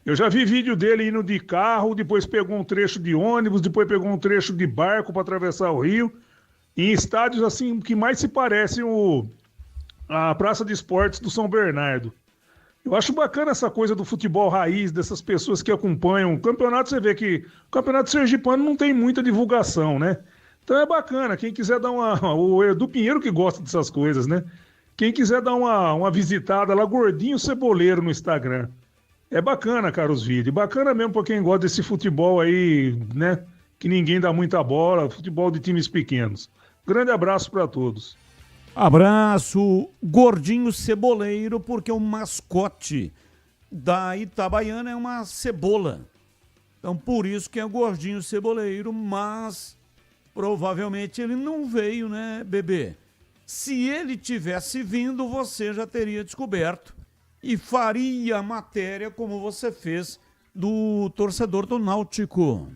Eu já vi vídeo dele indo de carro, depois pegou um trecho de ônibus, depois pegou um trecho de barco para atravessar o rio, em estádios assim que mais se parecem a Praça de Esportes do São Bernardo. Eu acho bacana essa coisa do futebol raiz, dessas pessoas que acompanham. O campeonato, você vê que o campeonato sergipano não tem muita divulgação, né? Então é bacana, quem quiser dar o Edu Pinheiro que gosta dessas coisas, né? Quem quiser dar uma visitada lá, Gordinho Ceboleiro no Instagram. É bacana, cara, os vídeos. Bacana mesmo pra quem gosta desse futebol aí, né? Que ninguém dá muita bola, futebol de times pequenos. Grande abraço pra todos. Abraço, Gordinho Ceboleiro, porque o mascote da Itabaiana é uma cebola. Então, por isso que é o Gordinho Ceboleiro, mas provavelmente ele não veio, né, bebê? Se ele tivesse vindo, você já teria descoberto e faria a matéria como você fez do torcedor do Náutico.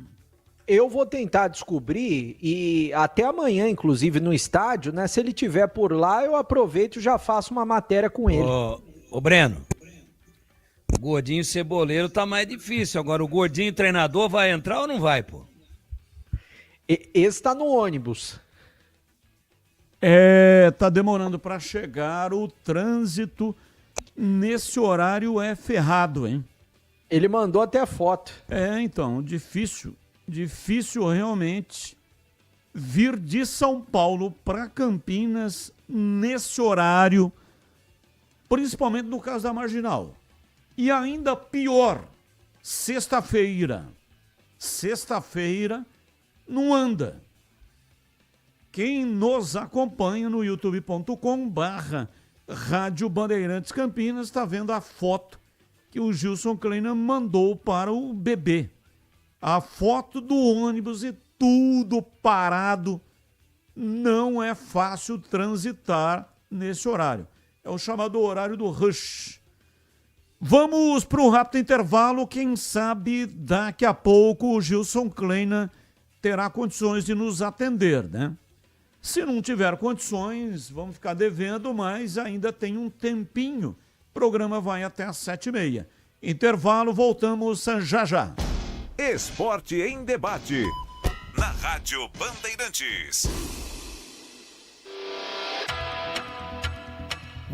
Eu vou tentar descobrir e até amanhã, inclusive, no estádio, né? Se ele estiver por lá, eu aproveito e já faço uma matéria com ele. Ô Breno, o Gordinho Ceboleiro tá mais difícil. Agora, o Gordinho Treinador vai entrar ou não vai, pô? Esse tá no ônibus. Tá demorando para chegar, o trânsito nesse horário é ferrado, hein? Ele mandou até foto. Então, difícil realmente vir de São Paulo para Campinas nesse horário, principalmente no caso da Marginal. E ainda pior, sexta-feira não anda. Quem nos acompanha no youtube.com/Rádio Bandeirantes Campinas está vendo a foto que o Gilson Kleina mandou para o bebê. A foto do ônibus e tudo parado. Não é fácil transitar nesse horário. É o chamado horário do rush. Vamos para um rápido intervalo. Quem sabe daqui a pouco o Gilson Kleina terá condições de nos atender, né? Se não tiver condições, vamos ficar devendo, mas ainda tem um tempinho. O programa vai até às 7h30. Intervalo, voltamos já já. Esporte em debate. Na Rádio Bandeirantes.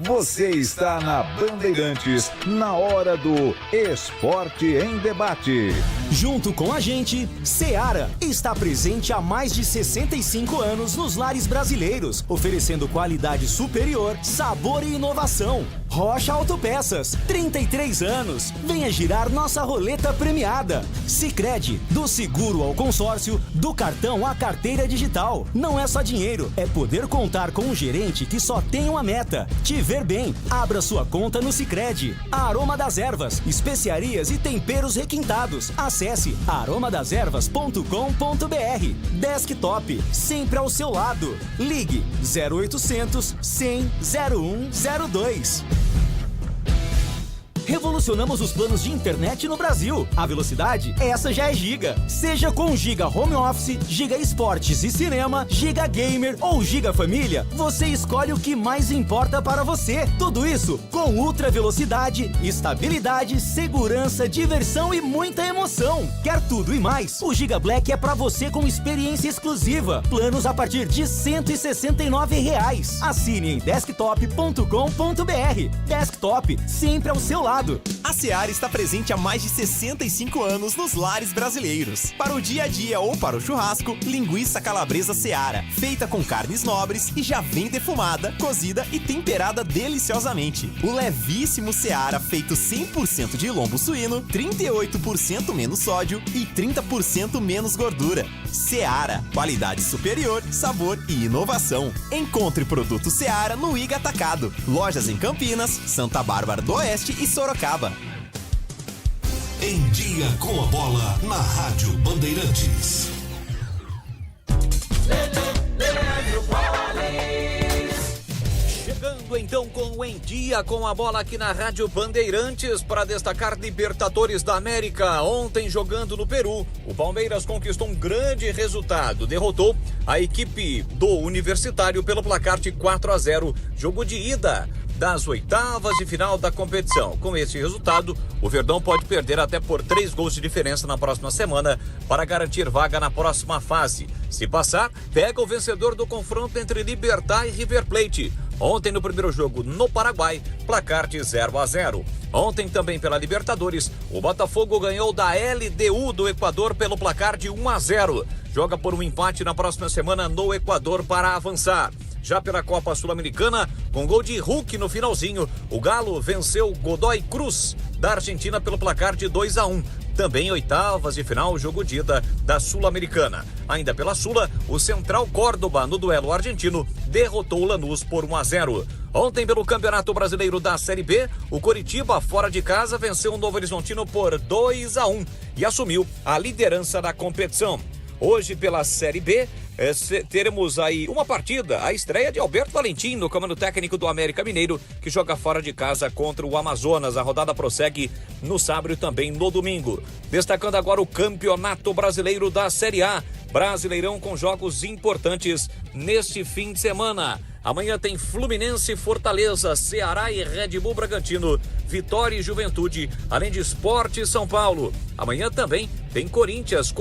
Você está na Bandeirantes, na hora do Esporte em Debate. Junto com a gente, Seara está presente há mais de 65 anos nos lares brasileiros, oferecendo qualidade superior, sabor e inovação. Rocha Autopeças, 33 anos. Venha girar nossa roleta premiada. Sicredi, do seguro ao consórcio, do cartão à carteira digital. Não é só dinheiro, é poder contar com um gerente que só tem uma meta: te ver bem. Abra sua conta no Sicredi. Aroma das Ervas, especiarias e temperos requintados. Acesse aromadaservas.com.br. Desktop, sempre ao seu lado. Ligue 0800 100 0102. Revolucionamos os planos de internet no Brasil. A velocidade, essa já é Giga. Seja com Giga Home Office, Giga Esportes e Cinema, Giga Gamer ou Giga Família, você escolhe o que mais importa para você. Tudo isso com ultra velocidade, estabilidade, segurança, diversão e muita emoção. Quer tudo e mais? O Giga Black é para você com experiência exclusiva. Planos a partir de R$ 169. Assine em desktop.com.br. Desktop, sempre ao seu lado. A Seara está presente há mais de 65 anos nos lares brasileiros. Para o dia a dia ou para o churrasco, linguiça calabresa Seara, feita com carnes nobres e já vem defumada, cozida e temperada deliciosamente. O levíssimo Seara, feito 100% de lombo suíno, 38% menos sódio e 30% menos gordura. Seara, qualidade superior, sabor e inovação. Encontre produto Seara no Iga Atacado. Lojas em Campinas, Santa Bárbara do Oeste e Sorocaba. Em Dia com a Bola, na Rádio Bandeirantes. Chegando então com o Em Dia com a Bola aqui na Rádio Bandeirantes para destacar Libertadores da América. Ontem, jogando no Peru, o Palmeiras conquistou um grande resultado. Derrotou a equipe do Universitário pelo placar de 4-0. Jogo de ida das oitavas de final da competição. Com esse resultado, o Verdão pode perder até por 3 gols de diferença na próxima semana para garantir vaga na próxima fase. Se passar, pega o vencedor do confronto entre Libertad e River Plate. Ontem, no primeiro jogo no Paraguai, placar de 0-0. Ontem, também pela Libertadores, o Botafogo ganhou da LDU do Equador pelo placar de 1-0. Joga por um empate na próxima semana no Equador para avançar. Já pela Copa Sul-Americana, com gol de Hulk no finalzinho, o Galo venceu Godoy Cruz da Argentina pelo placar de 2-1. Também oitavas de final, jogo de ida da Sul-Americana. Ainda pela Sula, o Central Córdoba, no duelo argentino, derrotou o Lanús por 1-0. Ontem, pelo Campeonato Brasileiro da Série B, o Coritiba, fora de casa, venceu o Novo Horizontino por 2-1 e assumiu a liderança da competição. Hoje, pela Série B, teremos aí uma partida, a estreia de Alberto Valentim no comando técnico do América Mineiro, que joga fora de casa contra o Amazonas. A rodada prossegue no sábado e também no domingo. Destacando agora o Campeonato Brasileiro da Série A. Brasileirão com jogos importantes neste fim de semana. Amanhã tem Fluminense, Fortaleza, Ceará e Red Bull Bragantino, Vitória e Juventude, além de Sport e São Paulo. Amanhã também tem Corinthians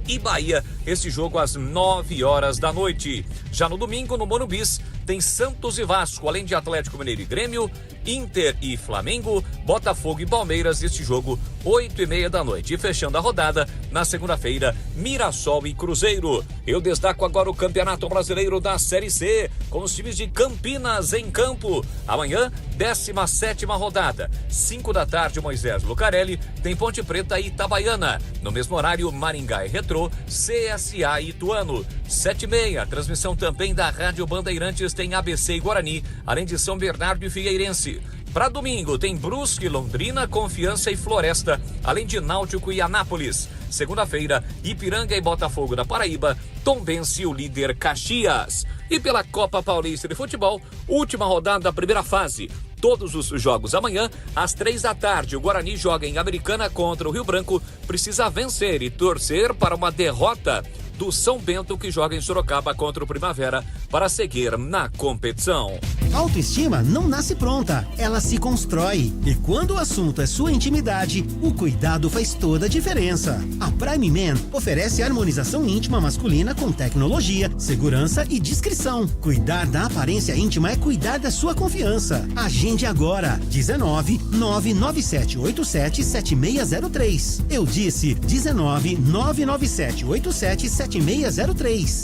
e Bahia, esse jogo às 9 horas da noite. Já no domingo, no Monumbis, tem Santos e Vasco, além de Atlético Mineiro e Grêmio, Inter e Flamengo, Botafogo e Palmeiras, este jogo 8h30 da noite. E fechando a rodada, na segunda-feira, Mirassol e Cruzeiro. Eu destaco agora o Campeonato Brasileiro da Série C, com os times de Campinas em campo. Amanhã, 17ª rodada, 5 da tarde, Moisés Lucarelli, tem Ponte Preta e Itabaiana. No mesmo horário, Maringá e Retrô, CSA e Ituano. 7h30, transmissão também da Rádio Bandeirantes, tem ABC e Guarani, além de São Bernardo e Figueirense. Para domingo, tem Brusque, Londrina, Confiança e Floresta, além de Náutico e Anápolis. Segunda-feira, Ipiranga e Botafogo da Paraíba, Tombense e o líder Caxias. E pela Copa Paulista de Futebol, última rodada da primeira fase. Todos os jogos amanhã, às 3 da tarde. O Guarani joga em Americana contra o Rio Branco. Precisa vencer e torcer para uma derrota do São Bento, que joga em Sorocaba contra o Primavera, para seguir na competição. Autoestima não nasce pronta, ela se constrói. E quando o assunto é sua intimidade, o cuidado faz toda a diferença. A Prime Man oferece harmonização íntima masculina com tecnologia, segurança e discrição. Cuidar da aparência íntima é cuidar da sua confiança. Agende agora, 19-99787-7603. Eu disse 19-99787-7603.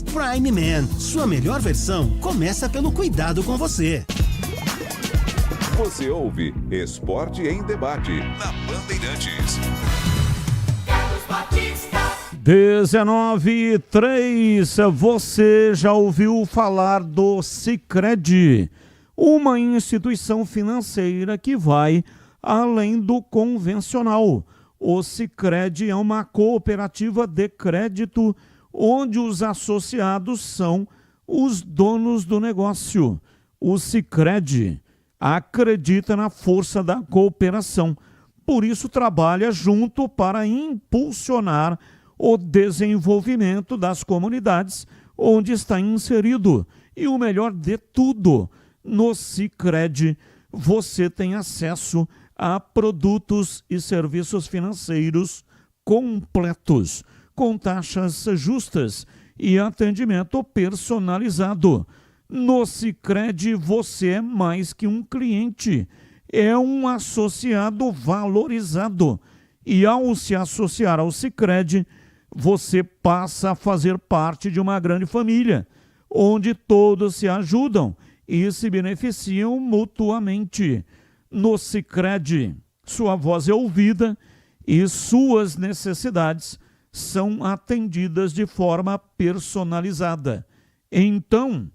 Prime Man, sua melhor versão começa pelo cuidado com você. Você ouve Esporte em Debate na Bandeirantes. 19h03, você já ouviu falar do Sicredi, uma instituição financeira que vai além do convencional. O Sicredi é uma cooperativa de crédito onde os associados são os donos do negócio. O Sicredi acredita na força da cooperação, por isso trabalha junto para impulsionar o desenvolvimento das comunidades onde está inserido. E o melhor de tudo, no Sicredi você tem acesso a produtos e serviços financeiros completos, com taxas justas e atendimento personalizado. No Sicredi você é mais que um cliente, é um associado valorizado. E ao se associar ao Sicredi, você passa a fazer parte de uma grande família, onde todos se ajudam e se beneficiam mutuamente. No Sicredi, sua voz é ouvida e suas necessidades são atendidas de forma personalizada. Então,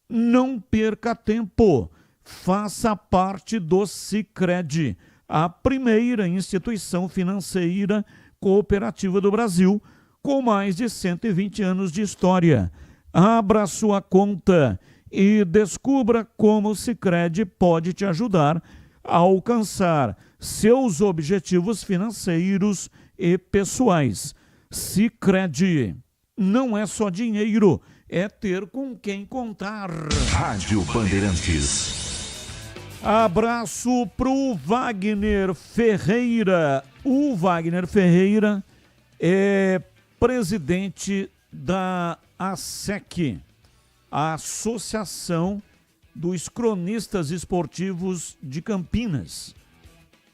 não perca tempo, faça parte do Sicredi. a primeira instituição financeira cooperativa do Brasil, com mais de 120 anos de história. Abra sua conta e descubra como o Sicredi pode te ajudar a alcançar seus objetivos financeiros e pessoais. Sicredi não é só dinheiro, é ter com quem contar. Rádio Bandeirantes. Abraço pro Wagner Ferreira. O Wagner Ferreira é presidente da ASEC, a Associação dos Cronistas Esportivos de Campinas.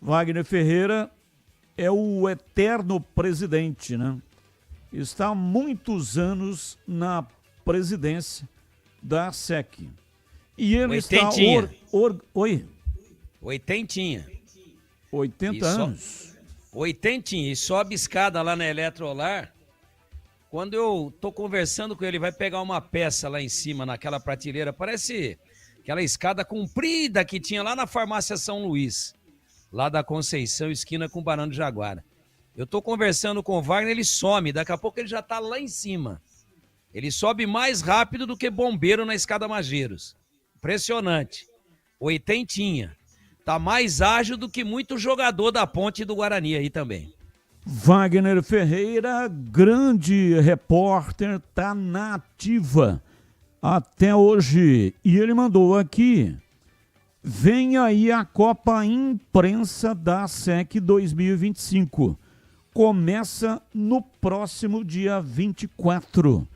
Wagner Ferreira é o eterno presidente, né? Está há muitos anos na presidência da ASEC. E ele Oitentinha. está... Oi? Oitentinha. 80 anos. Oitentinha. E sobe escada lá na Eletrolar. Quando eu tô conversando com ele, vai pegar uma peça lá em cima, naquela prateleira. Parece aquela escada comprida que tinha lá na farmácia São Luís. Lá da Conceição, esquina com Barão do Jaguara. Eu tô conversando com o Wagner, ele some. Daqui a pouco ele já tá lá em cima. Ele sobe mais rápido do que bombeiro na escada Mageiros. Impressionante. Oitentinha. Tá mais ágil do que muito jogador da Ponte e do Guarani aí também. Wagner Ferreira, grande repórter, tá na ativa até hoje. E ele mandou aqui: vem aí a Copa Imprensa da ASEC 2025. Começa no próximo dia 24.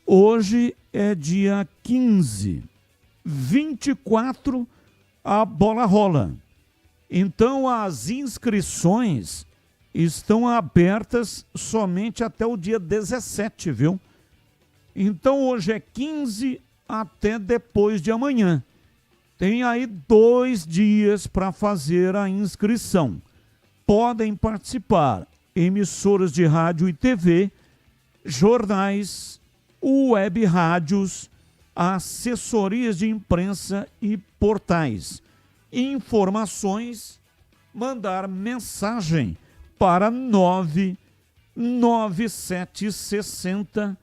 Hoje é dia 15. 24, a bola rola. Então, as inscrições estão abertas somente até o dia 17, viu? Então, hoje é 15 até depois de amanhã. Tem aí 2 dias para fazer a inscrição. Podem participar emissoras de rádio e TV, jornais, web rádios, assessorias de imprensa e portais. Informações, mandar mensagem para 99760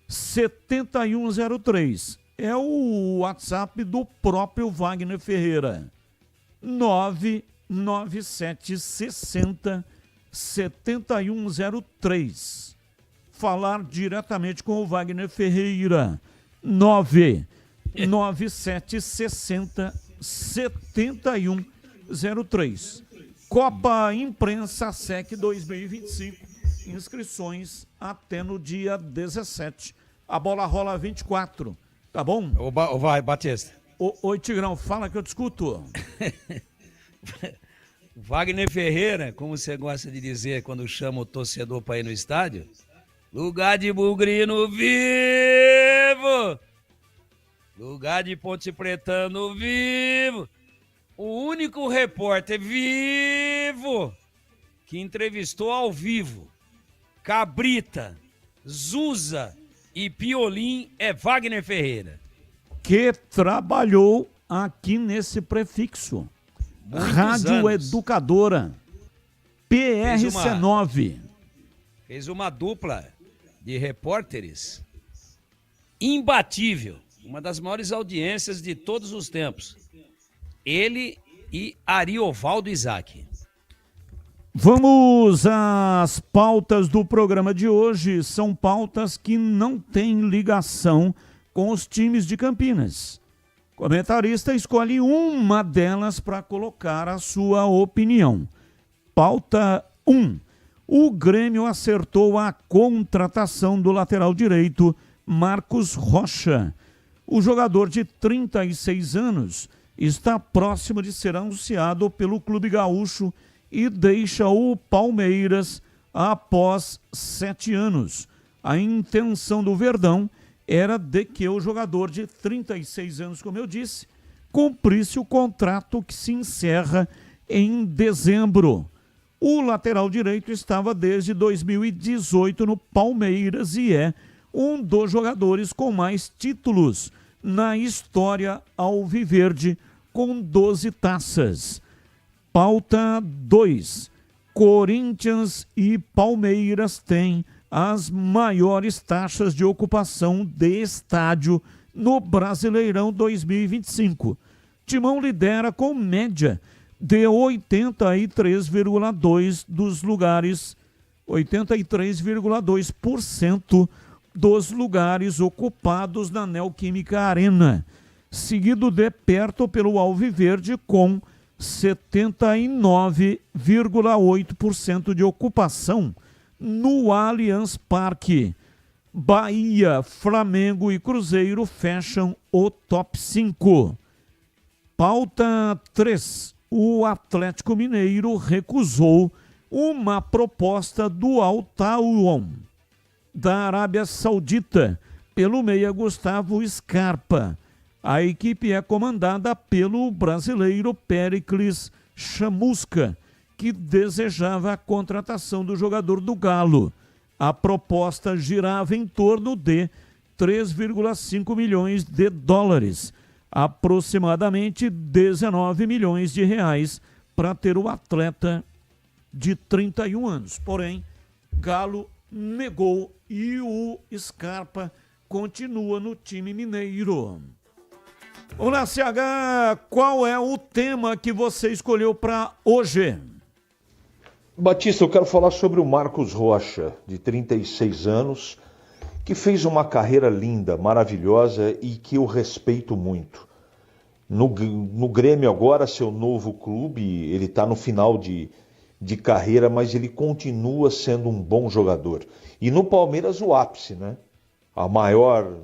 7103. É o WhatsApp do próprio Wagner Ferreira. 99760 7103. Falar diretamente com o Wagner Ferreira. 99760 7103. Copa Imprensa ASEC 2025. Inscrições até no dia 17. A bola rola 24. Tá bom? Vai, Batista. Oi, Tigrão, fala que eu te escuto. Wagner Ferreira, como você gosta de dizer quando chama o torcedor para ir no estádio, lugar de bugrino vivo, lugar de Ponte Pretano vivo, o único repórter vivo que entrevistou ao vivo Cabrita, Zusa e Piolim é Wagner Ferreira. Que trabalhou aqui nesse prefixo. Rádio Educadora, PRC9. Fez uma dupla de repórteres imbatível. Uma das maiores audiências de todos os tempos. Ele e Ariovaldo Isaac. Vamos às pautas do programa de hoje. São pautas que não têm ligação com os times de Campinas. O comentarista escolhe uma delas para colocar a sua opinião. Pauta 1. O Grêmio acertou a contratação do lateral direito Marcos Rocha. O jogador de 36 anos está próximo de ser anunciado pelo Clube Gaúcho e deixa o Palmeiras após 7 anos. A intenção do Verdão era de que o jogador de 36 anos, como eu disse, cumprisse o contrato que se encerra em dezembro. O lateral direito estava desde 2018 no Palmeiras e é um dos jogadores com mais títulos na história alviverde, com 12 taças. Pauta 2. Corinthians e Palmeiras têm as maiores taxas de ocupação de estádio no Brasileirão 2025. Timão lidera com média de 83,2% dos lugares, 83,2% dos lugares ocupados na Neoquímica Arena, seguido de perto pelo Alviverde com 79,8% de ocupação no Allianz Parque. Bahia, Flamengo e Cruzeiro fecham o top 5. Pauta 3. O Atlético Mineiro recusou uma proposta do Al Tawon da Arábia Saudita pelo meia Gustavo Scarpa. A equipe é comandada pelo brasileiro Péricles Chamusca, que desejava a contratação do jogador do Galo. A proposta girava em torno de 3,5 milhões de dólares, aproximadamente 19 milhões de reais, para ter o atleta de 31 anos. Porém, Galo negou e o Scarpa continua no time mineiro. Olá, CH, qual é o tema que você escolheu para hoje? Batista, eu quero falar sobre o Marcos Rocha, de 36 anos, que fez uma carreira linda, maravilhosa e que eu respeito muito. No Grêmio agora, seu novo clube, ele está no final de carreira, mas ele continua sendo um bom jogador. E no Palmeiras o ápice, né? A maior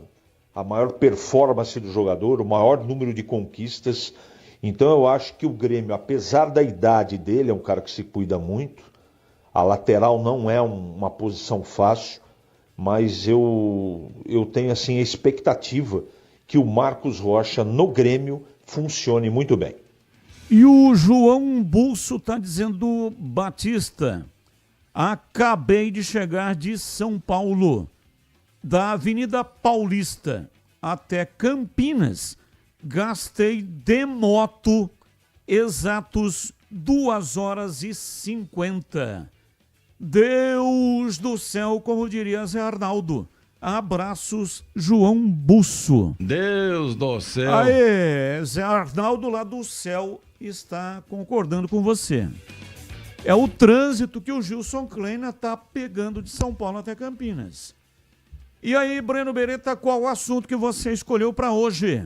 performance do jogador, o maior número de conquistas. Então eu acho que o Grêmio, apesar da idade dele, é um cara que se cuida muito. A lateral não é uma posição fácil, mas eu tenho assim a expectativa que o Marcos Rocha no Grêmio funcione muito bem. E o João Bulso está dizendo, Batista, acabei de chegar de São Paulo, da Avenida Paulista até Campinas, gastei de moto exatos 2 horas e 50. Deus do céu, como diria Zé Arnaldo. Abraços, João Busso. Deus do céu. Aê, Zé Arnaldo lá do céu está concordando com você. É o trânsito que o Gilson Kleina está pegando de São Paulo até Campinas. E aí, Breno Beretta, qual o assunto que você escolheu para hoje?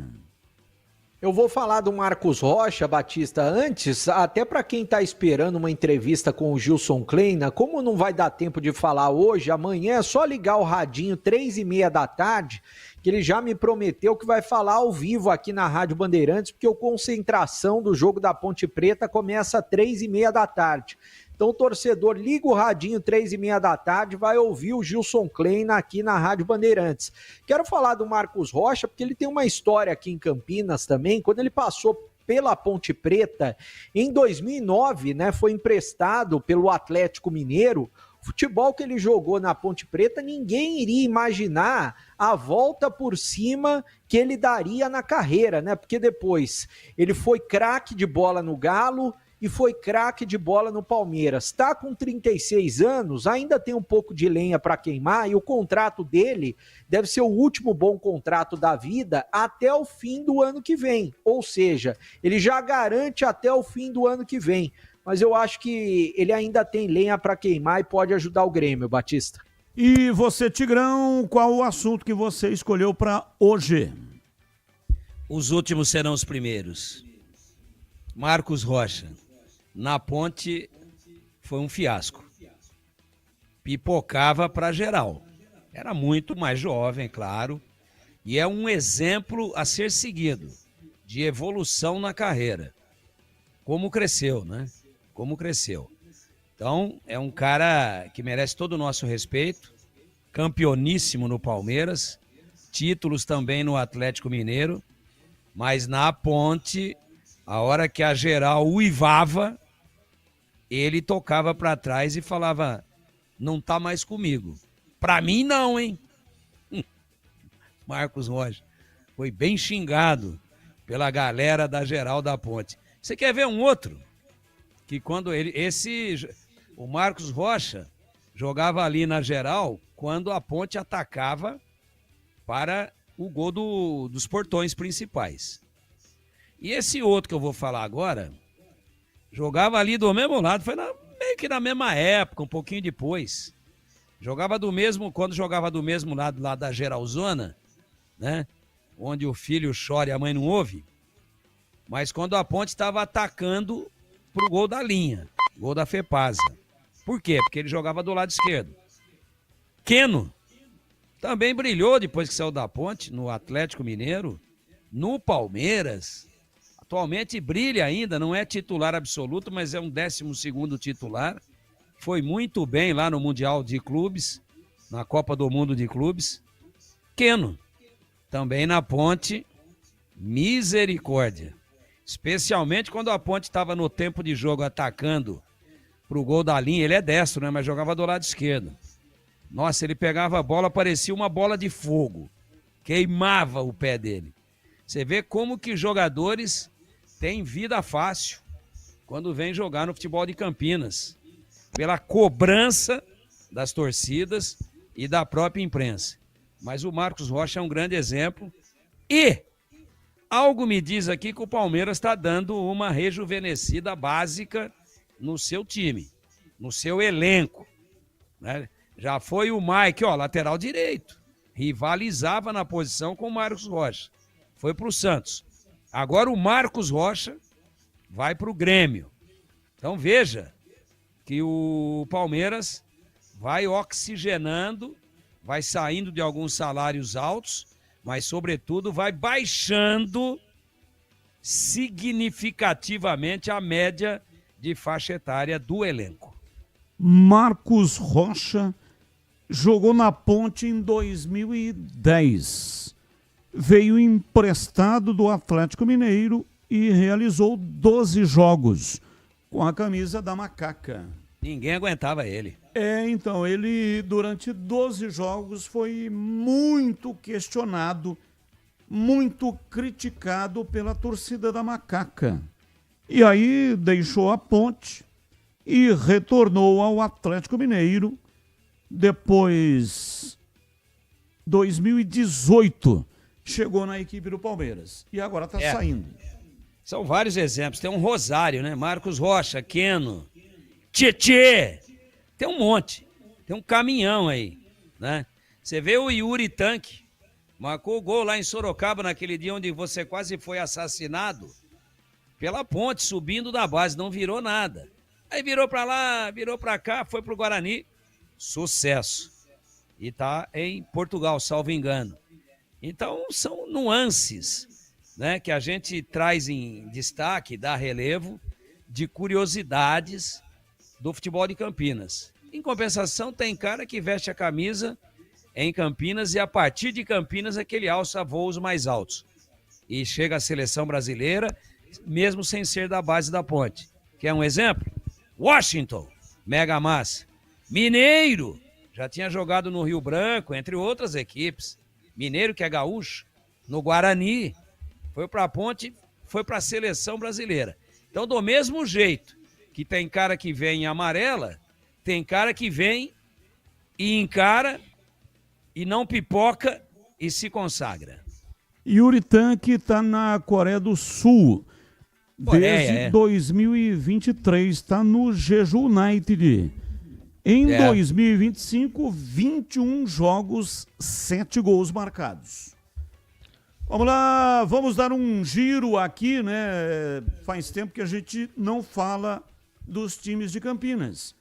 Eu vou falar do Marcos Rocha, Batista, antes, até para quem está esperando uma entrevista com o Gilson Kleina, como não vai dar tempo de falar hoje, amanhã é só ligar o radinho 3h30 da tarde, que ele já me prometeu que vai falar ao vivo aqui na Rádio Bandeirantes, porque a concentração do jogo da Ponte Preta começa às 3h30 da tarde. Então o torcedor liga o radinho 3h30 da tarde, vai ouvir o Gilson Kleina aqui na Rádio Bandeirantes. Quero falar do Marcos Rocha, porque ele tem uma história aqui em Campinas também, quando ele passou pela Ponte Preta, em 2009, né, foi emprestado pelo Atlético Mineiro. Futebol que ele jogou na Ponte Preta, ninguém iria imaginar a volta por cima que ele daria na carreira, né? Porque depois ele foi craque de bola no Galo e foi craque de bola no Palmeiras. Está com 36 anos, ainda tem um pouco de lenha para queimar e o contrato dele deve ser o último bom contrato da vida até o fim do ano que vem. Ou seja, ele já garante até o fim do ano que vem. Mas eu acho que ele ainda tem lenha para queimar e pode ajudar o Grêmio, Batista. E você, Tigrão, qual o assunto que você escolheu para hoje? Os últimos serão os primeiros. Marcos Rocha, na Ponte, foi um fiasco. Pipocava para geral. Era muito mais jovem, claro, e é um exemplo a ser seguido de evolução na carreira. Como cresceu, né? Como cresceu. Então, é um cara que merece todo o nosso respeito, campeoníssimo no Palmeiras, títulos também no Atlético Mineiro, mas na Ponte, a hora que a geral uivava, ele tocava para trás e falava, não tá mais comigo. Pra mim não, hein? Marcos Rocha foi bem xingado pela galera da geral da Ponte. Você quer ver um outro? que quando o Marcos Rocha jogava ali na geral quando a Ponte atacava para o gol dos portões principais. E esse outro que eu vou falar agora, jogava ali do mesmo lado, foi meio que na mesma época, um pouquinho depois. Quando jogava do mesmo lado lá da geralzona, né? Onde o filho chora e a mãe não ouve. Mas quando a Ponte estava atacando pro gol da linha, gol da Fepasa. Por quê? Porque ele jogava do lado esquerdo. Keno também brilhou depois que saiu da Ponte, no Atlético Mineiro, no Palmeiras. Atualmente brilha ainda, não é titular absoluto, mas é um 12º titular. Foi muito bem lá no Mundial de Clubes, na Copa do Mundo de Clubes. Keno, também na Ponte, misericórdia. Especialmente quando a Ponte estava no tempo de jogo atacando pro gol da linha. Ele é destro, né? Mas jogava do lado esquerdo. Nossa, ele pegava a bola, parecia uma bola de fogo. Queimava o pé dele. Você vê como que jogadores têm vida fácil quando vêm jogar no futebol de Campinas. Pela cobrança das torcidas e da própria imprensa. Mas o Marcos Rocha é um grande exemplo. E algo me diz aqui que o Palmeiras está dando uma rejuvenescida básica no seu time, no seu elenco, né? Já foi o Mike, lateral direito, rivalizava na posição com o Marcos Rocha, foi para o Santos. Agora o Marcos Rocha vai para o Grêmio. Então veja que o Palmeiras vai oxigenando, vai saindo de alguns salários altos, mas, sobretudo, vai baixando significativamente a média de faixa etária do elenco. Marcos Rocha jogou na Ponte em 2010. Veio emprestado do Atlético Mineiro e realizou 12 jogos com a camisa da Macaca. Ninguém aguentava ele. Então, ele durante 12 jogos foi muito questionado, muito criticado pela torcida da Macaca. E aí deixou a Ponte e retornou ao Atlético Mineiro. Depois, 2018, chegou na equipe do Palmeiras. E agora está saindo. São vários exemplos. Tem um rosário, né? Marcos Rocha, Keno, Tietê. Tem um monte. Tem um caminhão aí, né? Você vê o Yuri Tanque, marcou o gol lá em Sorocaba naquele dia onde você quase foi assassinado pela Ponte, subindo da base, não virou nada. Aí virou pra lá, virou pra cá, foi pro Guarani, sucesso. E tá em Portugal, salvo engano. Então são nuances, né, que a gente traz em destaque, dá relevo, de curiosidades do futebol de Campinas. Em compensação, tem cara que veste a camisa em Campinas e a partir de Campinas é que ele alça voos mais altos. E chega à seleção brasileira, mesmo sem ser da base da Ponte. Quer um exemplo? Washington, mega massa. Mineiro, já tinha jogado no Rio Branco, entre outras equipes. Mineiro, que é gaúcho, no Guarani, foi para a Ponte, foi para a seleção brasileira. Então, do mesmo jeito que tem cara que vem em amarela, tem cara que vem e encara e não pipoca e se consagra. Yuri Tanque está na Coreia do Sul. Desde 2023, está no Jeju United. Em 2025, 21 jogos, 7 gols marcados. Vamos lá, vamos dar um giro aqui, né? Faz tempo que a gente não fala dos times de Campinas.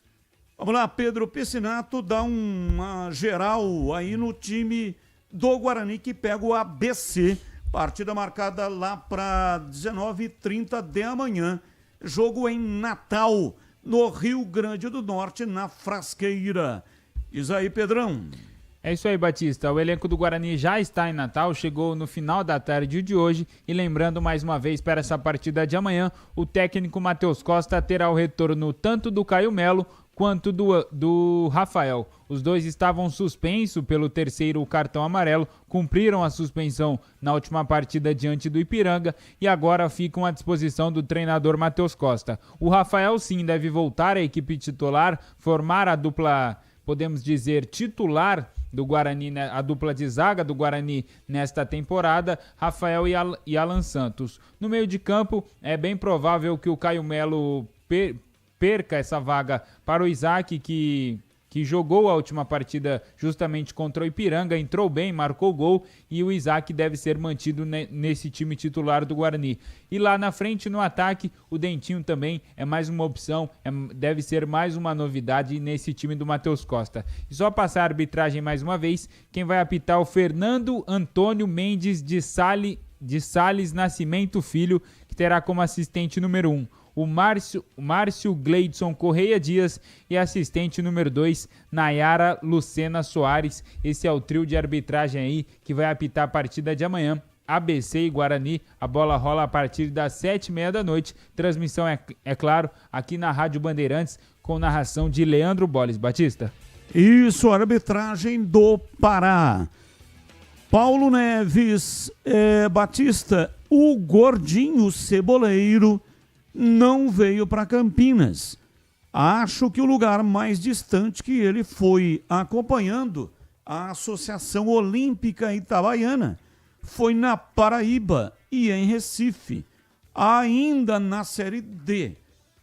Vamos lá, Pedro Pessinato dá uma geral aí no time do Guarani que pega o ABC. Partida marcada lá para 19h30 de amanhã. Jogo em Natal, no Rio Grande do Norte, na Frasqueira. Diz aí, Pedrão. É isso aí, Batista. O elenco do Guarani já está em Natal, chegou no final da tarde de hoje. E lembrando mais uma vez para essa partida de amanhã, o técnico Matheus Costa terá o retorno tanto do Caio Melo quanto do Rafael. Os dois estavam suspensos pelo terceiro cartão amarelo, cumpriram a suspensão na última partida diante do Ipiranga e agora ficam à disposição do treinador Matheus Costa. O Rafael sim deve voltar à equipe titular, formar a dupla, podemos dizer, titular do Guarani, a dupla de zaga do Guarani nesta temporada, Rafael e Alan Santos. No meio de campo, é bem provável que o Caio Melo perca essa vaga para o Isaac, que jogou a última partida justamente contra o Ipiranga, entrou bem, marcou gol, e o Isaac deve ser mantido nesse time titular do Guarani. E lá na frente, no ataque, o Dentinho também é mais uma opção, deve ser mais uma novidade nesse time do Matheus Costa. E só passar a arbitragem mais uma vez, quem vai apitar é o Fernando Antônio Mendes de Sales Nascimento Filho, que terá como assistente número 1. O Márcio Gleidson Correia Dias e assistente número 2, Nayara Lucena Soares. Esse é o trio de arbitragem aí que vai apitar a partida de amanhã. ABC e Guarani, a bola rola a partir das 7h30 da noite. Transmissão, é claro, aqui na Rádio Bandeirantes, com narração de Leandro Boles. Batista. Isso, arbitragem do Pará. Paulo Neves, Batista, o gordinho ceboleiro não veio para Campinas. Acho que o lugar mais distante que ele foi acompanhando a Associação Olímpica Itabaiana foi na Paraíba e em Recife, ainda na Série D.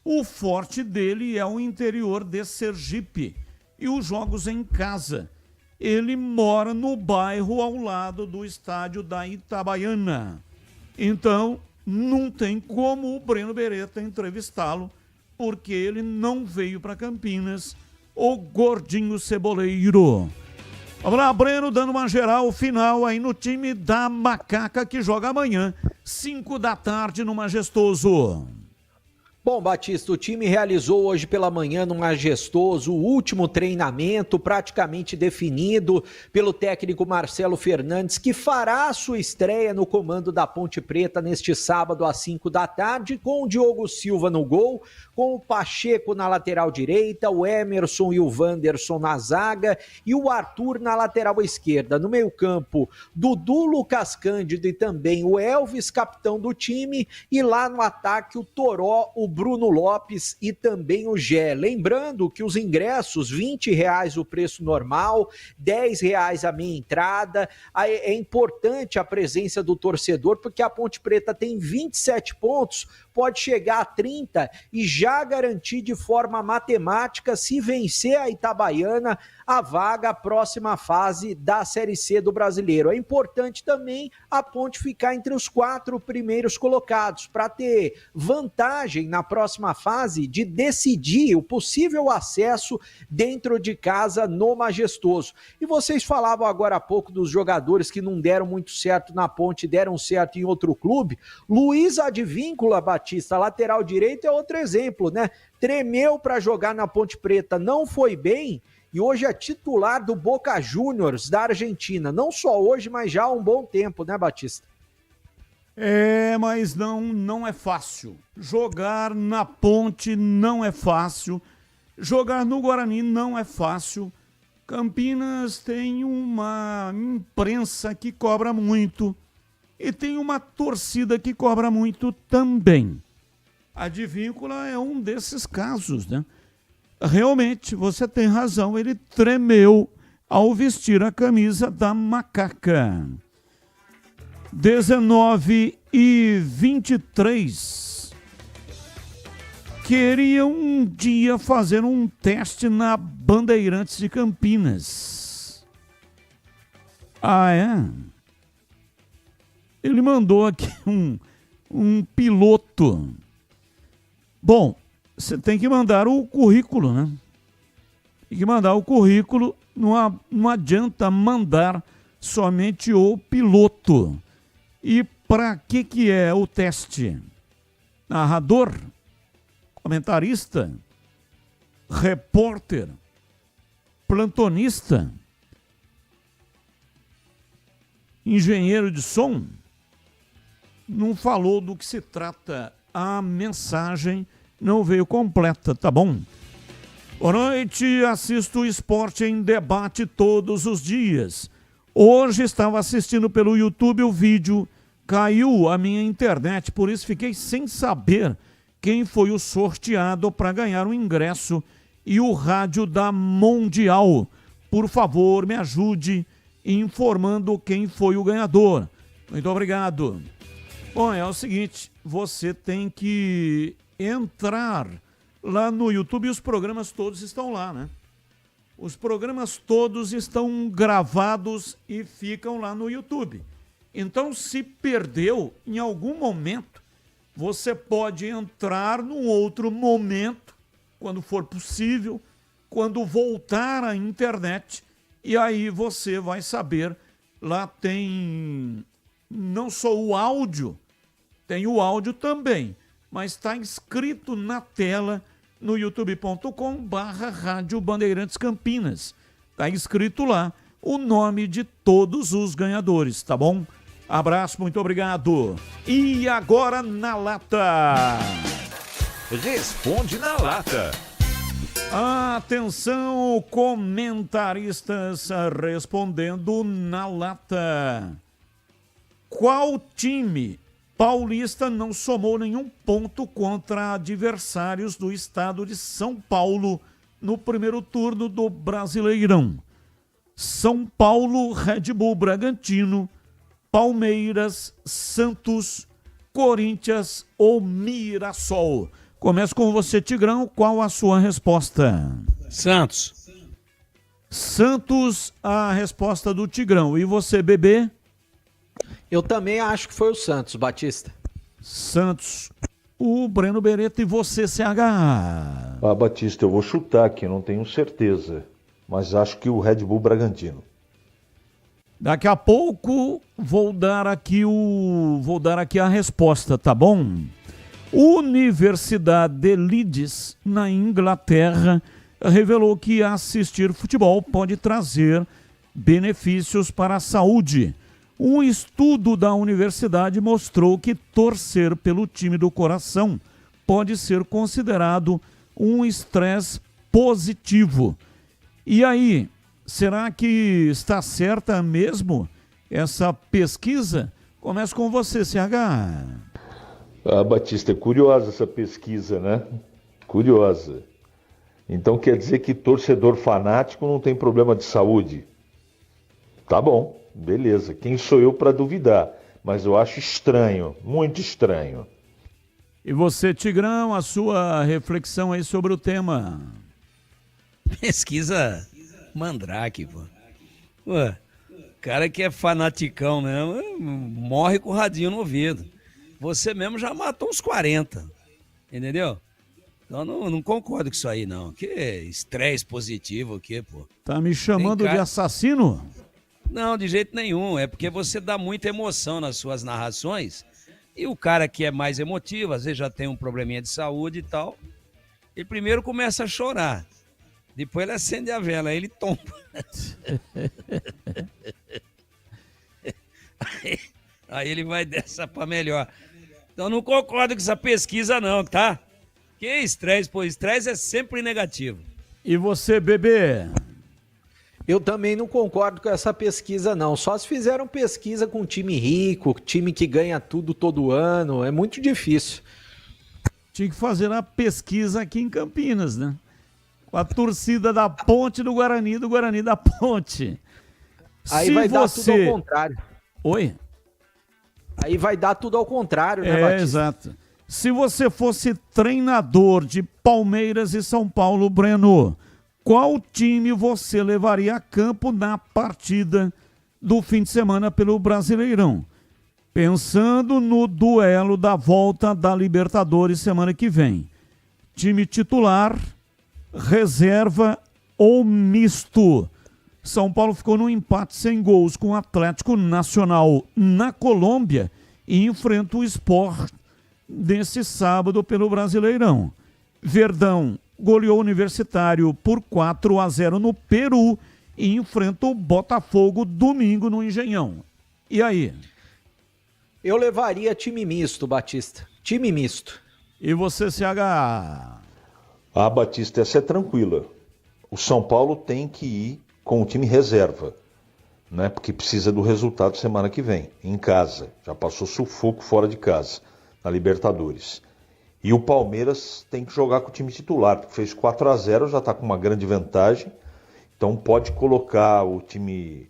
O forte dele é o interior de Sergipe e os jogos em casa. Ele mora no bairro ao lado do estádio da Itabaiana. Então, não tem como o Breno Beretta entrevistá-lo, porque ele não veio para Campinas, o gordinho ceboleiro. Vamos lá, Breno, dando uma geral final aí no time da Macaca, que joga amanhã, 5 da tarde, no Majestoso. Bom, Batista, o time realizou hoje pela manhã no Majestoso o último treinamento praticamente definido pelo técnico Marcelo Fernandes, que fará a sua estreia no comando da Ponte Preta neste sábado às 5 da tarde, com o Diogo Silva no gol, com o Pacheco na lateral direita, o Emerson e o Wanderson na zaga e o Arthur na lateral esquerda. No meio-campo, Dudu, Lucas Cândido e também o Elvis, capitão do time, e lá no ataque o Toró, o Bruno Lopes e também o Gé. Lembrando que os ingressos, R$20 o preço normal, R$10 a meia entrada. É importante a presença do torcedor, porque a Ponte Preta tem 27 pontos, pode chegar a 30 e já garantir de forma matemática, se vencer a Itabaiana, a vaga à próxima fase da Série C do Brasileiro. É importante também a Ponte ficar entre os 4 primeiros colocados, para ter vantagem na próxima fase de decidir o possível acesso dentro de casa no Majestoso. E vocês falavam agora há pouco dos jogadores que não deram muito certo na Ponte, deram certo em outro clube. Luiz Advíncula, Batista, lateral direito, é outro exemplo, né? Tremeu para jogar na Ponte Preta, não foi bem, e hoje é titular do Boca Juniors da Argentina. Não só hoje, mas já há um bom tempo, né, Batista? Mas não é fácil. Jogar na Ponte não é fácil. Jogar no Guarani não é fácil. Campinas tem uma imprensa que cobra muito e tem uma torcida que cobra muito também. A Advíncula é um desses casos, né? Realmente, você tem razão, ele tremeu ao vestir a camisa da Macaca. 19h23. Queria um dia fazer um teste na Bandeirantes de Campinas. Ah, é? Ele mandou aqui um piloto. Bom, você tem que mandar o currículo, né? Tem que mandar o currículo, não adianta mandar somente o piloto. E para que é o teste? Narrador? Comentarista? Repórter? Plantonista? Engenheiro de som? Não falou do que se trata a mensagem, não veio completa, tá bom? Boa noite, assisto o Esporte em Debate todos os dias. Hoje estava assistindo pelo YouTube o vídeo, caiu a minha internet, por isso fiquei sem saber quem foi o sorteado para ganhar o ingresso e o rádio da Mundial. Por favor, me ajude informando quem foi o ganhador. Muito obrigado. Bom, é o seguinte, você tem que entrar lá no YouTube e os programas todos estão lá, né? Os programas todos estão gravados e ficam lá no YouTube. Então, se perdeu, em algum momento, você pode entrar num outro momento, quando for possível, quando voltar à internet, e aí você vai saber, lá tem não só o áudio, tem o áudio também, mas está inscrito na tela no youtube.com/Rádio Bandeirantes Campinas. Está inscrito lá o nome de todos os ganhadores, tá bom? Abraço, muito obrigado. E agora na lata. Responde na lata. Atenção, comentaristas respondendo na lata. Qual time paulista não somou nenhum ponto contra adversários do estado de São Paulo no primeiro turno do Brasileirão? São Paulo, Red Bull Bragantino, Palmeiras, Santos, Corinthians ou Mirassol? Começo com você, Tigrão. Qual a sua resposta? Santos. Santos, a resposta do Tigrão. E você, Bebê? Eu também acho que foi o Santos, Batista. Santos, o Breno Beretta. E você, CH? Batista, eu vou chutar aqui, não tenho certeza. Mas acho que o Red Bull Bragantino. Daqui a pouco vou dar aqui a resposta, tá bom? Universidade de Leeds, na Inglaterra, revelou que assistir futebol pode trazer benefícios para a saúde. Um estudo da universidade mostrou que torcer pelo time do coração pode ser considerado um estresse positivo. E aí, será que está certa mesmo essa pesquisa? Começo com você, CH. Batista, é curiosa essa pesquisa, né? Curiosa. Então quer dizer que torcedor fanático não tem problema de saúde? Tá bom, beleza. Quem sou eu para duvidar? Mas eu acho estranho, muito estranho. E você, Tigrão, a sua reflexão aí sobre o tema? Pesquisa Mandrake, pô. Ué, cara que é fanaticão mesmo, morre com o radinho no ouvido. Você mesmo já matou uns 40, entendeu? Então não concordo com isso aí, não. Que estresse positivo aqui, pô. Tá me chamando de assassino? Não, de jeito nenhum. É porque você dá muita emoção nas suas narrações e o cara que é mais emotivo, às vezes já tem um probleminha de saúde e tal, ele primeiro começa a chorar. Depois ele acende a vela, aí ele tomba. Aí ele vai dessa pra melhor. Então não concordo com essa pesquisa não, tá? Que estresse, pô, estresse é sempre negativo. E você, Bebê? Eu também não concordo com essa pesquisa não. Só se fizeram pesquisa com time rico, time que ganha tudo todo ano, é muito difícil. Tinha que fazer a pesquisa aqui em Campinas, né? Com a torcida da Ponte do Guarani da Ponte. Aí vai dar tudo ao contrário. Oi? Aí vai dar tudo ao contrário, né, Batista? Exato. Se você fosse treinador de Palmeiras e São Paulo, Breno, qual time você levaria a campo na partida do fim de semana pelo Brasileirão? Pensando no duelo da volta da Libertadores semana que vem. Time titular, reserva ou misto? São Paulo ficou num empate sem gols com o Atlético Nacional na Colômbia e enfrenta o Sport nesse sábado pelo Brasileirão. Verdão goleou o Universitário por 4-0 no Peru e enfrenta o Botafogo domingo no Engenhão. E aí? Eu levaria time misto, Batista. Time misto. E você, CH? A Batista, essa é tranquila. O São Paulo tem que ir com o time reserva, né? Porque precisa do resultado semana que vem, em casa. Já passou sufoco fora de casa, na Libertadores. E o Palmeiras tem que jogar com o time titular, porque fez 4-0, já está com uma grande vantagem. Então pode colocar o time,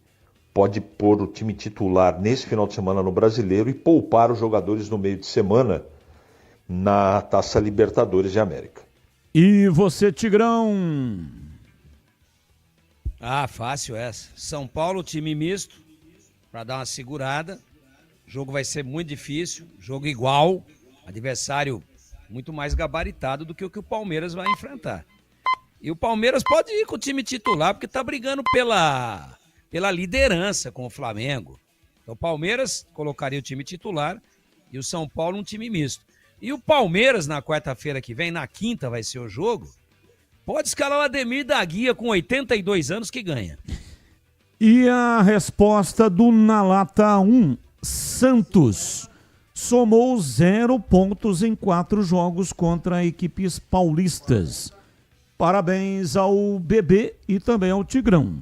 pode pôr o time titular nesse final de semana no Brasileiro e poupar os jogadores no meio de semana na Taça Libertadores de América. E você, Tigrão? Ah, fácil essa. São Paulo, time misto, para dar uma segurada. O jogo vai ser muito difícil, jogo igual, adversário muito mais gabaritado do que o Palmeiras vai enfrentar. E o Palmeiras pode ir com o time titular, porque tá brigando pela liderança com o Flamengo. Então o Palmeiras colocaria o time titular e o São Paulo um time misto. E o Palmeiras, na quarta-feira que vem, na quinta vai ser o jogo, pode escalar o Ademir da Guia com 82 anos que ganha. E a resposta do Nalata 1, Santos somou 0 pontos em 4 jogos contra equipes paulistas. Parabéns ao Bebê e também ao Tigrão.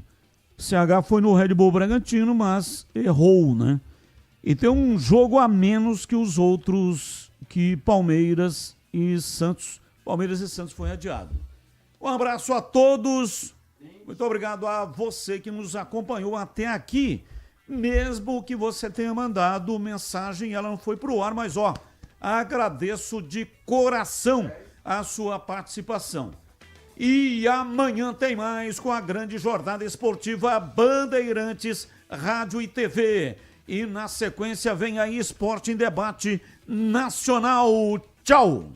CH foi no Red Bull Bragantino, mas errou, né? E tem um jogo a menos que os outros, que Palmeiras e Santos. Palmeiras e Santos foi adiado. Um abraço a todos. Muito obrigado a você que nos acompanhou até aqui. Mesmo que você tenha mandado mensagem, ela não foi pro ar, mas agradeço de coração a sua participação. E amanhã tem mais com a grande jornada esportiva Bandeirantes, Rádio e TV. E na sequência vem aí Esporte em Debate Nacional. Tchau!